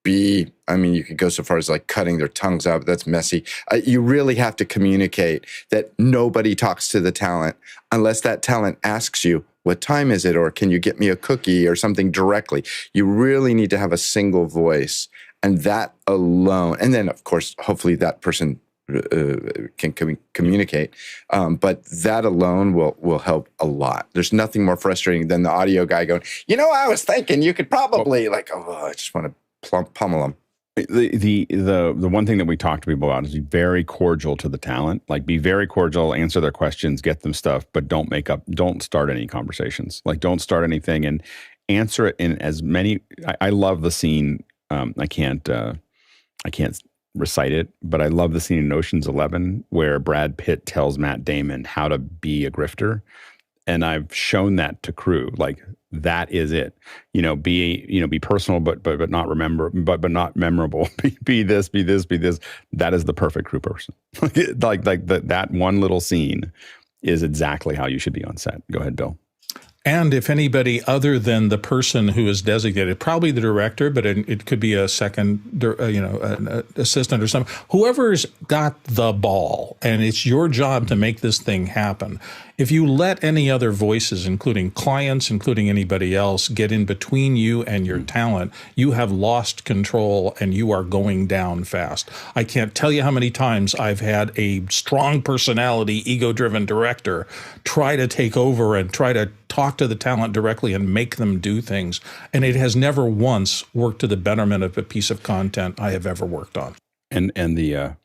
B, you could go so far as like cutting their tongues out, but that's messy. You really have to communicate that nobody talks to the talent unless that talent asks you, what time is it? Or can you get me a cookie or something directly? You really need to have a single voice, and that alone. And then, of course, hopefully that person can communicate. But that alone will help a lot. There's nothing more frustrating than the audio guy going, I was thinking you could probably I just want to pummel them. The one thing that we talk to people about is be very cordial to the talent. Like, be very cordial, answer their questions, get them stuff, but don't start any conversations. Like, don't start anything, and answer it in as many. I love the scene. I can't recite it, but I love the scene in Ocean's 11 where Brad Pitt tells Matt Damon how to be a grifter, and I've shown that to crew. Like, that is it. Be personal, but not not memorable. be this. That is the perfect crew person. like that one little scene is exactly how you should be on set. Go ahead, Bill. And if anybody other than the person who is designated, probably the director, but it could be a second, an assistant or something, whoever's got the ball, and it's your job to make this thing happen. If you let any other voices, including clients, including anybody else, get in between you and your talent, you have lost control and you are going down fast. I can't tell you how many times I've had a strong personality, ego-driven director try to take over and try to talk to the talent directly and make them do things. And it has never once worked to the betterment of a piece of content I have ever worked on. And the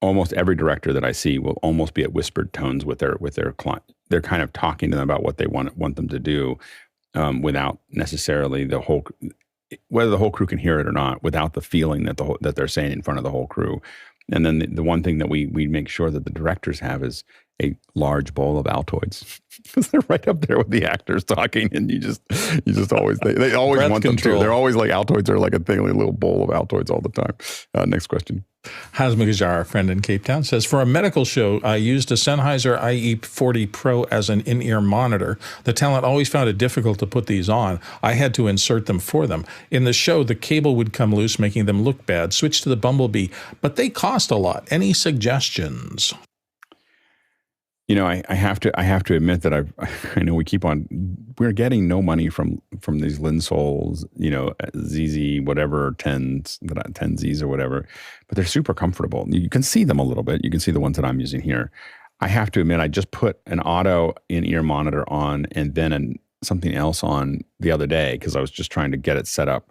almost every director that I see will almost be at whispered tones with their client. They're kind of talking to them about what they want them to do, without necessarily whether the whole crew can hear it or not, without the feeling that they're saying in front of the whole crew. And then the one thing that we make sure that the directors have is a large bowl of Altoids, because they're right up there with the actors talking, and you just always they always Breath want control. them to. They're always like Altoids are like a thing, like a little bowl of Altoids all the time. Next question. Hazma Gajar, a friend in Cape Town, says, for a medical show, I used a Sennheiser IE40 Pro as an in-ear monitor. The talent always found it difficult to put these on. I had to insert them for them. In the show, the cable would come loose, making them look bad. Switch to the Bumblebee, but they cost a lot. Any suggestions? You know, I have to admit that I know we're getting no money from these Linsols, ZZ whatever 10Zs or whatever, but they're super comfortable. You can see them a little bit. You can see the ones that I'm using here. I have to admit, I just put an auto in-ear monitor on and then something else on the other day because I was just trying to get it set up,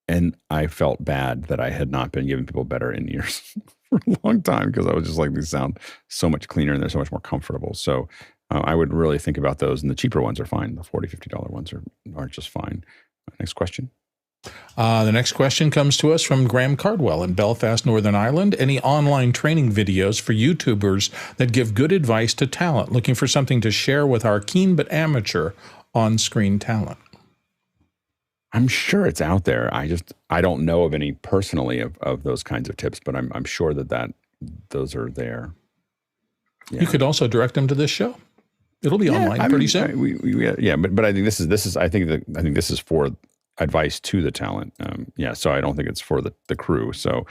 and I felt bad that I had not been giving people better in-ears for a long time, because I was just like, these sound so much cleaner and they're so much more comfortable. So I would really think about those, and the cheaper ones are fine. The $40, $50 ones are just fine. Next question. The next question comes to us from Graham Cardwell in Belfast, Northern Ireland. Any online training videos for YouTubers that give good advice to talent looking for something to share with our keen but amateur on-screen talent? I'm sure it's out there. I don't know of any personally of those kinds of tips, but I'm sure that those are there. Yeah. You could also direct them to this show. It'll be online pretty soon. But I think this is for advice to the talent. So I don't think it's for the crew. So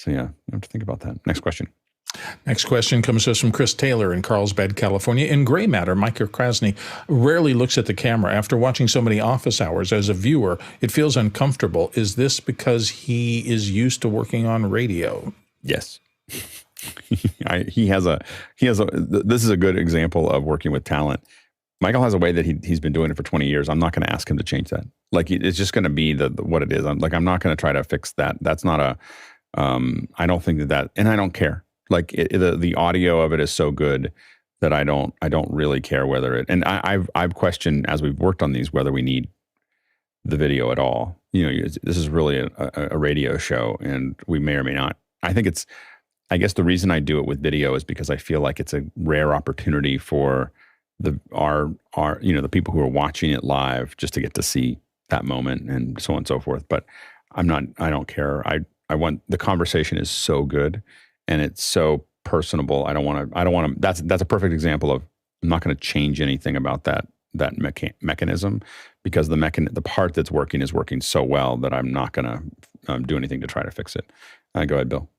yeah, you have to think about that. Next question. Next question comes to us from Chris Taylor in Carlsbad, California. In Gray Matter, Mike Krasny rarely looks at the camera. After watching so many Office Hours as a viewer, it feels uncomfortable. Is this because he is used to working on radio? Yes. This is a good example of working with talent. Michael has a way that he's been doing it for 20 years. I'm not going to ask him to change that. Like, it's just going to be what it is. I'm not going to try to fix that. That's not I don't think that, and I don't care. Like, the audio of it is so good that I don't really care whether it, and I've questioned as we've worked on these whether we need the video at all. This is really a radio show, and we may or may not. I guess the reason I do it with video is because I feel like it's a rare opportunity for our the people who are watching it live just to get to see that moment and so on and so forth. But I don't care. I want, the conversation is so good and it's so personable. I don't want to, that's a perfect example of, I'm not going to change anything about that mechanism, because the part that's working is working so well that I'm not going to do anything to try to fix it. Go ahead, Bill.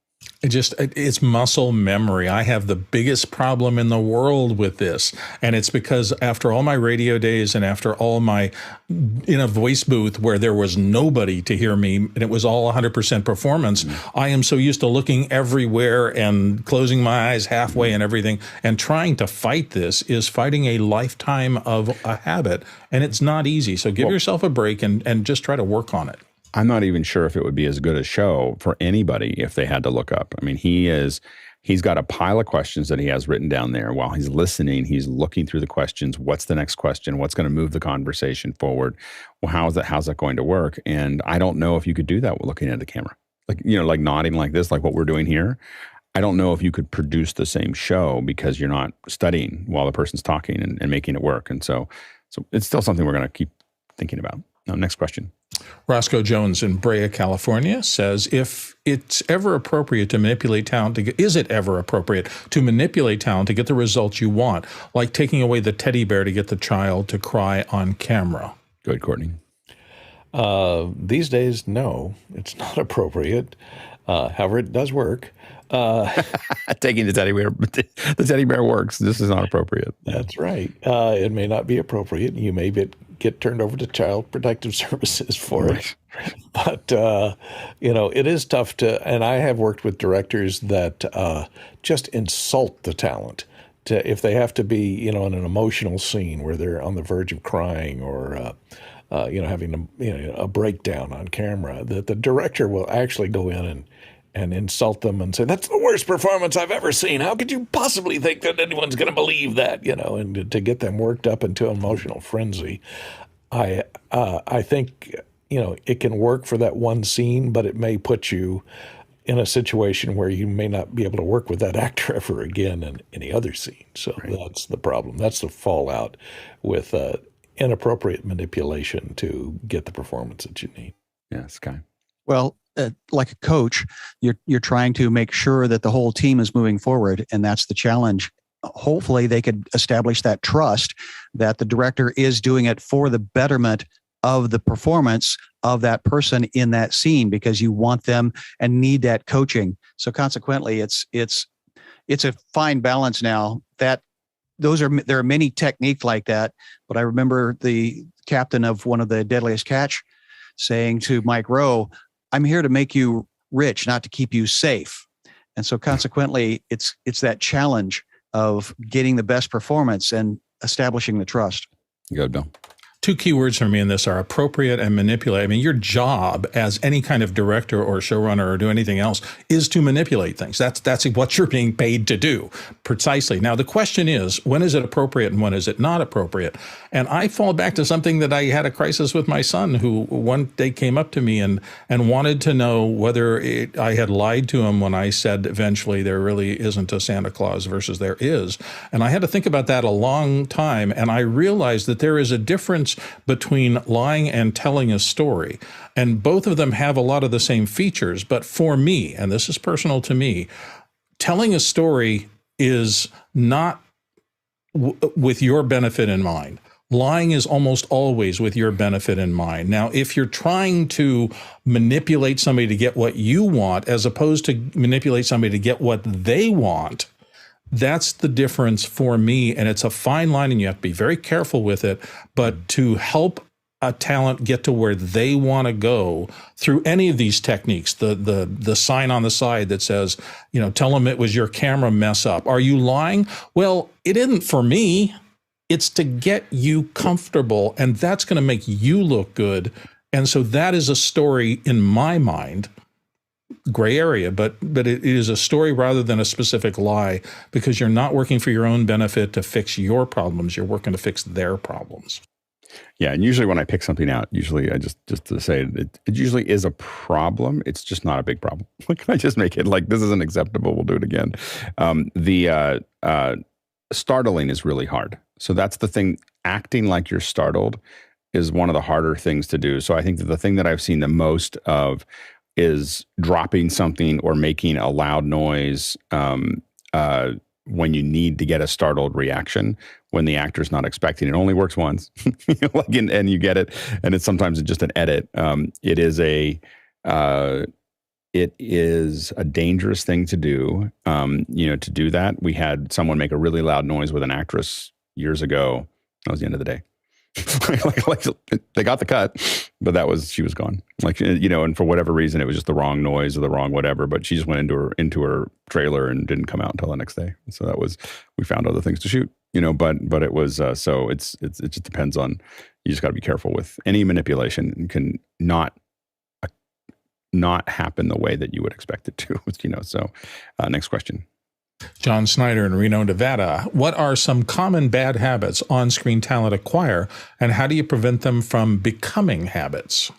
It's muscle memory. I have the biggest problem in the world with this. And it's because after all my radio days and after all my, in a voice booth where there was nobody to hear me and it was all 100% performance, I am so used to looking everywhere and closing my eyes halfway and everything. And trying to fight this is fighting a lifetime of a habit. And it's not easy. So give yourself a break and just try to work on it. I'm not even sure if it would be as good a show for anybody if they had to look up. I mean, he's got a pile of questions that he has written down there. While he's listening, he's looking through the questions. What's the next question? What's going to move the conversation forward? Well, how's that going to work? And I don't know if you could do that with looking at the camera. Like nodding like this, like what we're doing here. I don't know if you could produce the same show because you're not studying while the person's talking and making it work. And so it's still something we're going to keep thinking about. Next question. Roscoe Jones in Brea, California says, if it's ever appropriate to manipulate talent, is it ever appropriate to manipulate talent to get the results you want, like taking away the teddy bear to get the child to cry on camera? Go ahead, Courtney. These days, no, it's not appropriate. However, it does work. Taking the teddy bear works. This is not appropriate. That's right. It may not be appropriate. You may get turned over to Child Protective Services for it. But, it is tough and I have worked with directors that just insult the talent. If they have to be, in an emotional scene where they're on the verge of crying or, having a breakdown on camera, that the director will actually go in and insult them and say, that's the worst performance I've ever seen. How could you possibly think that anyone's going to believe that? And to get them worked up into an emotional frenzy. I think, it can work for that one scene, but it may put you in a situation where you may not be able to work with that actor ever again in any other scene. So That's the problem. That's the fallout with inappropriate manipulation to get the performance that you need. Yeah, Sky. Well, like a coach, you're trying to make sure that the whole team is moving forward, and that's the challenge. Hopefully, they could establish that trust that the director is doing it for the betterment of the performance of that person in that scene, because you want them and need that coaching. So consequently, it's a fine balance now. There are many techniques like that, but I remember the captain of one of the Deadliest Catch saying to Mike Rowe, I'm here to make you rich, not to keep you safe. And so consequently, it's that challenge of getting the best performance and establishing the trust. Good, Bill. Two key words for me in this are appropriate and manipulate. I mean, your job as any kind of director or showrunner or do anything else is to manipulate things. That's what you're being paid to do, precisely. Now, the question is, when is it appropriate and when is it not appropriate? And I fall back to something that I had a crisis with my son, who one day came up to me and wanted to know whether I had lied to him when I said eventually there really isn't a Santa Claus versus there is. And I had to think about that a long time, and I realized that there is a difference between lying and telling a story. And both of them have a lot of the same features. But for me, and this is personal to me, telling a story is not with your benefit in mind. Lying is almost always with your benefit in mind. Now, if you're trying to manipulate somebody to get what you want, as opposed to manipulate somebody to get what they want, that's the difference for me. And it's a fine line, and you have to be very careful with it. But to help a talent get to where they want to go through any of these techniques, the sign on the side that says, tell them it was your camera mess up. Are you lying? Well, it isn't for me. It's to get you comfortable, and that's going to make you look good. And so that is a story in my mind. Gray area, but it is a story rather than a specific lie, because you're not working for your own benefit to fix your problems. You're working to fix their problems. Yeah, and usually when I pick something out, usually I just to say it usually is a problem. It's just not a big problem. Can I just make it like, this isn't acceptable, we'll do it again. The startling is really hard. So that's the thing. Acting like you're startled is one of the harder things to do. So I think that the thing that I've seen the most of is dropping something or making a loud noise when you need to get a startled reaction, when the actor's not expecting it. Only works once, and you get it. And it's sometimes just an edit. It is a dangerous thing to do. To do that, we had someone make a really loud noise with an actress years ago. That was the end of the day. like they got the cut, but she was gone. And for whatever reason, it was just the wrong noise or the wrong whatever. But she just went into her trailer and didn't come out until the next day. So we found other things to shoot. But it was so it just depends on. You just got to be careful with any manipulation. It can not happen the way that you would expect it to. So next question. John Snyder in Reno, Nevada. What are some common bad habits on-screen talent acquire, and how do you prevent them from becoming habits?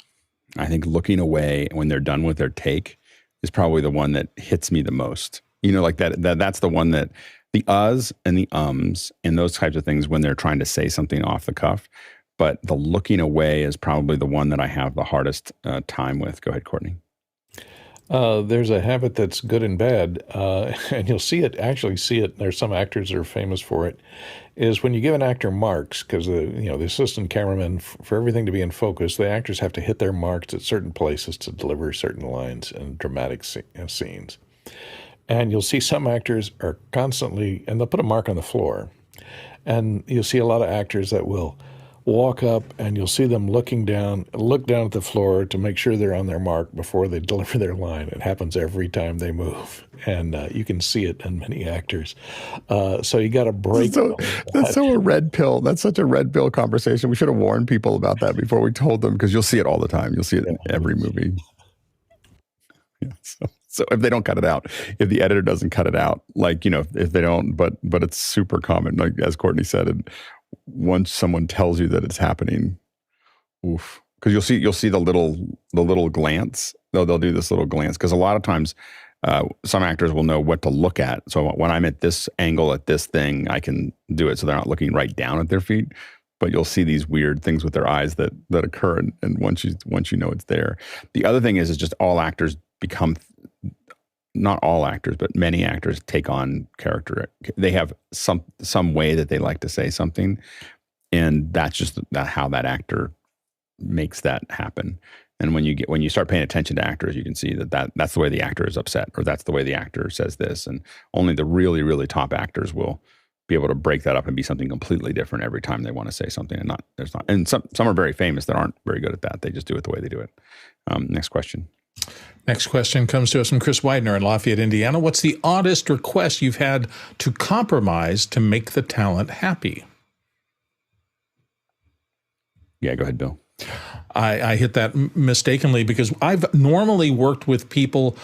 I think looking away when they're done with their take is probably the one that hits me the most. Like that's the one that the uhs and the ums and those types of things when they're trying to say something off the cuff, but the looking away is probably the one that I have the hardest time with. Go ahead, Courtney. There's a habit that's good and bad, and you'll actually see it. There's some actors that are famous for it, is when you give an actor marks, because the assistant cameraman, for everything to be in focus, the actors have to hit their marks at certain places to deliver certain lines in dramatic scenes. And you'll see some actors are constantly, and they'll put a mark on the floor, and you'll see a lot of actors that will walk up and you'll see them look down at the floor to make sure they're on their mark before they deliver their line. It happens every time they move, and you can see it in many actors. So you got to break. That's so a red pill. That's such a red pill conversation. We should have warned people about that before we told them, because you'll see it all the time. You'll see it in every movie. Yeah, so if they don't cut it out, if the editor doesn't cut it out, like, if they don't, but it's super common, like as Courtney said, and once someone tells you that it's happening, oof, because you'll see the little glance. They'll do this little glance, because a lot of times some actors will know what to look at. So when I'm at this angle at this thing, I can do it so they're not looking right down at their feet. But you'll see these weird things with their eyes that occur, and once you know it's there. The other thing is just all actors become, not all actors, but many actors take on character. They have some way that they like to say something, and that's just how that actor makes that happen. And when you start paying attention to actors, you can see that's the way the actor is upset, or that's the way the actor says this. And only the really, really top actors will be able to break that up and be something completely different every time they want to say something. And some are very famous that aren't very good at that. They just do it the way they do it. Next question. Next question comes to us from Chris Widener in Lafayette, Indiana. What's the oddest request you've had to compromise to make the talent happy? Yeah, go ahead, Bill. I hit that mistakenly, because I've normally worked with people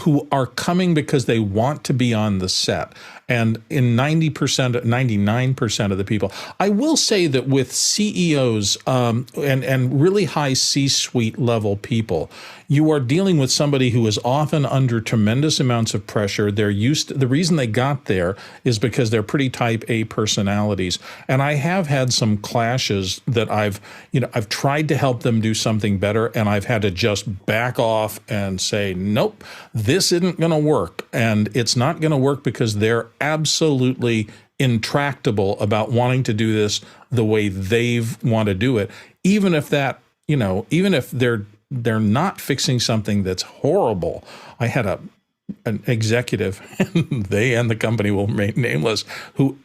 who are coming because they want to be on the set. And in 99% of the people, I will say that with CEOs and really high C-suite level people, you are dealing with somebody who is often under tremendous amounts of pressure. The reason they got there is because they're pretty type A personalities. And I have had some clashes that I've tried to help them do something better, and I've had to just back off and say, nope, this isn't going to work. And it's not going to work because they're absolutely intractable about wanting to do this the way they want to do it, even if they're not fixing something that's horrible. I had an executive, and they and the company will remain nameless, who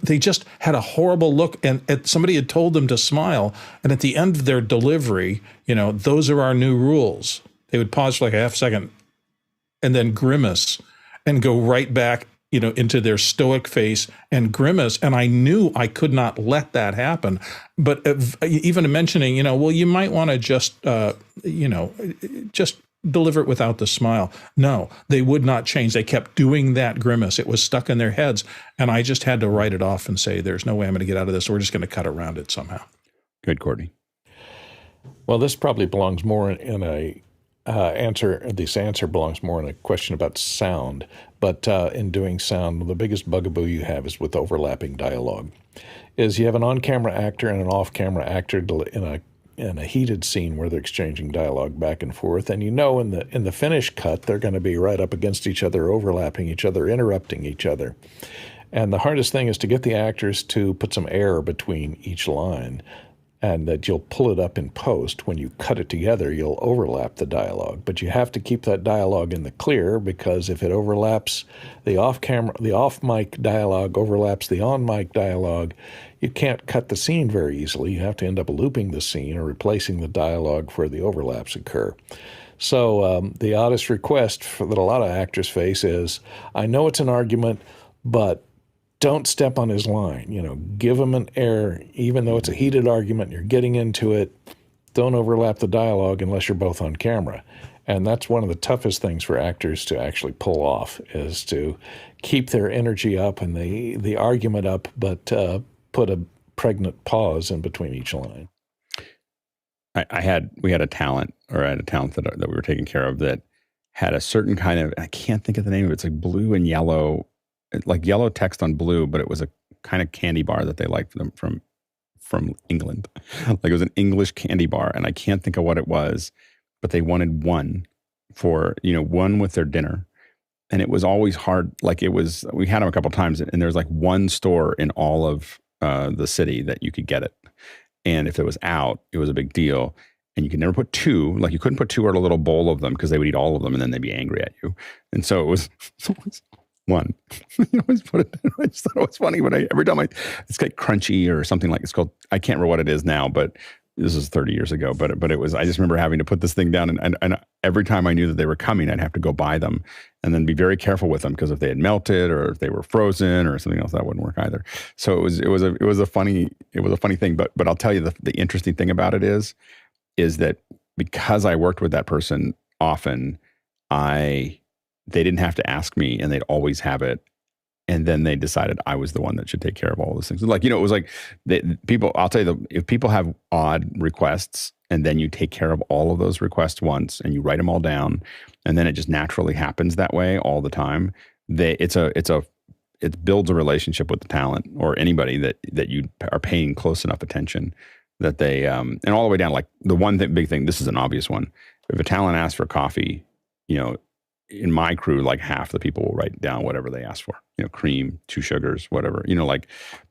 they just had a horrible look, and somebody had told them to smile, and at the end of their delivery, those are our new rules. They would pause for like a half second and then grimace and go right back, into their stoic face and grimace. And I knew I could not let that happen. But even mentioning, well, you might want to just deliver it without the smile. No, they would not change. They kept doing that grimace. It was stuck in their heads. And I just had to write it off and say, there's no way I'm going to get out of this. We're just going to cut around it somehow. Good, Courtney. Well, this probably belongs more in a this answer belongs more in a question about sound. But in doing sound, the biggest bugaboo you have is with overlapping dialogue. Is you have an on-camera actor and an off-camera actor in a heated scene where they're exchanging dialogue back and forth, and in the finished cut they're going to be right up against each other, overlapping each other, interrupting each other. And the hardest thing is to get the actors to put some air between each line, and that you'll pull it up in post. When you cut it together, you'll overlap the dialogue. But you have to keep that dialogue in the clear, because if it overlaps the off-mic dialogue overlaps the on-mic dialogue, you can't cut the scene very easily. You have to end up looping the scene or replacing the dialogue where the overlaps occur. So the oddest request that a lot of actors face is, I know it's an argument, but don't step on his line. Give him an air, even though it's a heated argument, you're getting into it. Don't overlap the dialogue unless you're both on camera. And that's one of the toughest things for actors to actually pull off, is to keep their energy up and the argument up, but put a pregnant pause in between each line. We had a talent that we were taking care of that had a certain kind of, I can't think of the name of it. It's like blue and yellow, like yellow text on blue, but it was a kind of candy bar that they liked from from England. Like it was an English candy bar, and I can't think of what it was, but they wanted one for, one with their dinner. And it was always hard. Like we had them a couple of times, and there's like one store in all of the city that you could get it. And if it was out, it was a big deal. And you could never put two, like you couldn't put two in a little bowl of them because they would eat all of them and then they'd be angry at you. And so it was always one. You always put it in. I just thought it was funny when every time it's like crunchy or something like it's called, I can't remember what it is now, but this was 30 years ago. But it was, I just remember having to put this thing down and every time I knew that they were coming, I'd have to go buy them and then be very careful with them because if they had melted or if they were frozen or something else, that wouldn't work either. So it was a funny thing. But I'll tell you the interesting thing about it is that because I worked with that person often, they didn't have to ask me and they'd always have it. And then they decided I was the one that should take care of all those things. Like, it was like people, I'll tell you, if people have odd requests and then you take care of all of those requests once and you write them all down and then it just naturally happens that way all the time, it builds a relationship with the talent or anybody that you are paying close enough attention that they, and all the way down, like the big thing, this is an obvious one. If a talent asks for coffee, in my crew, like half the people will write down whatever they ask for, cream, 2 sugars, whatever,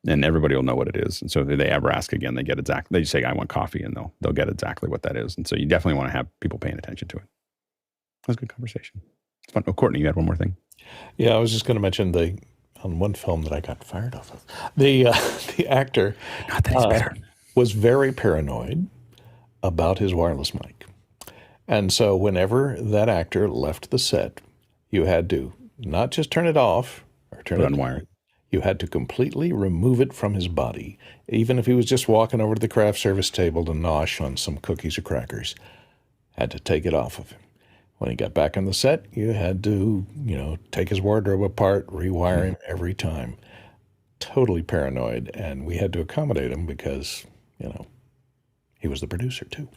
and everybody will know what it is. And so if they ever ask again, they just say, I want coffee, and they'll get exactly what that is. And so you definitely want to have people paying attention to it. That was a good conversation. It's fun. Oh, Courtney, you had one more thing. Yeah, I was just going to mention on one film that I got fired off of, the actor Not that he's better. Was very paranoid about his wireless mic. And so whenever that actor left the set, you had to not just turn it off or turn it unwire it. You had to completely remove it from his body. Even if he was just walking over to the craft service table to nosh on some cookies or crackers, had to take it off of him. When he got back on the set, you had to, take his wardrobe apart, rewire him every time. Totally paranoid. And we had to accommodate him because, he was the producer too.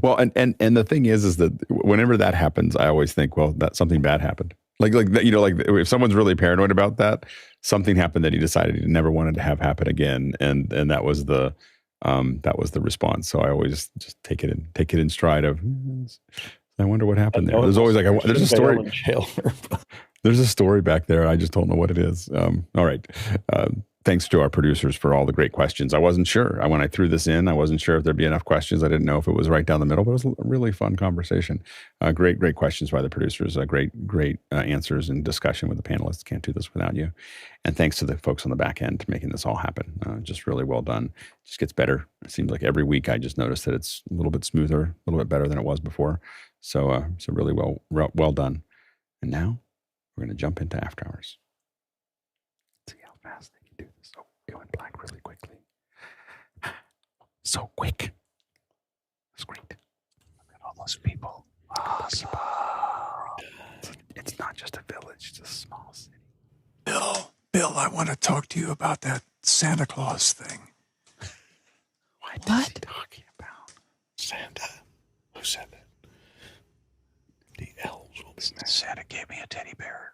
Well, and the thing is that whenever that happens, I always think, well, that something bad happened. Like if someone's really paranoid about that, something happened that he decided he never wanted to have happen again, and that was the response. So I always just take it in stride of, I wonder what happened there. There's always there's a story. There's a story back there. I just don't know what it is. All right. Thanks to our producers for all the great questions. I wasn't sure. When I threw this in, I wasn't sure if there'd be enough questions. I didn't know if it was right down the middle, but it was a really fun conversation. Great questions by the producers. Great answers and discussion with the panelists. Can't do this without you. And thanks to the folks on the back end making this all happen. Just really well done. Just gets better. It seems like every week I just notice that it's a little bit smoother, a little bit better than it was before. So really well done. And now we're going to jump into After Hours. See how fast they can do this. Oh, it went black really quickly. So quick. It's great. Look at all those people. Awesome. It's not just a village, it's a small city. Bill, I want to talk to you about that Santa Claus thing. What is he talking about? Santa. Who said that? The elves will be mad. Santa gave me a teddy bear.